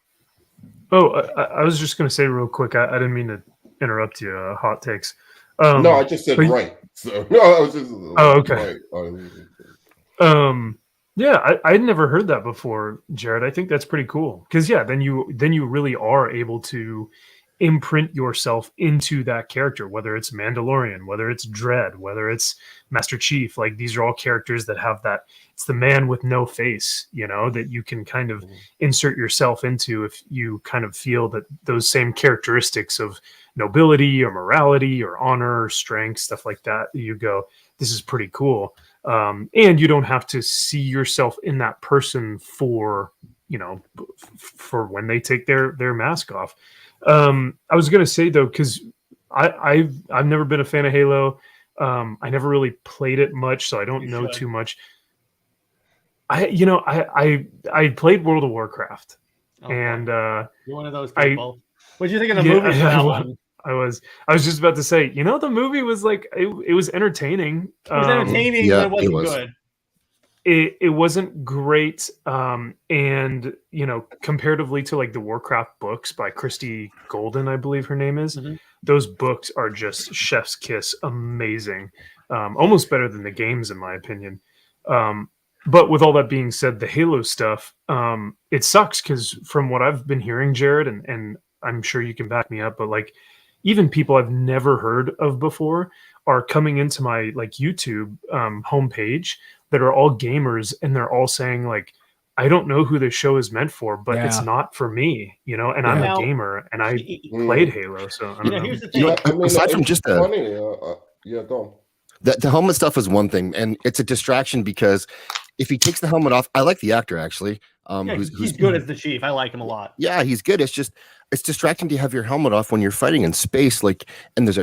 Oh, I was just going to say real quick. I didn't mean to interrupt you. Hot takes. No, I just said right. So no, I was just. Oh, okay. Right. Yeah, I'd never heard that before, Jared. I think that's pretty cool because then you really are able to imprint yourself into that character, whether it's Mandalorian, whether it's Dredd, whether it's Master Chief. These are all characters that have that. It's the man with no face, that you can kind of insert yourself into if you kind of feel that those same characteristics of nobility or morality or honor or strength, stuff like that, you go, this is pretty cool. And you don't have to see yourself in that person for when they take their mask off. I was gonna say though, because I've never been a fan of Halo. I never really played it much, so I don't know too much. I played World of Warcraft, and you're one of those people. What did you think of the movie for that one? I was just about to say, the movie was it was entertaining. It was entertaining, but it wasn't good. It wasn't great, and comparatively to the Warcraft books by Christy Golden, I believe her name is. Those books are just chef's kiss, amazing, almost better than the games in my opinion. But with all that being said, the Halo stuff, it sucks because from what I've been hearing, Jared, and I'm sure you can back me up, but even people I've never heard of before are coming into my YouTube homepage that are all gamers, and they're all saying I don't know who this show is meant for, but it's not for me, and I'm a gamer and I played Halo, so I don't know. Here's the thing. Aside from just go on. The helmet stuff is one thing, and it's a distraction because if he takes the helmet off, I like the actor actually. He's good as the Chief. I like him a lot. Yeah, he's good. It's just it's distracting to have your helmet off when you're fighting in space. Like, and there's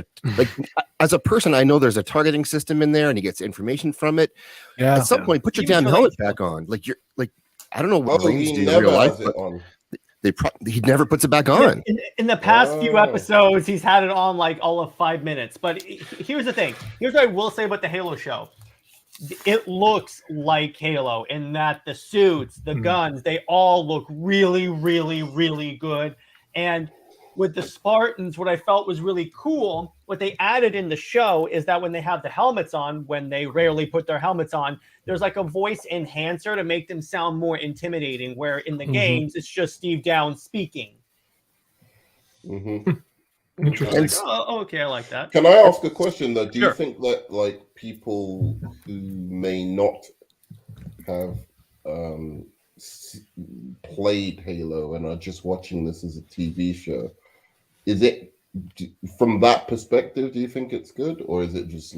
as a person, I know there's a targeting system in there, and he gets information from it. Yeah. At some point, put your damn helmet back on. Like I don't know what Marines do in real life, but he never puts it back on. In the past few episodes, he's had it on like all of 5 minutes. But here's the thing. Here's what I will say about the Halo show. It looks like Halo in that the suits, the guns, they all look really, really, really good. And with the Spartans, what I felt was really cool, what they added in the show is that when they have the helmets on, when they rarely put their helmets on, there's like a voice enhancer to make them sound more intimidating, where in the games, it's just Steve Downes speaking. Interesting. Like, oh, okay, I like that. Can I ask a question, though? Do you think that, like, people who may not have played Halo and are just watching this as a TV show, is it from that perspective, do you think it's good, or is it just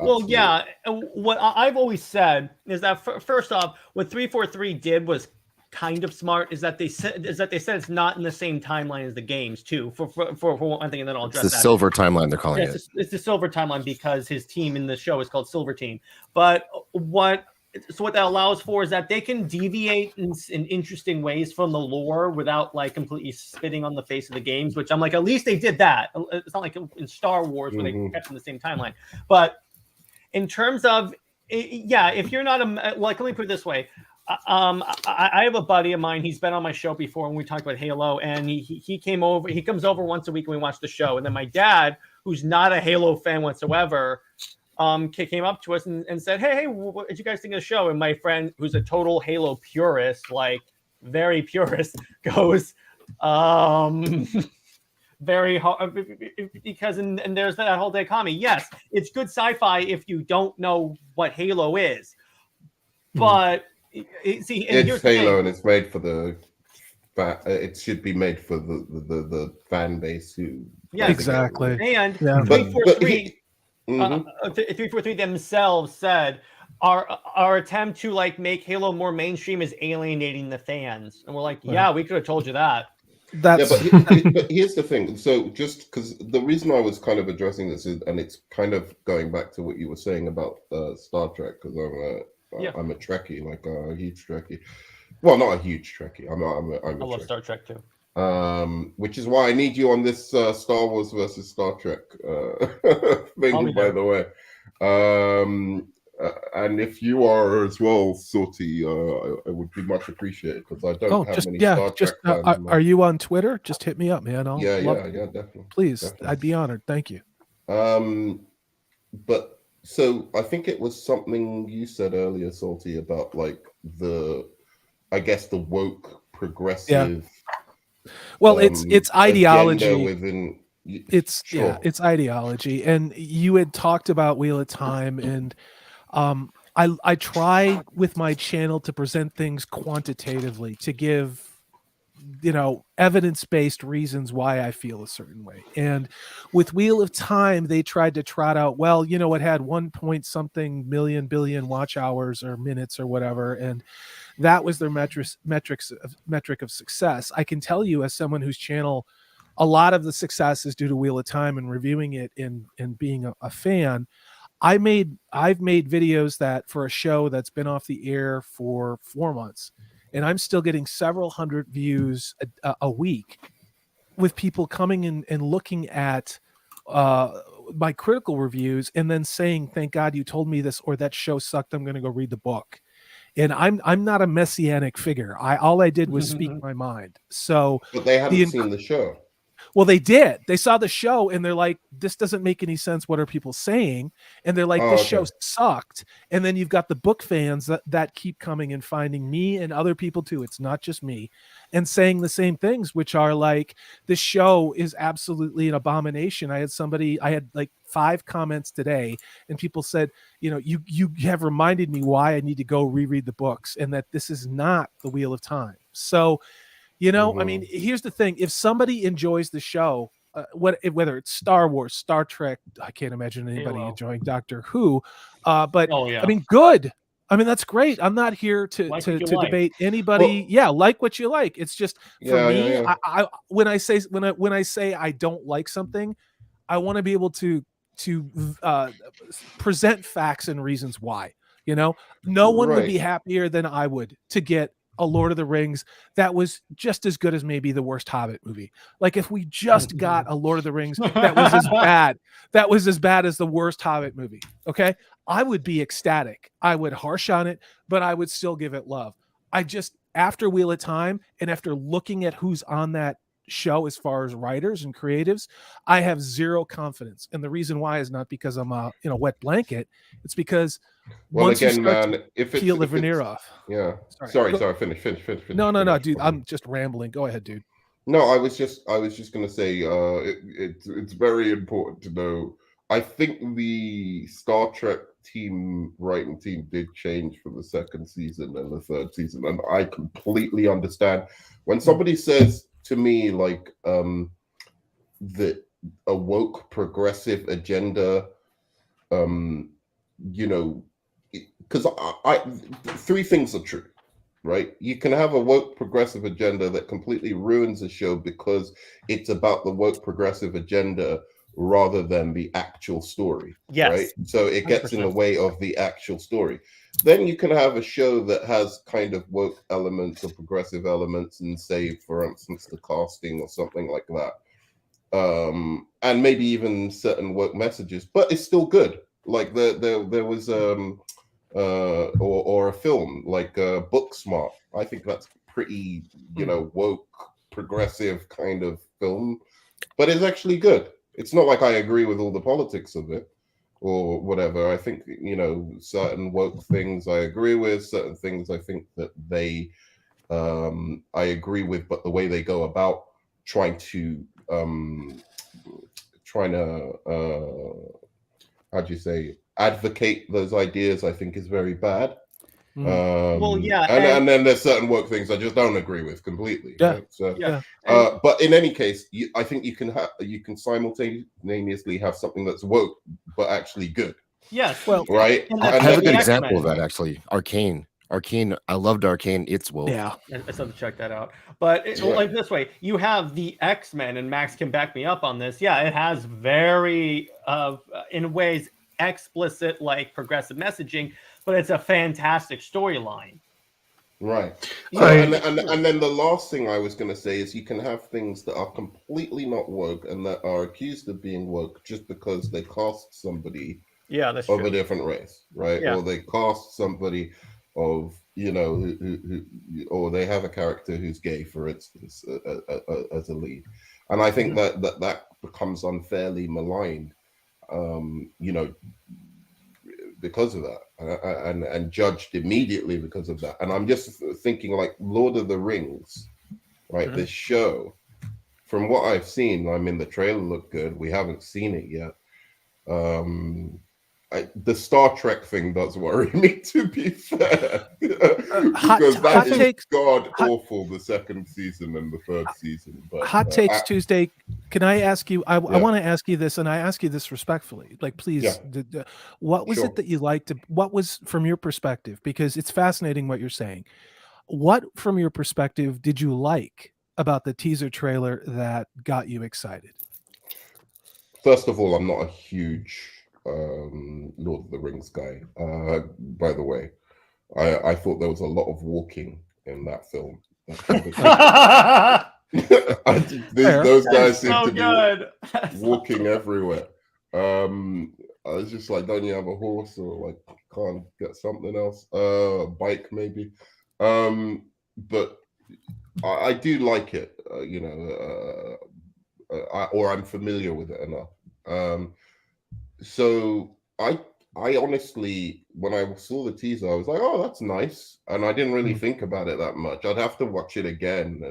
well, yeah, what I've always said is that first off, what 343 did was kind of smart, is that they said it's not in the same timeline as the games too, for one thing, and then I'll address it's the silver timeline they're calling it. It's the silver timeline because his team in the show is called Silver Team. But what that allows for is that they can deviate in interesting ways from the lore without like completely spitting on the face of the games, which I'm like, at least they did that. It's not like in Star Wars where they kept in the same timeline. But in terms of, yeah, if you're not like, let me put it this way. I have a buddy of mine. He's been on my show before when we talked about Halo, and he came over. He comes over once a week and we watch the show. And then my dad, who's not a Halo fan whatsoever, came up to us and said, hey, what did you guys think of the show? And my friend, who's a total Halo purist, like very purist, goes, very hard, because and there's that whole dichotomy. Yes, it's good sci-fi if you don't know what Halo is, but see, it's Halo and it's made for the. It should be made for the fan base who. Yeah, exactly. And 343. 343 themselves said our attempt to like make Halo more mainstream is alienating the fans, and we're like, yeah, we could have told you that. But here's the thing. So just because the reason I was kind of addressing this is, and it's kind of going back to what you were saying about Star Trek, because I'm a Trekkie, like a huge Trekkie. Well, not a huge Trekkie. I love Star Trek too. Which is why I need you on this Star Wars versus Star Trek thing, by the way. And if you are as well, Sorty, I would be much appreciated, because I don't have many Star Trek fans. Are you on Twitter? Just hit me up, man. Yeah, definitely. Please, definitely. I'd be honored. Thank you. But so I think it was something you said earlier, Salty, about like the woke progressive. Yeah. Well, it's ideology within. It's ideology, and you had talked about Wheel of Time, and I try with my channel to present things quantitatively, to give evidence-based reasons why I feel a certain way. And with Wheel of Time, they tried to trot out, well, it had 1 point something billion watch hours or minutes or whatever, and that was their metric of success. I can tell you, as someone whose channel, a lot of the success is due to Wheel of Time and reviewing it and being a fan. I've made videos that for a show that's been off the air for 4 months, and I'm still getting several hundred views a week, with people coming in and looking at my critical reviews and then saying, thank God you told me this, or that show sucked, I'm going to go read the book. And I'm not a messianic figure. All I did was speak my mind. So, but they haven't seen the show. Well, they did. They saw the show and they're like, this doesn't make any sense. What are people saying? And they're like, this show sucked. And then you've got the book fans that keep coming and finding me and other people too. It's not just me, and saying the same things, which are like, this show is absolutely an abomination. I had like 5 comments today, and people said, you have reminded me why I need to go reread the books, and that this is not the Wheel of Time. So, I mean, here's the thing. If somebody enjoys the show, whether it's Star Wars, Star Trek, I can't imagine anybody enjoying Doctor Who, but I mean, good. I mean, that's great. I'm not here to Like to, what you to like. debate anybody. Yeah, like what you like. It's just for Yeah, me. yeah. I when I say I don't like something, I want to be able to present facts and reasons why. You know, no one would be Right. happier than I would to get a Lord of the Rings that was just as good as maybe the worst Hobbit movie. Like if we just got a Lord of the Rings that was as bad as the worst Hobbit movie. Okay, I would be ecstatic. I would harsh on it, but I would still give it love. I just, after Wheel of Time and after looking at who's on that show as far as writers and creatives, I have zero confidence. And the reason why is not because I'm a wet blanket. It's because Well, once you again, start to man, peel the veneer off. yeah. Sorry. Sorry. Finish. No, Finish. dude. I'm just rambling. Go ahead, dude. No, I was just gonna say, it's very important to know. I think the Star Trek writing team did change for the second season and the third season, and I completely understand when somebody says to me like that a woke progressive agenda, because I three things are true. Right, you can have a woke progressive agenda that completely ruins a show because it's about the woke progressive agenda rather than the actual story. Yes. Right, so it gets 100%. in the way of the actual story. Then you can have a show that has kind of woke elements or progressive elements, and say, for instance, the casting or something like that, and maybe even certain woke messages, but it's still good. Like there was or a film like Booksmart. I think that's pretty, woke, progressive kind of film, but it's actually good. It's not like I agree with all the politics of it or whatever. I think, certain woke things I agree with, certain things I think that I agree with, but the way they go about trying to how do you say, advocate those ideas, I think is very bad. Well, yeah, and then there's certain woke things I just don't agree with completely. Yeah. Right? So, yeah. But in any case, I think you can simultaneously have something that's woke but actually good. Yes. Well, Right. I have a good example of that actually. Arcane. I loved Arcane. It's woke. Yeah. I still have to check that out. But like this way, you have the X-Men, and Max can back me up on this. Yeah, it has very, in ways, explicit, like progressive messaging, but it's a fantastic storyline. Right. So, and then the last thing I was going to say is you can have things that are completely not woke and that are accused of being woke just because they cast somebody that's of true. a different race, right? Yeah. Or they cast somebody of, who or they have a character who's gay, for instance, as a lead. And I think that becomes unfairly maligned, because of that, and judged immediately because of that. And I'm just thinking like Lord of the Rings, right? This show, from what I've seen, I mean, the trailer looked good. We haven't seen it yet. The Star Trek thing does worry me, to be fair, because that is god awful. The second season and the third season. But hot takes Tuesday. Can I ask you? I want to ask you this, and I ask you this respectfully. Like, please, what was it that you liked? What was, from your perspective? Because it's fascinating what you're saying. What, from your perspective, did you like about the teaser trailer that got you excited? First of all, I'm not a huge Lord of the Rings guy. By the way, I thought there was a lot of walking in that film. Those guys seem to be walking everywhere. I was just like, don't you have a horse, or like can't get something else? Bike maybe. But I do like it. Or I'm familiar with it enough. So I honestly, when I saw the teaser, I was like, oh, that's nice. And I didn't really think about it that much. I'd have to watch it again,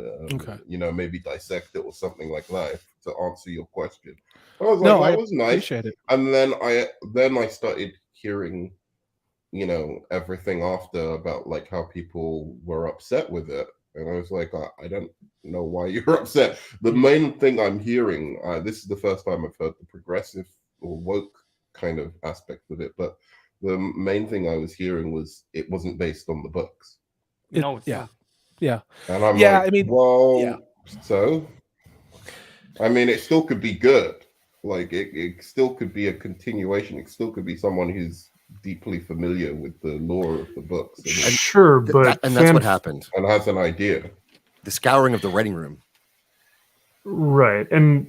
maybe dissect it or something like that to answer your question. But I was like, that was nice. Appreciate it. And then I started hearing, everything after about like how people were upset with it. And I was like, I don't know why you're upset. The main thing I'm hearing, this is the first time I've heard the progressive or woke kind of aspect of it, but the main thing I was hearing was it wasn't based on the books. No, it's yeah, not. And I'm yeah. like, I mean, well, yeah. so I mean, it still could be good. Like it still could be a continuation. It still could be someone who's deeply familiar with the lore of the books Sure, but that's what happened. and has an idea. The scouring of the writing room. Right, and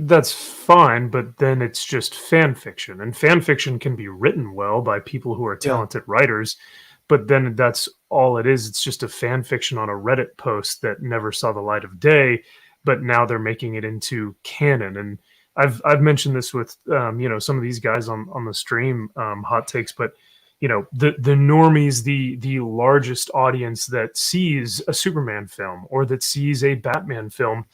that's fine, but then it's just fan fiction, and fan fiction can be written well by people who are talented writers, but then that's all it is. It's just a fan fiction on a Reddit post that never saw the light of day, but now they're making it into canon. And I've mentioned this with some of these guys on the stream, hot takes, but the normies, the largest audience that sees a Superman film or that sees a Batman film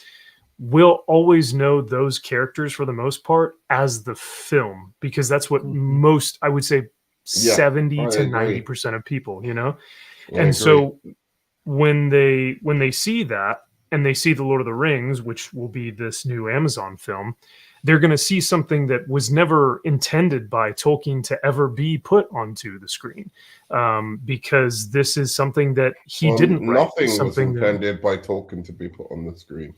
will always know those characters for the most part as the film, because that's what most, I would say, 70 to 90% of people, and so when they see that and they see the Lord of the Rings, which will be this new Amazon film, they're going to see something that was never intended by Tolkien to ever be put onto the screen, because this is something that he didn't write. Nothing was intended by Tolkien to be put on the screen.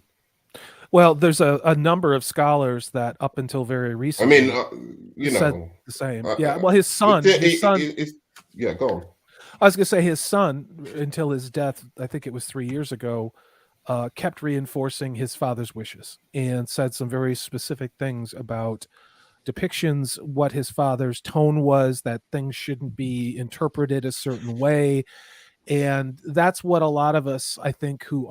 Well, there's a number of scholars that up until very recently, said the same. Well, his son, yeah, go on. I was going to say his son, until his death, I think it was 3 years ago, kept reinforcing his father's wishes and said some very specific things about depictions, what his father's tone was, that things shouldn't be interpreted a certain way. And that's what a lot of us, I think, who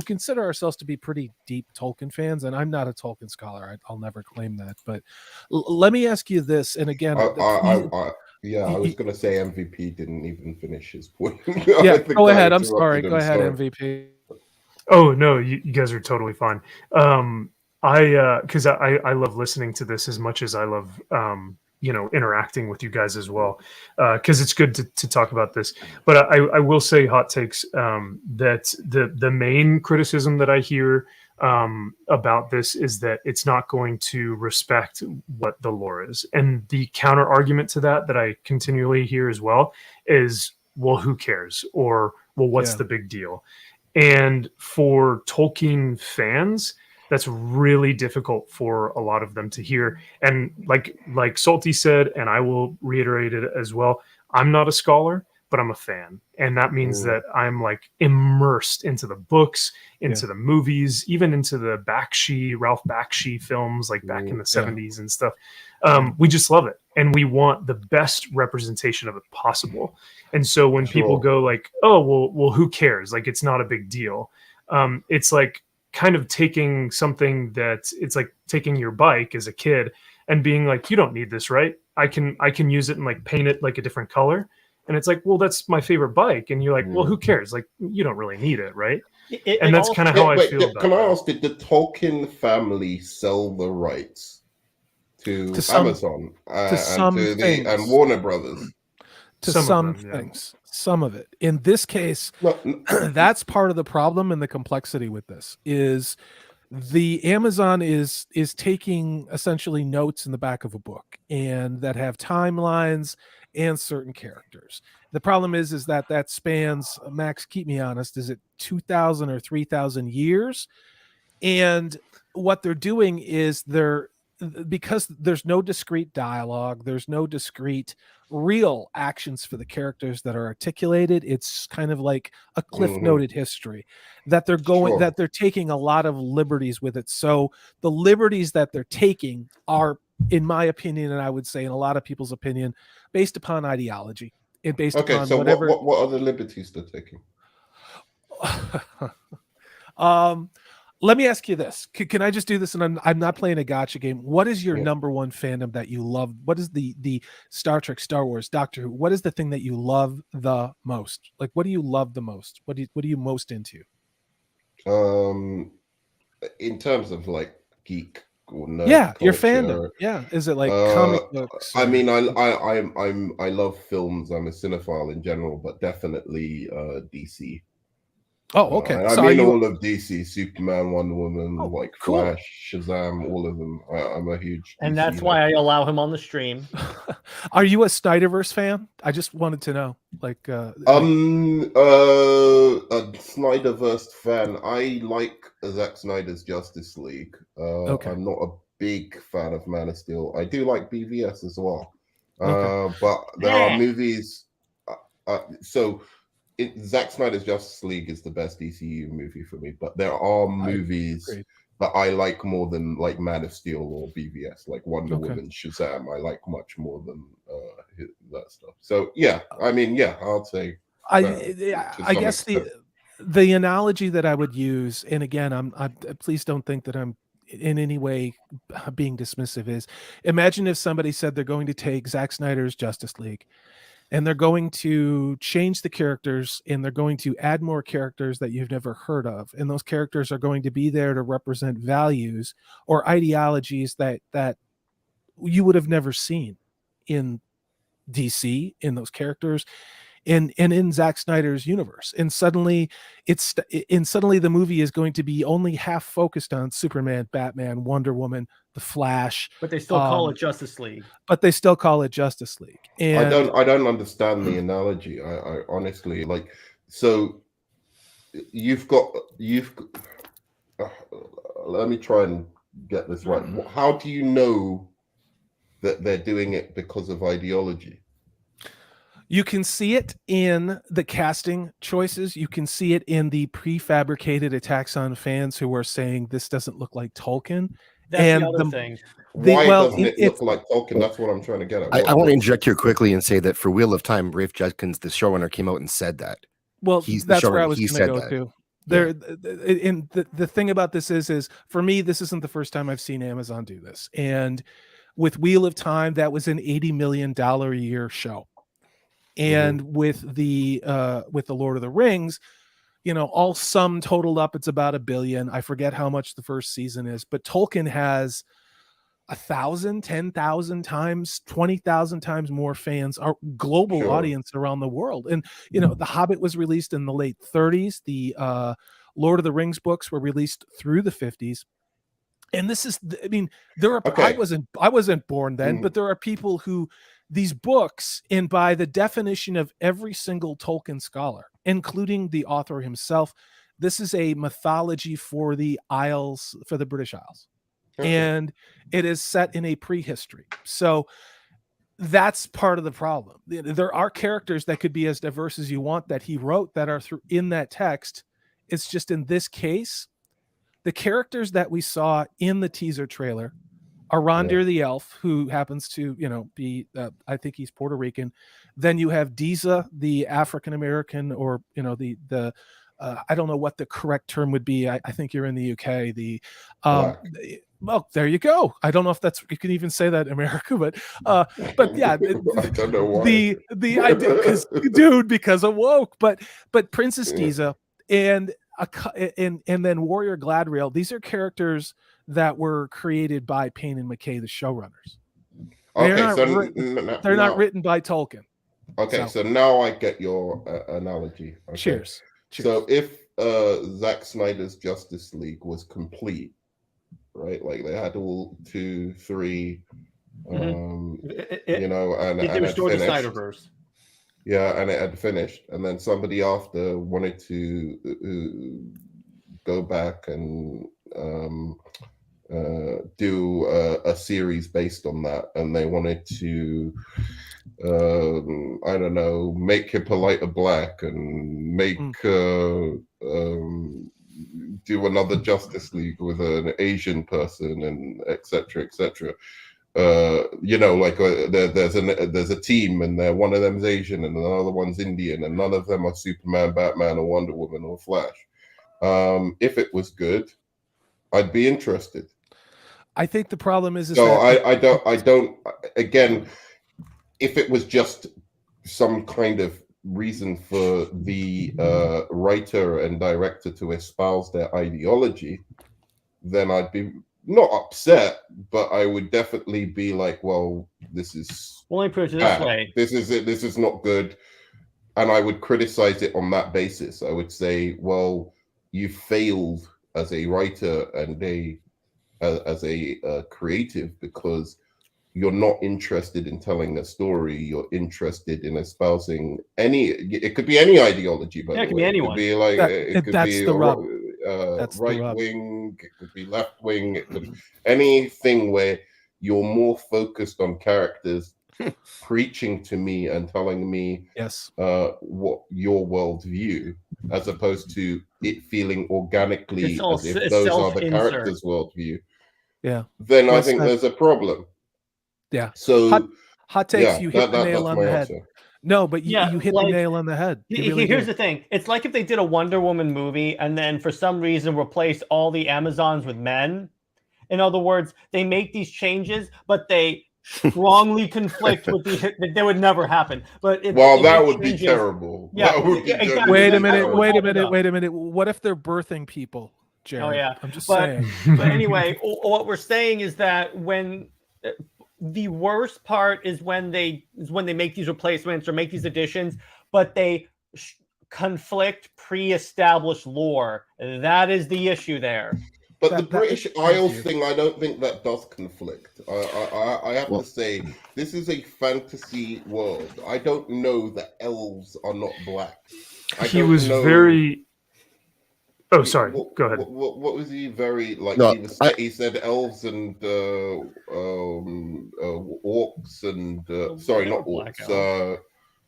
consider ourselves to be pretty deep Tolkien fans, and I'm not a Tolkien scholar, I'll never claim that, but let me ask you this, and again, I was going to say MVP didn't even finish his point. Yeah, go ahead. I'm sorry. Go ahead, MVP. Oh no, you guys are totally fine. Because I love listening to this as much as I love interacting with you guys as well, because it's good to talk about this. But I will say, hot takes, that the main criticism that I hear about this is that it's not going to respect what the lore is, and the counter argument to that I continually hear as well is, well, who cares, or well, what's the big deal? And for Tolkien fans, that's really difficult for a lot of them to hear. And like Salty said, and I will reiterate it as well, I'm not a scholar, but I'm a fan. And that means that I'm like immersed into the books, into the movies, even into the Ralph Bakshi films, like back in the 70s and stuff. We just love it. And we want the best representation of it possible. And so when people go like, oh, well, who cares? Like, it's not a big deal. It's like kind of taking something that it's like taking your bike as a kid and being like, you don't need this, right? I can use it and like paint it like a different color. And it's like, well, that's my favorite bike. And you're like, well, who cares? Like, you don't really need it, right? And that's kind of how I feel about it. Can I ask, did the Tolkien family sell the rights to Amazon and Warner Brothers? To some things, some of it. In this case, that's part of the problem and the complexity with this is the Amazon is taking essentially notes in the back of a book and that have timelines and certain characters. The problem is that spans, Max, keep me honest, is it 2,000 or 3,000 years? And what they're doing is because there's no discrete dialogue, there's no discrete real actions for the characters that are articulated. It's kind of like a cliff noted history that they're taking a lot of liberties with it. So the liberties that they're taking are, in my opinion, and I would say in a lot of people's opinion, based upon ideology and based upon whatever. What are the liberties they're taking? Let me ask you this. Can I just do this? And I'm not playing a gotcha game. What is your number one fandom that you love? What is the Star Trek, Star Wars, Doctor Who? What is the thing that you love the most? Like, what do you love the most? What are you most into? In terms of like geek or nerd your culture, fandom. Yeah. Is it like comic books? I mean, I love films. I'm a cinephile in general, but definitely DC. Oh, okay. I So mean, are you? all of DC, Superman, Wonder Woman, Oh, like cool. Flash, Shazam, all of them. I'm a huge And DC that's why I allow him on the stream. Are you a Snyderverse fan? I just wanted to know. Like, a Snyderverse fan. I like Zack Snyder's Justice League. Okay. I'm not a big fan of Man of Steel. I do like BVS as well. Okay. But there are movies. So Zack Snyder's Justice League is the best DCU movie for me. But there are movies that I like more than like Man of Steel or BVS, like Wonder Woman, Shazam. I like much more than that stuff. So yeah, I mean, yeah, I'll say. I guess the analogy that I would use, and again, I'm please don't think that I'm in any way being dismissive, is imagine if somebody said they're going to take Zack Snyder's Justice League and they're going to change the characters and they're going to add more characters that you've never heard of, and those characters are going to be there to represent values or ideologies that you would have never seen in DC, in those characters, and in Zack Snyder's universe. And suddenly the movie is going to be only half focused on Superman, Batman, Wonder Woman, the Flash, but they still call it Justice League. And I don't understand the analogy. I honestly, like, so you've let me try and get this right. How do you know that they're doing it because of ideology? You can see it in the casting choices. You can see it in the prefabricated attacks on fans who are saying this doesn't look like Tolkien. That's the other thing. Why doesn't it look like Tolkien? That's what I'm trying to get at. I want to interject here quickly and say that for Wheel of Time, Rafe Judkins, the showrunner, came out and said that. Well, that's where I was going to go to. There, in the thing about this is for me, this isn't the first time I've seen Amazon do this. And with Wheel of Time, that was an $80 million a year show. And with the Lord of the Rings, all sum totaled up, it's about $1 billion. I forget how much the first season is, but Tolkien has 1,000, 10,000 times, 20,000 times more fans, our global audience around the world. And The Hobbit was released in the late 30s. The Lord of the Rings books were released through the 50s. And this is, I mean, there are, I wasn't born then, but there are people who these books, and by the definition of every single Tolkien scholar, including the author himself, this is a mythology for the Isles, for the British Isles. And it is set in a prehistory. So that's part of the problem. There are characters that could be as diverse as you want that he wrote that are in that text. It's just in this case, the characters that we saw in the teaser trailer are Rondir the elf, who happens to, be, I think he's Puerto Rican. Then you have Diza, the African-American, or, the I don't know what the correct term would be. I think you're in the UK. Well, there you go. I don't know if you can even say that in America, but yeah, I don't know why. the idea, because of woke, but Princess Diza and then Warrior Gladriel, these are characters that were created by Payne and McKay, the showrunners. They're not written by Tolkien. Okay, so now I get your analogy. Okay? Cheers. So if Zack Snyder's Justice League was complete, right? Like they had all 2, 3, and it restored the Snyderverse. Yeah, and it had finished, and then somebody after wanted to go back and do a series based on that, and they wanted to I don't know, make Hippolyta black and make do another Justice League with an Asian person and etc. There's a team, and one of them's Asian and another one's Indian, and none of them are Superman, Batman, or Wonder Woman or Flash. If it was good, I'd be interested. I think the problem is I don't. Again, if it was just some kind of reason for the writer and director to espouse their ideology, then I'd be not upset, but I would definitely be like, well, this is let me put it this way. This is not good. and I would criticize it on that basis. I would say, well, you failed as a writer and as a creative because you're not interested in telling a story. You're interested in espousing it could be any ideology, by the it could way. be It anyone. could be like, it could That's be the rub. right wing, it could be left wing, it could anything where you're more focused on characters preaching to me and telling me what your worldview, as opposed to it feeling organically as if those are the characters' worldview. Yeah. Then I think there's a problem. Yeah. So hot takes, you hit the nail on the head. Answer. No, but you hit the nail on the head. Here's the thing. It's like if they did a Wonder Woman movie and then for some reason replaced all the Amazons with men. In other words, they make these changes, but they strongly conflict with they would never happen. But that would be terrible. Yeah, that would be exactly. Wait a minute. What if they're birthing people, Jared? Oh yeah, I'm just saying. But anyway, what we're saying is that when the worst part is when they make these replacements or make these additions, but they conflict pre-established lore. That is the issue there. But the British Isles thing, I don't think that does conflict. I have to say, this is a fantasy world. I don't know that elves are not black. He was very... Oh, sorry. Go ahead. What was he very like? No, he said elves and orcs and sorry, not orcs,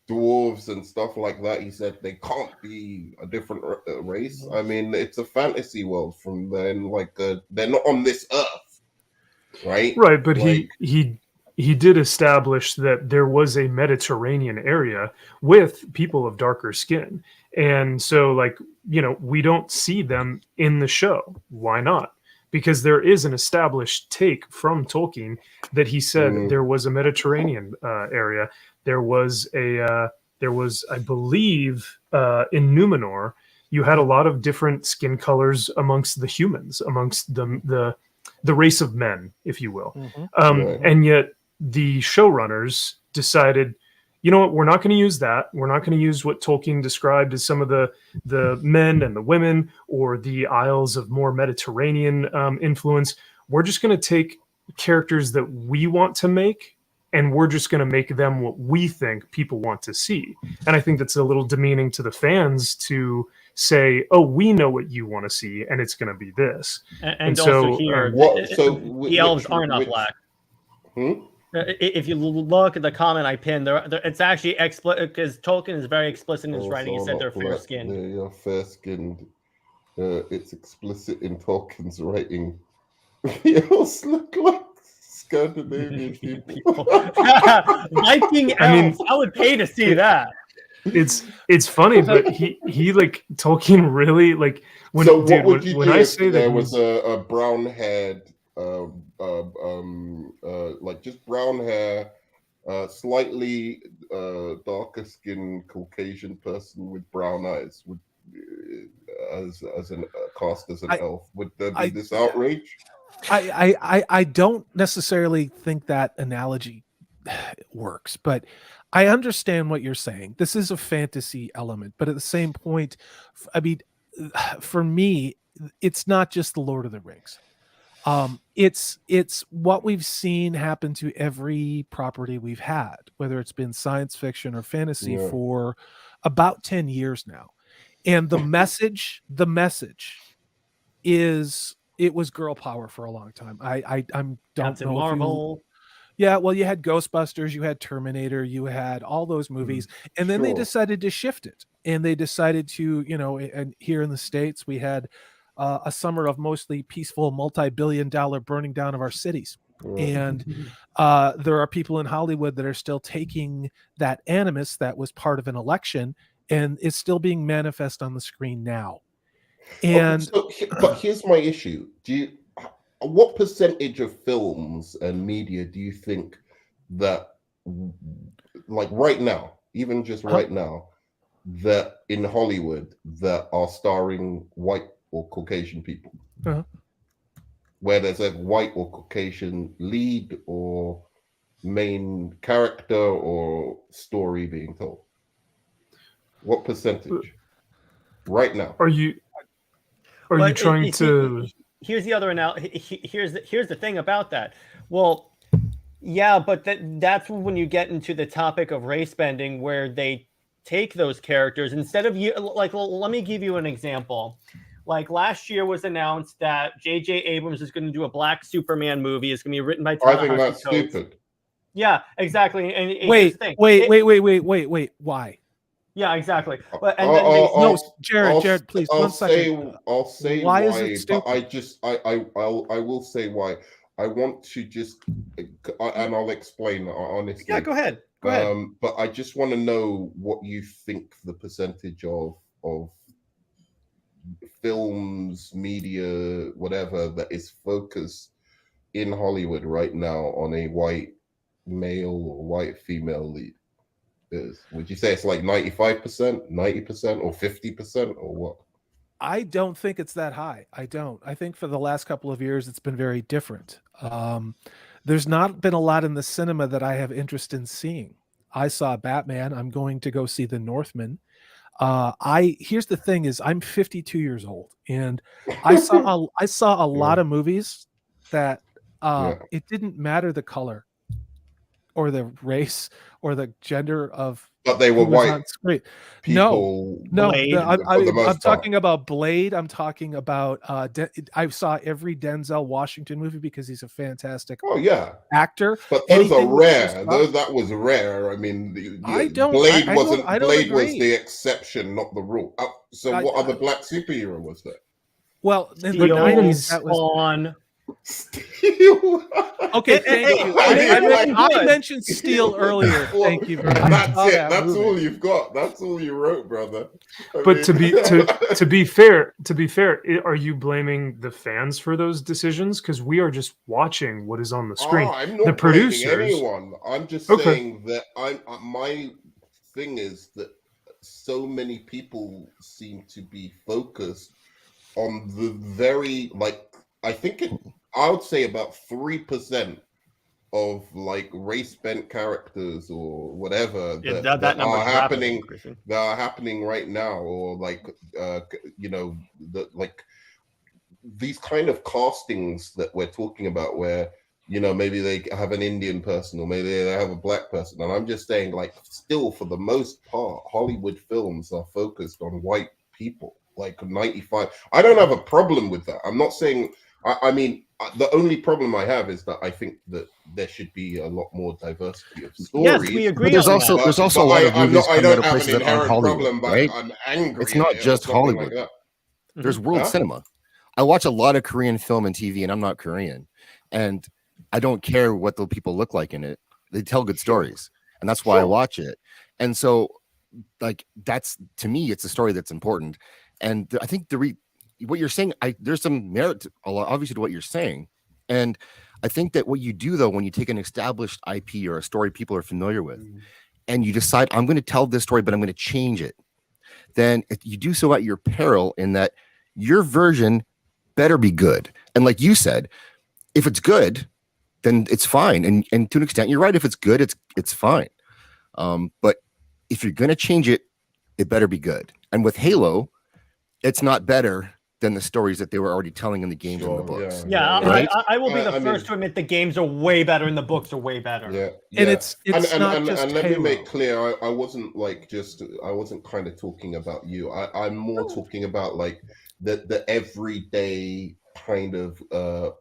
dwarves and stuff like that. He said they can't be a different race. I mean, it's a fantasy world. From then, like they're not on this earth, right? Right, but like, he did establish that there was a Mediterranean area with people of darker skin, and so like, you know, we don't see them in the show. Why not? Because there is an established take from Tolkien that he said there was a Mediterranean area. There was, I believe, in Numenor, you had a lot of different skin colors amongst the humans, amongst the race of men, if you will. And yet the showrunners decided, you know what, we're not going to use that. We're not going to use what Tolkien described as some of the men and the women or the Isles of more Mediterranean influence. We're just going to take characters that we want to make, and we're just going to make them what we think people want to see. And I think that's a little demeaning to the fans to say, oh, we know what you want to see, and it's going to be this. And also so, here, the elves are not black. If you look at the comment I pinned, it's actually explicit, because Tolkien is very explicit in his writing. He said they're fair-skinned. They're fair-skinned. It's explicit in Tolkien's writing. They also look like Scandinavian people. Viking elves. I would pay to see that. It's funny, but he like Tolkien really like when. So dude, what would you when do I if say there that was a brown-haired, like just brown hair, slightly darker skin Caucasian person with brown eyes would as an cast as an elf? Would there be this outrage? I don't necessarily think that analogy works, but I understand what you're saying. This is a fantasy element, but at the same point, I mean, for me, it's not just the Lord of the Rings. It's what we've seen happen to every property we've had, whether it's been science fiction or fantasy for about 10 years now. And the message is it was girl power for a long time. I don't Captain know Marvel. Yeah, well, you had Ghostbusters, you had Terminator, you had all those movies, and then they decided to shift it, and they decided to, you know, and here in the States we had a summer of mostly peaceful, multi-billion-dollar burning down of our cities, and there are people in Hollywood that are still taking that animus that was part of an election, and it's still being manifest on the screen now. And but here's my issue: what percentage of films and media do you think that, like right now, even just right now, that in Hollywood that are starring white or Caucasian people, where there's a white or Caucasian lead or main character or story being told? What percentage? Right now. Are you trying to? Here's the other here's the thing about that. Well, yeah, but that's when you get into the topic of race bending, where they take those characters instead of you. Like, let me give you an example. Like last year was announced that J.J. Abrams is going to do a Black Superman movie. It's going to be written by Ta-Nehisi I think that's Coates. stupid. Yeah, exactly. And wait. Why? Yeah, exactly. But Jared, please. I'll 1 second. I'll say why why, is it stupid? but I will say why. I want to just, and I'll explain honestly. Yeah, go ahead. Go ahead. But I just want to know what you think the percentage of films, media, whatever, that is focused in Hollywood right now on a white male or white female lead is. Would you say it's like 95%, 90%, or 50%, or what? I don't think it's that high. I don't. I think for the last couple of years, it's been very different. There's not been a lot in the cinema that I have interest in seeing. I saw Batman. I'm going to go see The Northman. Here's the thing: is I'm 52 years old, and I saw a lot of movies that it didn't matter the color or the race or the gender of. But they were white people. No, I'm talking part. about Blade. I'm talking about. I saw every Denzel Washington movie because he's a fantastic. Actor. But those are rare. That was rare. I mean, Blade was the exception, not the rule. So, what other black superhero was there? Well, in the 90s, that was on. Steel. Okay, thank you. I mentioned Steel earlier. Thank you very much. That's it. That's all you've got. That's all you wrote, brother. To be fair, are you blaming the fans for those decisions? Because we are just watching what is on the screen. I'm not the producers. Anyone. I'm just saying that my thing is that so many people seem to be focused on the very I would say about 3% of like race bent characters or whatever that are happening right now, or these kind of castings that we're talking about, where maybe they have an Indian person or maybe they have a black person. And I'm just saying, like, still for the most part, Hollywood films are focused on white people, like 95. I don't have a problem with that. I'm not saying. I mean, the only problem I have is that I think that there should be a lot more diversity of stories. Yes, we agree. But there's also a lot of movies coming out of places that aren't Hollywood, problem, right? I'm angry. It's not just Hollywood. Like there's world cinema. I watch a lot of Korean film and TV, and I'm not Korean, and I don't care what the people look like in it. They tell good stories, and that's why I watch it. And so, like, that's, to me, it's a story that's important. And I think what you're saying, there's some merit, obviously, to what you're saying. And I think that what you do, though, when you take an established IP or a story people are familiar with, and you decide, I'm going to tell this story, but I'm going to change it, then you do so at your peril, in that your version better be good. And like you said, if it's good, then it's fine. And to an extent, you're right. If it's good, it's fine. But if you're going to change it, it better be good. And with Halo, it's not better than the stories that they were already telling in the games and the books. Right? I will be the first to admit the games are way better and the books are way better. Yeah. And it's not just and let Halo. me make clear, I wasn't kind of talking about you. I'm more talking about like the everyday kind of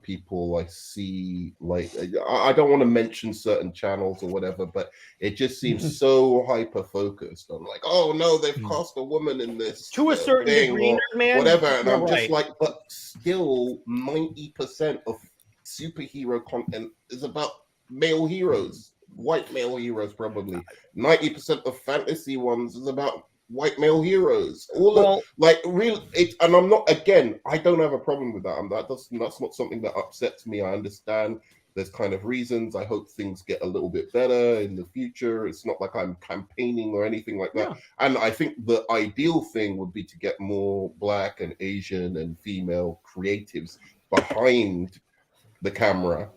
people I see. Like, I don't want to mention certain channels or whatever, but it just seems so hyper focused on like, oh no, they've cast a woman in this to a certain degree, man, whatever, and I'm just like, but still 90% of superhero content is about male heroes, white male heroes. Probably 90% of fantasy ones is about white male heroes. And I'm not, again, I don't have a problem with that. That's not something that upsets me. I understand there's kind of reasons. I hope things get a little bit better in the future. It's not like I'm campaigning or anything like that. And I think the ideal thing would be to get more Black and Asian and female creatives behind the camera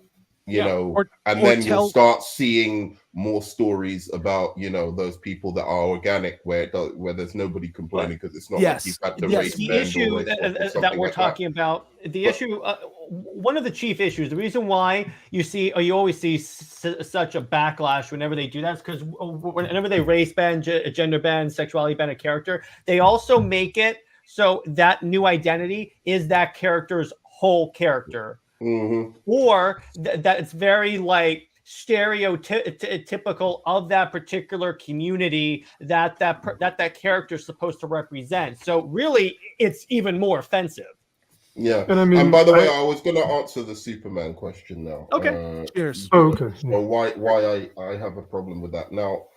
you know, and or then you'll start seeing more stories about, you know, those people that are organic where there's nobody complaining because it's not like you've had to race the bend issue or race swap or that something we're like talking about, one of the chief issues, the reason why you see, or you always see such a backlash whenever they do that, is because whenever they race bend, gender bend, sexuality bend a character, they also make it so that new identity is that character's whole character. Or that it's very like stereotypical of that particular community that character is supposed to represent. So really, it's even more offensive. Yeah, and I mean, and by the way, I was going to answer the Superman question now. Okay, cheers. Oh, okay. So why I have a problem with that now?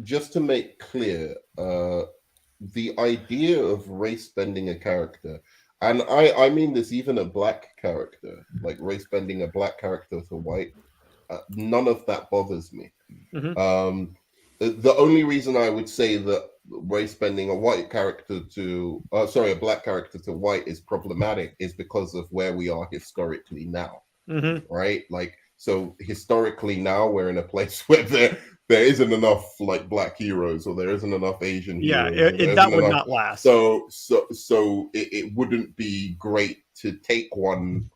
Just to make clear, the idea of race bending a character, and I mean this even a black character, like race bending a black character to white, none of that bothers me. The only reason I would say that race bending a white character to a black character to white is problematic is because of where we are historically now, right? Like, so historically now we're in a place where there isn't enough like black heroes, or there isn't enough Asian heroes. That would not last. So it wouldn't be great to take one,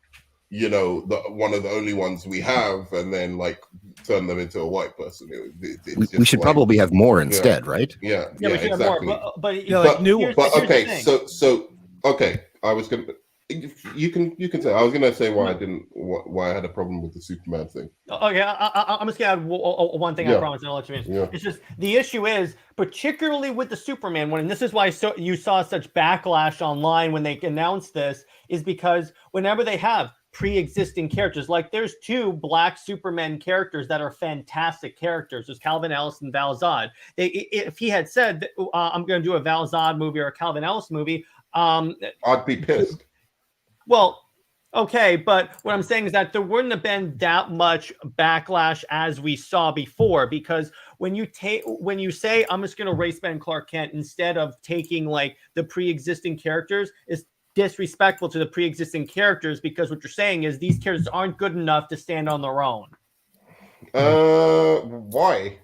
you know, one of the only ones we have, and then like turn them into a white person. We should probably have more instead, right? Yeah, we should exactly. have more. But like new ones. Okay, so okay, I was gonna. You can say I was gonna say why I had a problem with the Superman thing. Okay, I'm just gonna add one thing. I promise, and I'll let you in. It's just the issue is particularly with the Superman one, and this is why you saw such backlash online when they announced this, is because whenever they have pre-existing characters, like there's 2 black Superman characters that are fantastic characters. There's Calvin Ellis and Val Zod. If he had said, I'm going to do a Val Zod movie or a Calvin Ellis movie, I'd be pissed. Well, okay, but what I'm saying is that there wouldn't have been that much backlash as we saw before, because when you say I'm just going to race bend Clark Kent instead of taking like the pre-existing characters, is disrespectful to the pre-existing characters, because what you're saying is these characters aren't good enough to stand on their own. Why?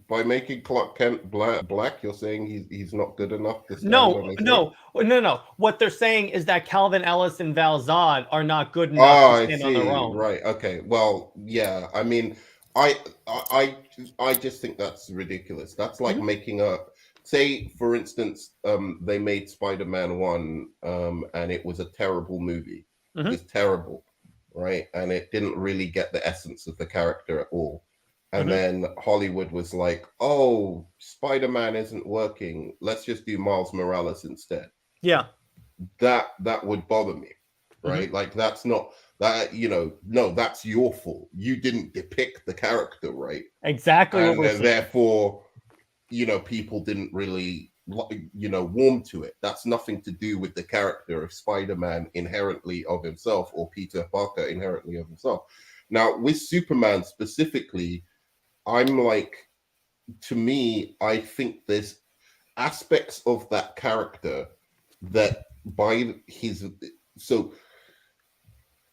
By making Clark Kent black, you're saying he's not good enough to stand on his own? No. What they're saying is that Calvin Ellis and Val Zod are not good enough to stand on their own. Right. Okay. Well, yeah. I mean, I just think that's ridiculous. That's like making say, for instance, they made Spider-Man 1, and it was a terrible movie. It was terrible, right? And it didn't really get the essence of the character at all. And then Hollywood was like, oh, Spider-Man isn't working. Let's just do Miles Morales instead. Yeah. That would bother me, right? Like, that's not that, you know, no, that's your fault. You didn't depict the character right. Exactly. And therefore, you know, people didn't really, you know, warm to it. That's nothing to do with the character of Spider-Man inherently of himself, or Peter Parker inherently of himself. Now, with Superman specifically, I'm like, to me, I think there's aspects of that character that so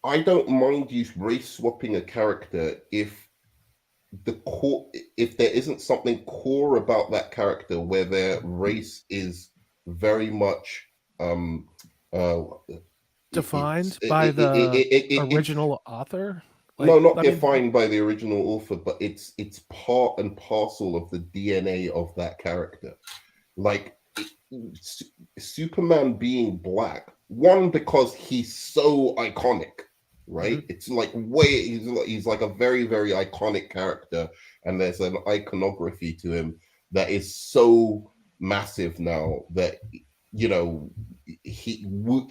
I don't mind you race swapping a character if there isn't something core about that character where their race is very much defined by the original author. Like, no, not defined by the original author, but it's part and parcel of the DNA of that character. Like Superman being black, one, because he's so iconic, right? It's like he's like a very, very iconic character, and there's an iconography to him that is so massive now that, you know,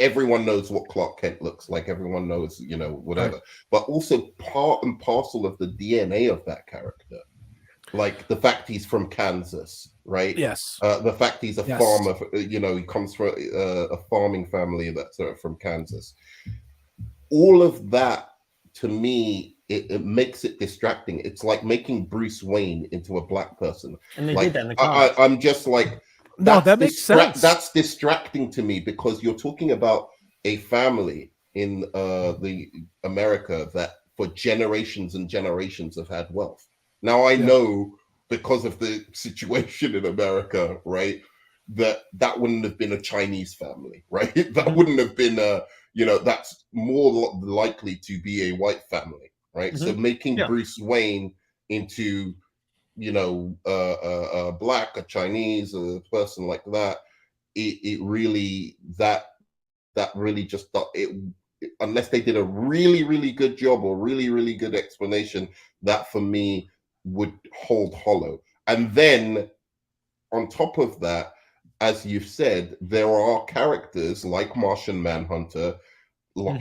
everyone knows what Clark Kent looks like. Everyone knows, you know, whatever. Right. But also part and parcel of the DNA of that character, like the fact he's from Kansas, right? Yes. The fact he's a farmer. You know, he comes from a farming family that's from Kansas. All of that, to me, it makes it distracting. It's like making Bruce Wayne into a black person. And they like, did that in the comics. I'm just like. No, that makes sense. That's distracting to me, because you're talking about a family in the America that for generations and generations have had wealth. Now I know because of the situation in America, right, that wouldn't have been a Chinese family, right? That wouldn't have been a, that's more likely to be a white family, right? So making Bruce Wayne into, black, a Chinese, a person like that, it really, that really just, unless they did a really, really good job or really, really good explanation, that for me would hold hollow. And then on top of that, as you've said, there are characters like Martian Manhunter, like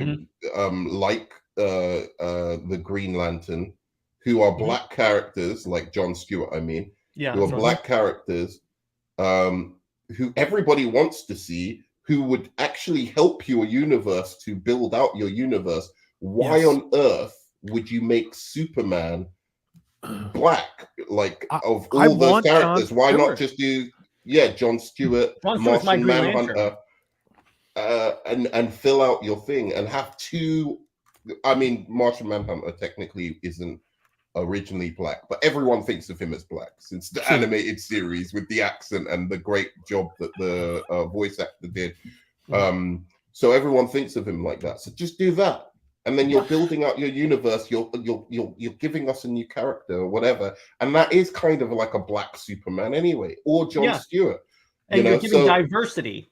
the Green Lantern, who are black characters, like John Stewart, who are black characters, who everybody wants to see, who would actually help your universe to build out your universe. Why on earth would you make Superman black? Like, of all those characters, why not just do John Stewart, Martian Manhunter, and fill out your thing and have two. I mean, Martian Manhunter technically isn't originally black, but everyone thinks of him as black since the animated series, with the accent and the great job that the voice actor did. So everyone thinks of him like that. So just do that, and then you're building out your universe. You're giving us a new character or whatever, and that is kind of like a black Superman anyway, or John Stewart. And you're giving diversity.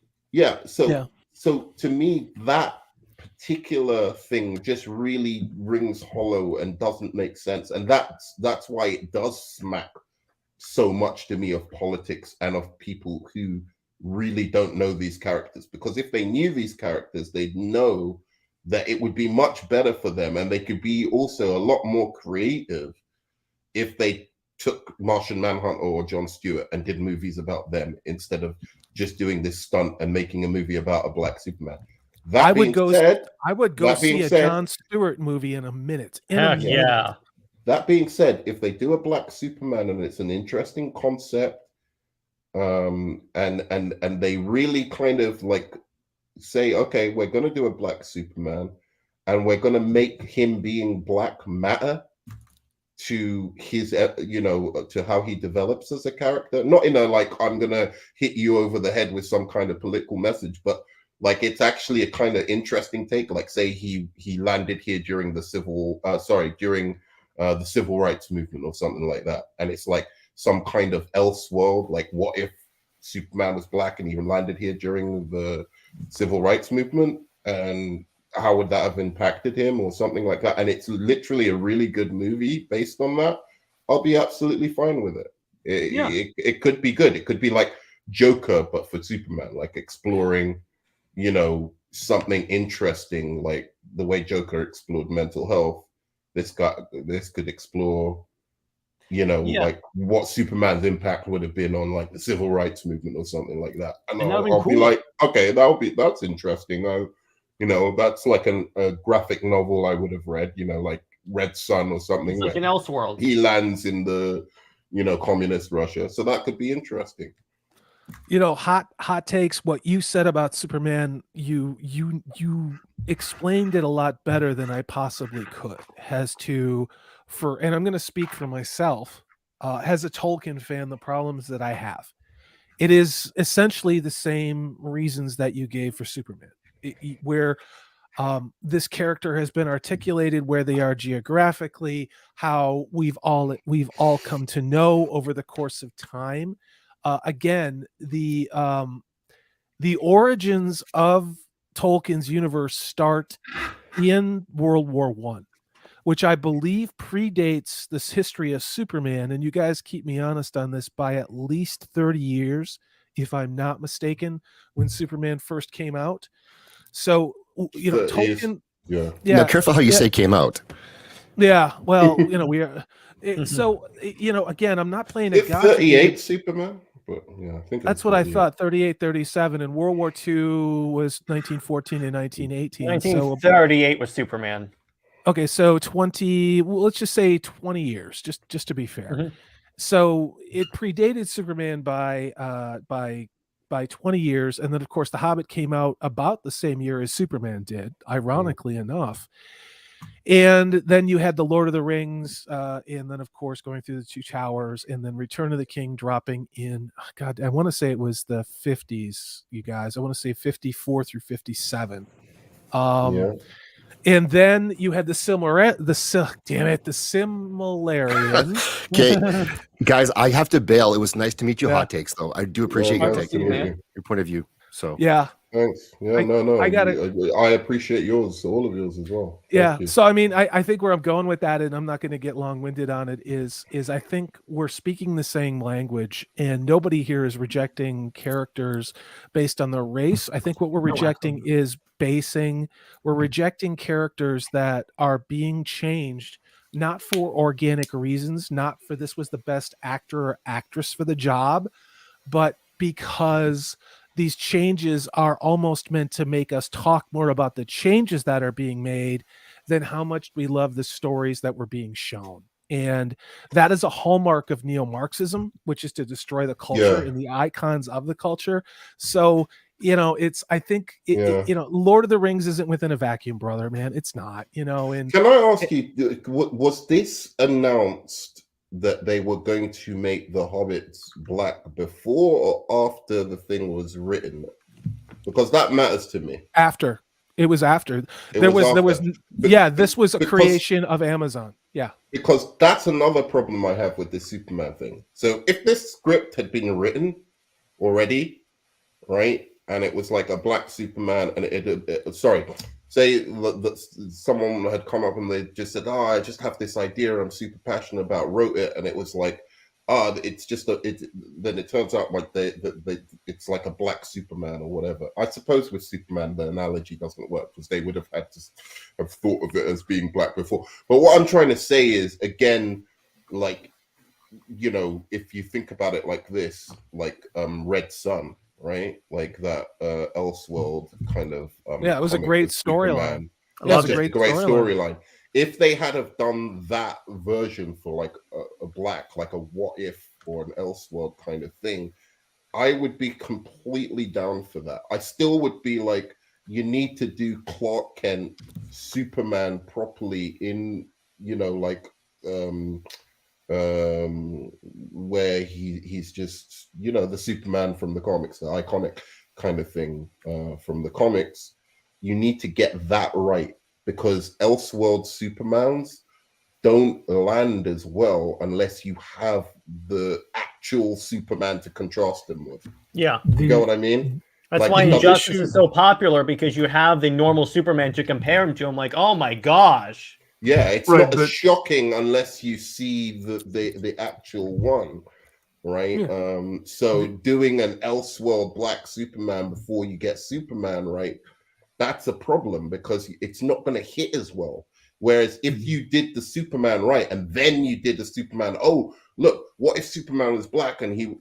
So to me, that particular thing just really rings hollow and doesn't make sense, and that's why it does smack so much to me of politics and of people who really don't know these characters. Because if they knew these characters, they'd know that it would be much better for them, and they could be also a lot more creative if they took Martian Manhunter or John Stewart and did movies about them instead of just doing this stunt and making a movie about a black Superman. I would go see a John Stewart movie in a minute. That being said, if they do a black Superman and it's an interesting concept, and they really kind of like say, okay, we're going to do a black Superman, and we're going to make him being black matter to his, to how he develops as a character. Not in a like, I'm going to hit you over the head with some kind of political message, but like it's actually a kind of interesting take. Like, say he landed here during the civil rights movement or something like that, and it's like some kind of else world. Like, what if Superman was black and he landed here during the civil rights movement, and how would that have impacted him or something like that? And it's literally a really good movie based on that. I'll be absolutely fine with it. It could be good. It could be like Joker, but for Superman, like exploring, something interesting, like the way Joker explored mental health. This could explore, like what Superman's impact would have been on like the civil rights movement or something like that. And I'll be like, okay, that's interesting. That's like a graphic novel I would have read, like Red Sun or something. It's like an Elseworld. He lands in the, communist Russia. So that could be interesting. Hot takes. What you said about Superman, you explained it a lot better than I possibly could. And I'm going to speak for myself. As a Tolkien fan, the problems that I have, it is essentially the same reasons that you gave for Superman, where this character has been articulated, where they are geographically, how we've all come to know over the course of time. Again, the origins of Tolkien's universe start in World War I, which I believe predates this history of Superman. And you guys keep me honest on this, by at least 30 years, if I'm not mistaken, when Superman first came out. So, Tolkien. Now, careful how you say came out. Yeah. Well, we are. So, again, I'm not playing a gotcha 38 Superman. But I think that's what I thought. 38, 37, and World War II was 1914 and 1918. 1938 was Superman. Okay, so 20. Well, let's just say 20 years, just to be fair. So it predated Superman by 20 years, and then of course The Hobbit came out about the same year as Superman did, ironically enough. And then you had the Lord of the Rings, and then of course going through the Two Towers, and then Return of the King dropping in. God, I want to say it was the 50s, you guys. I want to say 54 through 57. Yeah. And then you had the Similarian. Okay, guys, I have to bail. It was nice to meet you. Yeah. Hot takes, though. I do appreciate Well, your nice take, to meet you. your point of view. So Yeah. Thanks. Yeah, I no. gotta- I appreciate yours, all of yours as well. Thank Yeah. you. So I mean, I think where I'm going with that, and I'm not going to get long-winded on it, is I think we're speaking the same language, and nobody here is rejecting characters based on their race. I think what we're rejecting is we're rejecting characters that are being changed not for organic reasons, not for this was the best actor or actress for the job, but because these changes are almost meant to make us talk more about the changes that are being made than how much we love the stories that were being shown. And that is a hallmark of neo-Marxism, which is to destroy the culture and the icons of the culture. So, I think, Lord of the Rings isn't within a vacuum, brother, man. It's not, and can I ask you, was this announced that they were going to make the Hobbits black before or after the thing was written? Because that matters to me. After. It was after. This was a creation of Amazon. Yeah. Because that's another problem I have with this Superman thing. So if this script had been written already, right, and it was like a black Superman, and say that someone had come up and they just said, I just have this idea I'm super passionate about, wrote it, and it was like, it's just then it turns out like it's like a black Superman or whatever. I suppose with Superman the analogy doesn't work because they would have had to have thought of it as being black before. But what I'm trying to say is, again, like, if you think about it like this, like Red Sun, right? Like that Elseworld kind of it was a great storyline. It was a great storyline. If they had have done that version for like a black, like a What If or an Elseworld kind of thing, I would be completely down for that. I still would be like, you need to do Clark Kent Superman properly in, where he's just, the Superman from the comics, the iconic kind of thing from the comics. You need to get that right, because Elseworld Supermans don't land as well unless you have the actual Superman to contrast them with. Yeah. You know what I mean? That's why Injustice is so popular, because you have the normal Superman to compare him to. I'm like, oh my gosh. Yeah, it's not as shocking unless you see the actual one, right? Yeah. So doing an Elseworld black Superman before you get Superman right, that's a problem, because it's not going to hit as well. Whereas if you did the Superman right and then you did the Superman, oh look, what if Superman was black and he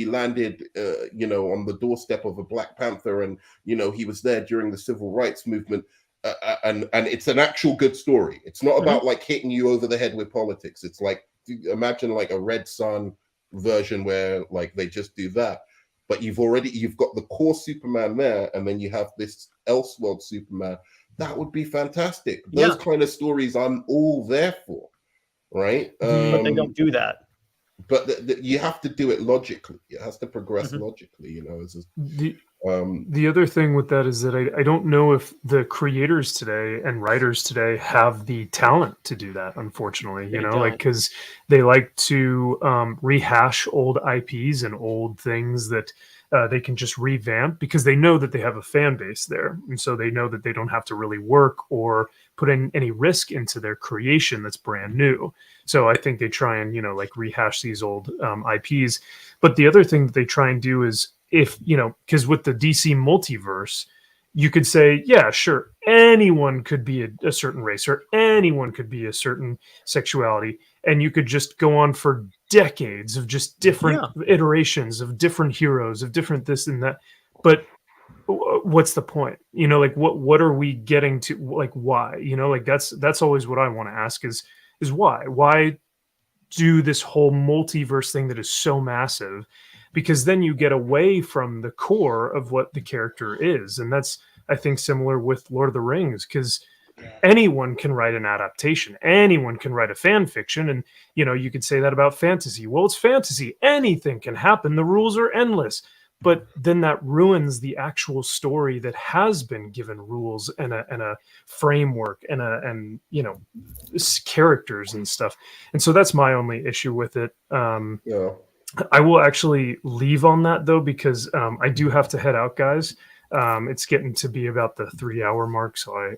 landed on the doorstep of a Black Panther, and he was there during the civil rights movement, and it's an actual good story. It's not about like hitting you over the head with politics. It's like, imagine like a Red Sun version where like they just do that. But you've got the core Superman there, and then you have this Elseworld Superman. That would be fantastic. Those kind of stories I'm all there for, right? But they don't do that. But you have to do it logically. It has to progress logically, The other thing with that is that I don't know if the creators today and writers today have the talent to do that, unfortunately, because they like to rehash old IPs and old things that they can just revamp, because they know that they have a fan base there. And so they know that they don't have to really work or put in any risk into their creation that's brand new. So I think they try and, rehash these old IPs. But the other thing that they try and do is, because with the DC multiverse, you could say, yeah, sure, anyone could be a certain race, or anyone could be a certain sexuality. And you could just go on for decades of just different iterations of different heroes, of different this and that. But what's the point? What are we getting to? Like, why? That's always what I want to ask is why? Why do this whole multiverse thing that is so massive? Because then you get away from the core of what the character is. And that's, I think, similar with Lord of the Rings, because anyone can write an adaptation. Anyone can write a fan fiction. And, you could say that about fantasy. Well, it's fantasy. Anything can happen. The rules are endless. But then that ruins the actual story that has been given rules and a framework and characters and stuff. And so that's my only issue with it. I will actually leave on that though, because I do have to head out, guys. It's getting to be about the 3-hour mark, so I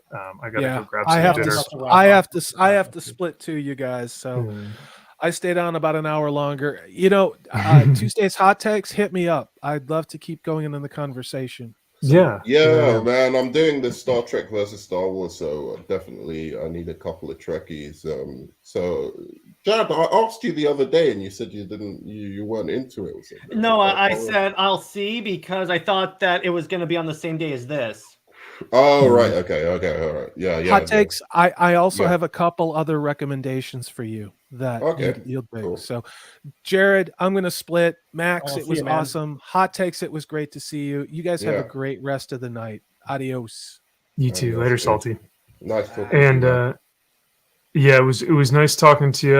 gotta go grab some dinner. I have to split too, you guys. So I stayed on about an hour longer. Tuesday's hot takes, hit me up. I'd love to keep going in the conversation. So, yeah, man. I'm doing this Star Trek versus Star Wars, so definitely I need a couple of Trekkies. So, Jared, I asked you the other day, and you said you weren't into it. Or something. No, I said I'll see because I thought that it was going to be on the same day as this. Oh, right. Okay. All right. Yeah. Hot takes. I also have a couple other recommendations for you that you'll dig. Cool. So, Jared, I'm going to split. Max, it was awesome. Hot takes. It was great to see you. You guys have a great rest of the night. Adios. You too. Later, Salty. Nice talking. And it was nice talking to you,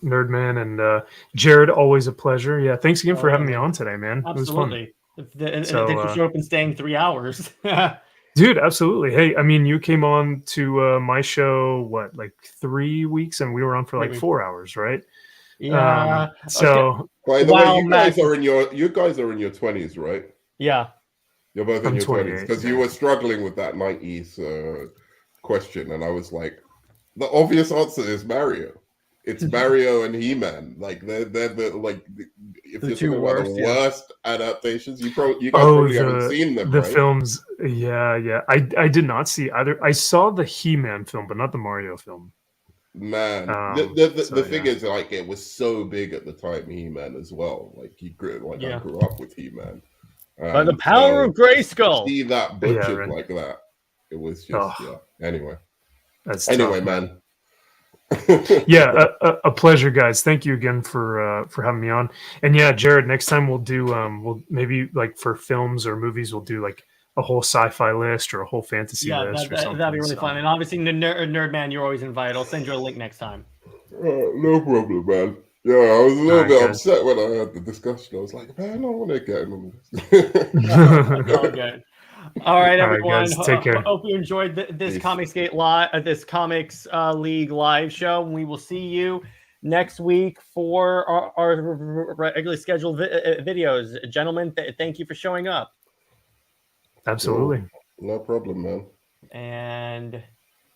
Nerdman, and Jared. Always a pleasure. Yeah, thanks again for having me on today, man. Absolutely. It was fun. And thanks for showing up and staying 3 hours. Dude, absolutely. Hey, I mean, you came on to my show, like 3 weeks, and we were on for like 4 hours, right? Yeah. So, by the way, you guys are in your 20s, right? Yeah. You're both in your 20s because you were struggling with that 90s question, and I was like, the obvious answer is Mario. It's Mario and He-Man. Like they're if you're talking about the worst adaptations, you guys probably haven't seen them. The films, yeah. I did not see either. I saw the He-Man film, but not the Mario film. Man, the thing is, like, it was so big at the time, He-Man as well. Like I grew up with He-Man. By the power of Grayskull. See that butchered like that. It was just Anyway, man. A pleasure, guys. Thank you again for having me on. And Jared, next time we'll do we'll maybe like for films or movies we'll do like a whole sci-fi list or a whole fantasy list or something. That'd be really fun. And obviously, Nerdman, you're always invited. I'll send you a link next time. No problem, man. Yeah, I was a little bit upset when I had the discussion. I was like, man, I don't want to get in on this. All good. All right, everyone. Guys, take care. Hope you enjoyed this Comicsgate live, this Comics League live show. We will see you next week for our regularly scheduled videos. Gentlemen, thank you for showing up. Absolutely. No problem, man. And